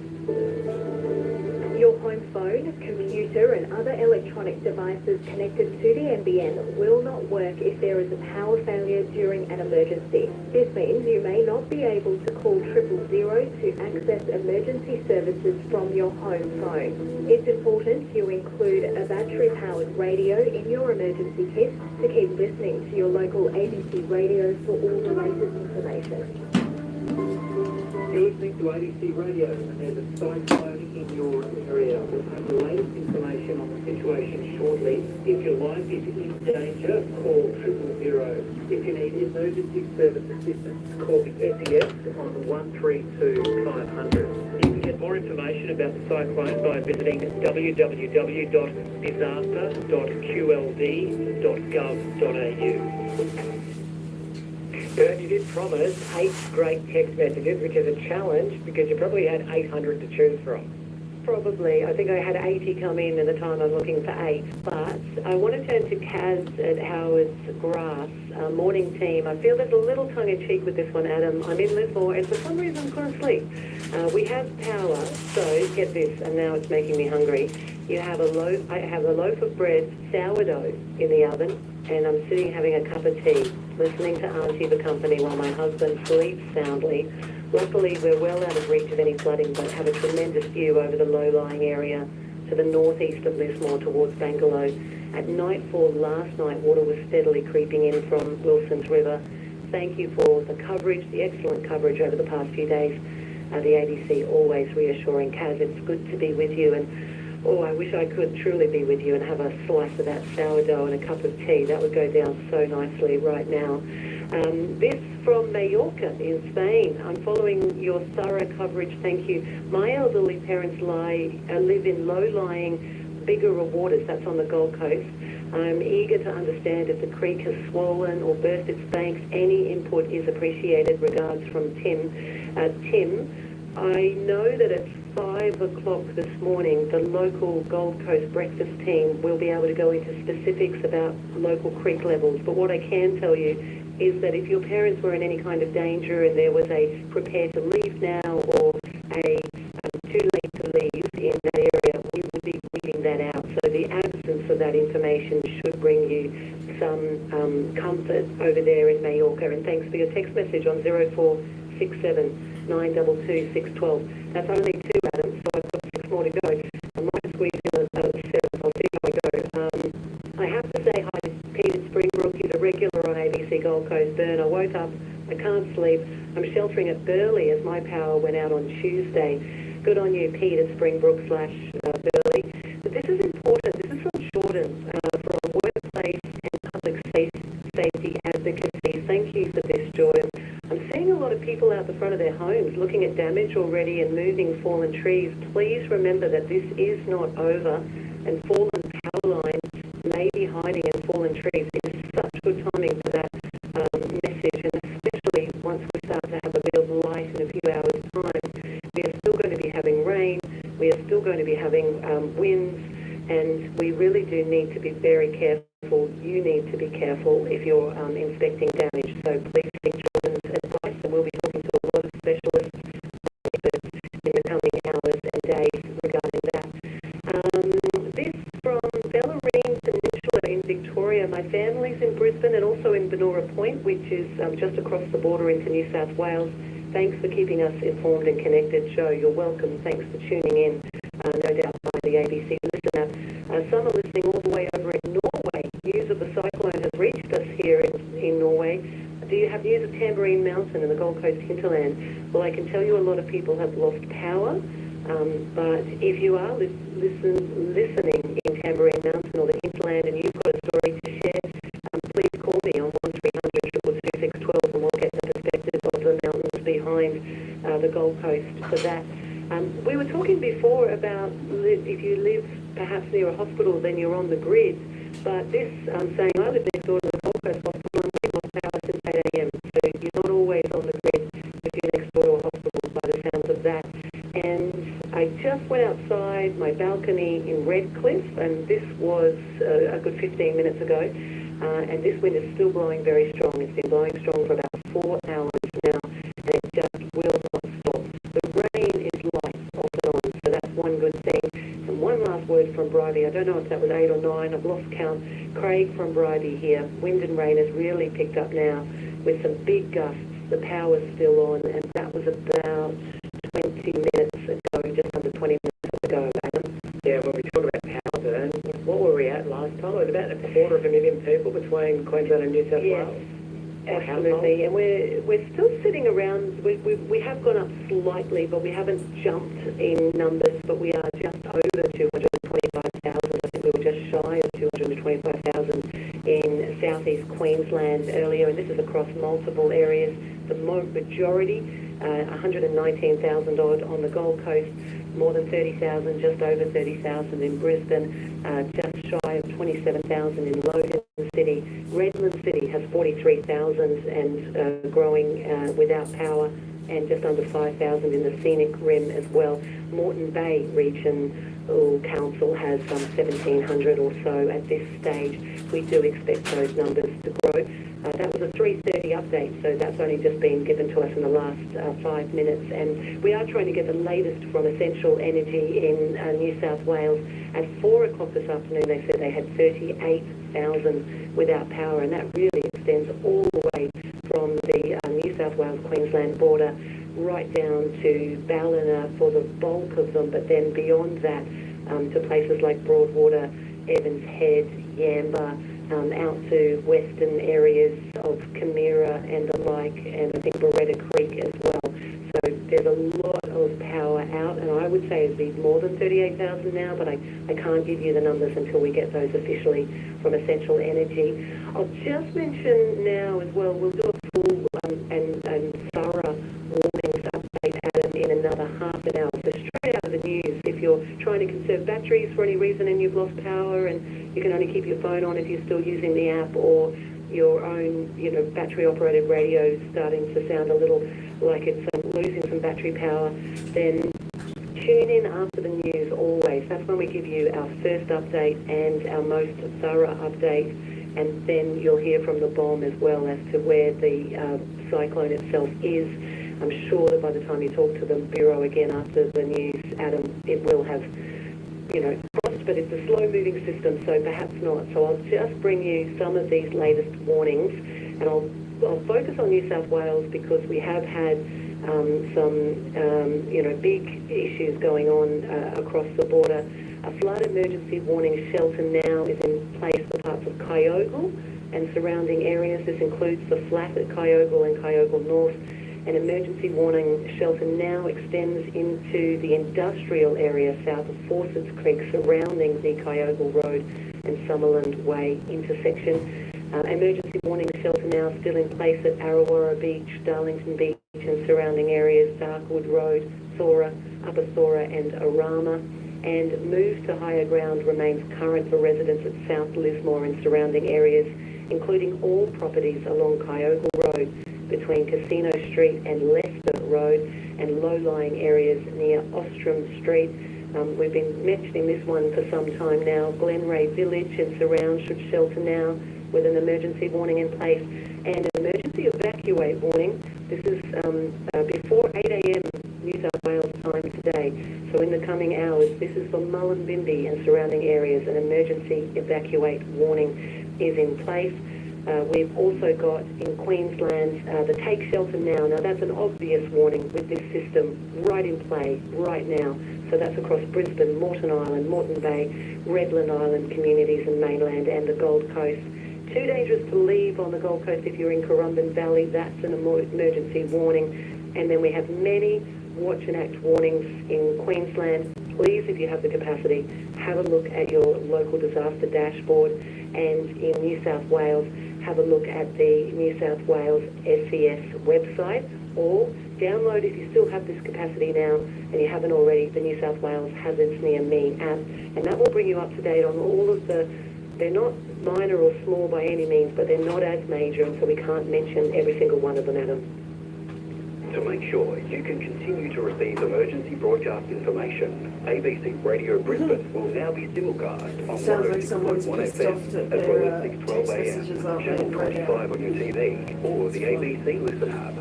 Your home phone, computer and other electronic devices connected to the NBN will not work if there is a power failure during an emergency. This means you may not be able to call 000 to access emergency services from your home phone. It's important you include a battery-powered radio in your emergency kit to keep listening to your local ABC radio for all the latest information.
You're listening to ADC Radio, and there's a cyclone in your area. We'll have the latest information on the situation shortly. If your life is in danger, call 000. If you need emergency service assistance, call the SES on the 132 500. You can get more information about the cyclone by visiting www.disaster.qld.gov.au. Bert, you did promise 8 great text messages, which is a challenge because you probably had 800 to choose from.
Probably. I think I had 80 come in the time I'm looking for 8. But I want to turn to Kaz at Howard's Grass, morning team. I feel there's a little tongue-in-cheek with this one, Adam. I'm in Lismore and for some reason I couldn't sleep. We have power, so get this, and now it's making me hungry. I have a loaf of bread, sourdough in the oven, and I'm sitting having a cup of tea, listening to Auntie the Company while my husband sleeps soundly. Luckily, we're well out of reach of any flooding, but have a tremendous view over the low-lying area to the northeast of Lismore towards Bangalow. At nightfall last night, water was steadily creeping in from Wilson's River. Thank you for the coverage, the excellent coverage over the past few days. The ADC always reassuring. Kaz, it's good to be with you, and I wish I could truly be with you and have a slice of that sourdough and a cup of tea. That would go down so nicely right now. This from Mallorca in Spain. I'm following your thorough coverage. Thank you. My elderly parents live in low-lying Bigara waters. That's on the Gold Coast. I'm eager to understand if the creek has swollen or burst its banks. Any input is appreciated. Regards from Tim. Tim, I know that at 5 o'clock this morning, the local Gold Coast breakfast team will be able to go into specifics about local creek levels. But what I can tell you is that if your parents were in any kind of danger and there was a prepare to leave now or a too late to leave in that area, we would be reading that out. So the absence of that information should bring you some comfort over there in Mallorca. And thanks for your text message on 0467 922 612. That's only 2, Adam, so I've got 6 more to go. I might squeeze in a 7th. I'll see how I go. I have to say hi to Peter Springbrook. He's a regular on ABC Gold Coast Burn. I woke up, I can't sleep. I'm sheltering at Burleigh as my power went out on Tuesday. Good on you, Peter Springbrook / Burleigh. But this is important. This is from Jordan, from Workplace and Public Safety Advocacy. Thank you for this, Jordan. I'm seeing a lot of people out the front of their homes looking at damage already and moving fallen trees. Please remember that this is not over, and fallen power lines may be hiding in fallen trees. It is such good timing for that message, and especially once we start to have a bit of light in a few hours' time. We are still going to be having rain, we are still going to be having winds, and we really do need to be very careful. You need to be careful if you're inspecting damage, so please take Jordan's advice, and we'll be talking to a lot of specialists in the coming hours and days regarding that. This from Bellarine Peninsula in Victoria. My family's in Brisbane and also in Benora Point, which is just across the border into New South Wales. Thanks for keeping us informed and connected, Joe. You're welcome. Thanks for tuning in, no doubt, by the ABC listener. Some are listening all the way over in Norway. News of the cyclone has reached us here in Norway. Do you have news of Tambourine Mountain and the Gold Coast hinterland? Well, I can tell you a lot of people have lost power, but if you are listening in Tambourine Mountain or the hinterland and you've got a story to share, please call me on 1300 222 612 and we'll get the perspective of the mountains behind the Gold Coast for that. We were talking before about if you live perhaps near a hospital, then you're on the grid. But this, saying I live next door to the Gold Coast Hospital and we've lost power since 8 a.m. So you're not always on the grid if you're next door to a hospital by the sounds of that. And I just went outside my balcony in Redcliffe, and this was a good 15 minutes ago. And this wind is still blowing very strong. It's been blowing strong for about 4 hours now, and it just will not stop. The rain is light off and on, so that's one good thing. Bridie. I don't know if that was 8 or 9. I've lost count. Craig from Bridie here. Wind and rain has really picked up now with some big gusts. The power's still on, and that was about 20 minutes ago, just under 20 minutes ago, Adam.
Yeah, when we talk about power burn, what were we at last time? It was about 250,000 people between Queensland and New South
Yes.
Wales.
Absolutely, and we're still sitting around. We have gone up slightly, but we haven't jumped in numbers. But we are just over 225,000. I think we were just shy of 225,000 in southeast Queensland earlier, and this is across multiple areas. The majority, 119,000 odd on the Gold Coast, more than 30,000, just over 30,000 in Brisbane, just shy of 27,000 in Logan City. Redland City has 43,000 and growing without power, and just under 5,000 in the Scenic Rim as well. Moreton Bay Region Council has 1,700 or so at this stage. We do expect those numbers to grow. That was a 3:30 update, so that's only just been given to us in the last 5 minutes. And we are trying to get the latest from Essential Energy in New South Wales. At 4 o'clock this afternoon, they said they had 38,000 without power, and that really extends all the way from the New South Wales-Queensland border right down to Ballina for the bulk of them, but then beyond that to places like Broadwater, Evans Head, Yamba, out to western areas of Camira and the like, and I think Beretta Creek as well. So there's a lot of power out, and I would say it'd be more than 38,000 now, but I can't give you the numbers until we get those officially from Essential Energy. I'll just mention now as well, we'll do a full and thorough warnings update, Adam, in another half an hour. So straight out of the news, if you're trying to conserve batteries for any reason and you've lost power and you can only keep your phone on if you're still using the app, or your own, battery-operated radio starting to sound a little like it's losing some battery power, then tune in after the news always. That's when we give you our first update and our most thorough update, and then you'll hear from the BOM as well as to where the cyclone itself is. I'm sure that by the time you talk to the Bureau again after the news, Adam, it will have, crossed, but it's a slow-moving system, so perhaps not. So I'll just bring you some of these latest warnings, and I'll focus on New South Wales because we have had some, big issues going on across the border. A flood emergency warning shelter now is in place for parts of Kyogle and surrounding areas. This includes the flat at Kyogle and Kyogle North. An emergency warning shelter now extends into the industrial area south of Fawcett's Creek surrounding the Kyogle Road and Summerland Way intersection. Emergency warning shelter now still in place at Arrawarra Beach, Darlington Beach and surrounding areas, Darkwood Road, Thora, Upper Thora and Arama. And move to higher ground remains current for residents at South Lismore and surrounding areas, including all properties along Kyogle Road between Casino Street and Leicester Road, and low-lying areas near Ostrom Street. We've been mentioning this one for some time now. Glenray Village and surrounds should shelter now with an emergency warning in place, and an emergency evacuate warning. This is before 8 a.m. New South Wales time today. So in the coming hours, this is for Mullumbimby and surrounding areas. An emergency evacuate warning is in place. We've also got in Queensland the take shelter now. Now that's an obvious warning with this system right in play right now. So that's across Brisbane, Moreton Island, Moreton Bay, Redland Island communities and mainland and the Gold Coast. Too dangerous to leave on the Gold Coast if you're in Currumbin Valley. That's an emergency warning. And then we have many watch and act warnings in Queensland. Please, if you have the capacity, have a look at your local disaster dashboard. And in New South Wales, have a look at the New South Wales SES website, or download, if you still have this capacity now and you haven't already, the New South Wales Hazards Near Me app, and that will bring you up to date on all of the, they're not minor or small by any means, but they're not as major, and so we can't mention every single one of them, Adam.
To make sure you can continue to receive emergency broadcast information, ABC Radio Brisbane will now be simulcast on
Sounds like someone's
106.1
pissed off
FM,
that
as well
their
as 612
messages
AM,
aren't
Channel
being read
25 on your TV, or the ABC Listen app.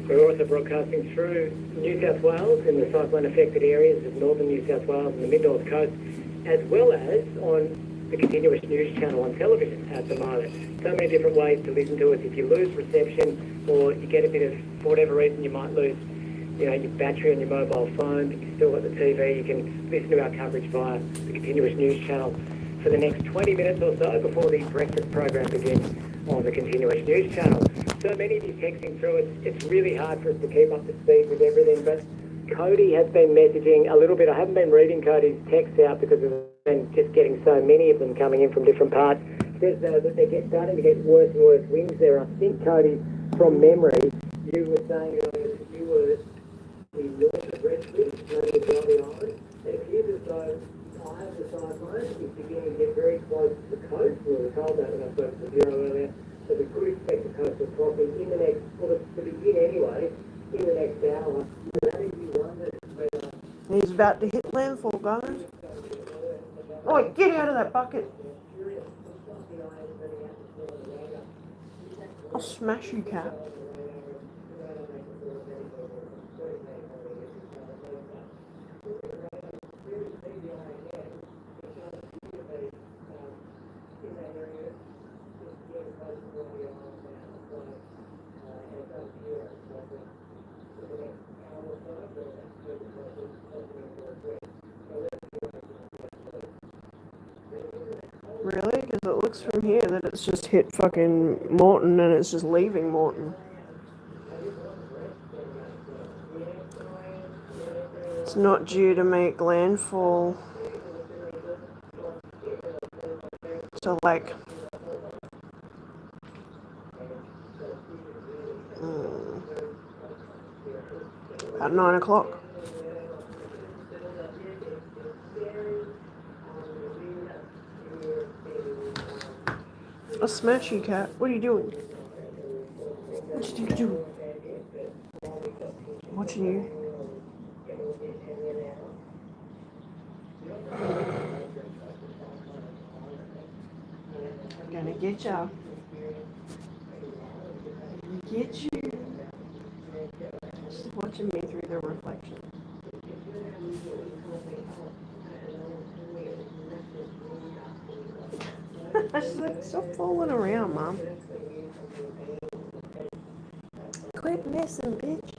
We're also broadcasting through New South Wales in the cyclone-affected areas of northern New South Wales and the mid-north coast, as well as on the continuous news channel on television at the moment. So many different ways to listen to us. If you lose reception or you get a bit of, for whatever reason, you might lose your battery on your mobile phone, but you've still got the TV, you can listen to our coverage via the continuous news channel for the next 20 minutes or so before the breakfast program begins on the continuous news channel. So many of you texting through, it's really hard for us to keep up to speed with everything, but Cody has been messaging a little bit. I haven't been reading Cody's texts out because we've been just getting so many of them coming in from different parts. Says that they're starting to get worse and worse winds there. I think, Cody, from memory, you were saying earlier that you were the north of Redfield, maybe the Derby Island. It appears as though eye of the cyclone is beginning to get very close to the coast. We were told that when I spoke to the Bureau earlier, that we could expect the coastal crossing in the next, well, to begin anyway, in the next hour.
He's about to hit landfall, guys. Oh, get out of that bucket. I'll smash you, cat. Really? Because it looks from here that it's just hit fucking Morton and it's just leaving Morton. It's not due to make landfall to like at 9 o'clock. I'll smash you, cat. What are you doing? What you doing? Watching you. Gonna get ya. Get you. She's watching me through the reflection. She's like, stop fooling around, Mom. Quit messing, bitch.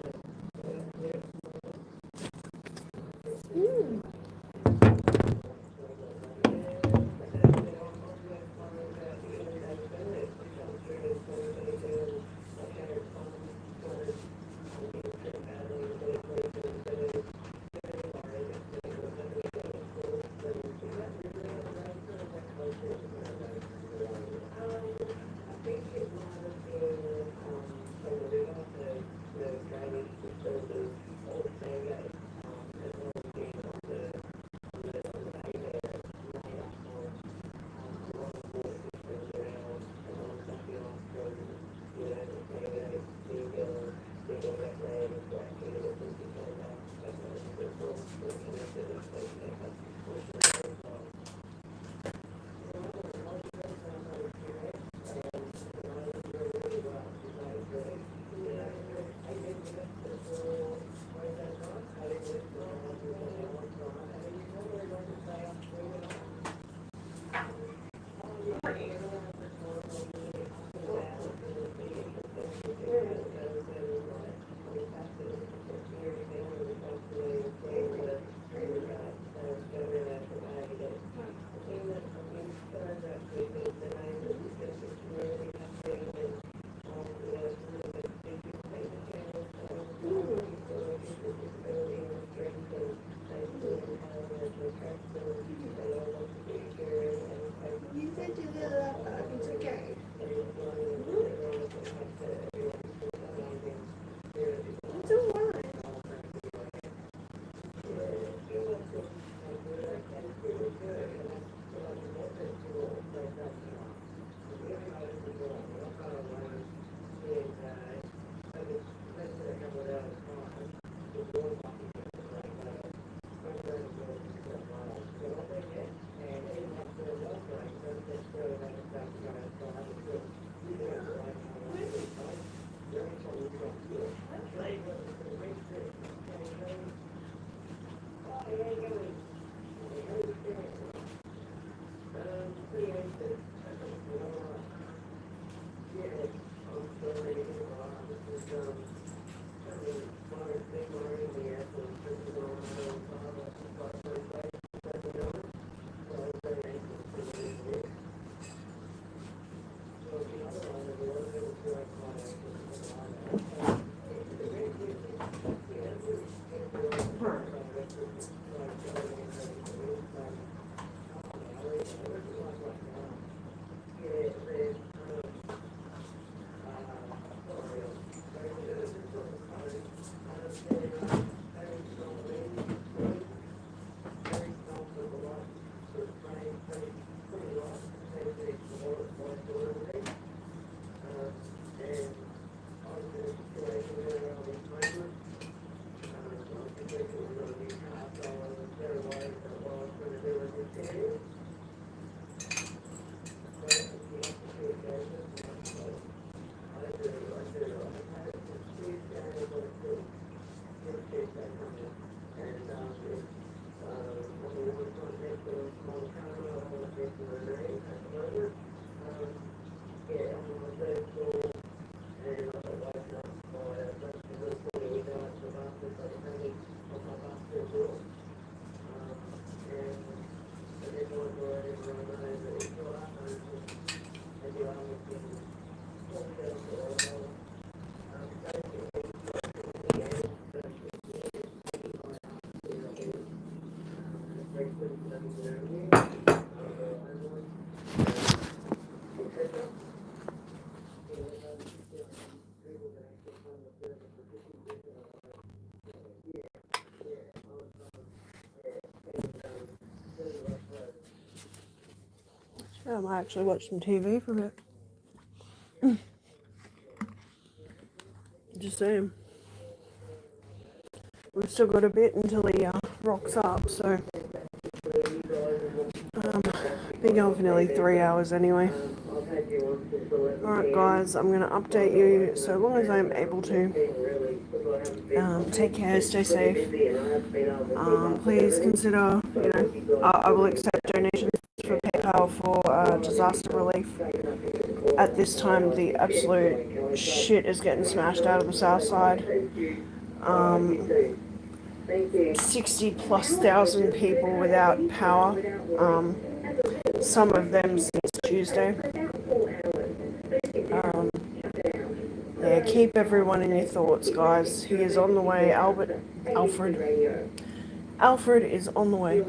I might actually watch some TV for a bit. Just saying. We've still got a bit until he rocks up, so been going for nearly 3 hours anyway. Alright guys, I'm going to update you so long as I'm able to. Take care, stay safe. Please consider, I will accept donations for PayPal for disaster relief. At this time, the absolute shit is getting smashed out of the south side. 60,000+ people without power. Some of them since Tuesday. Yeah, keep everyone in your thoughts, guys. He is on the way. Alfred is on the way.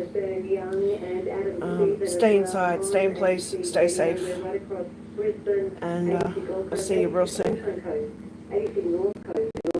Stay inside, stay in place, stay safe. And I'll see you real soon.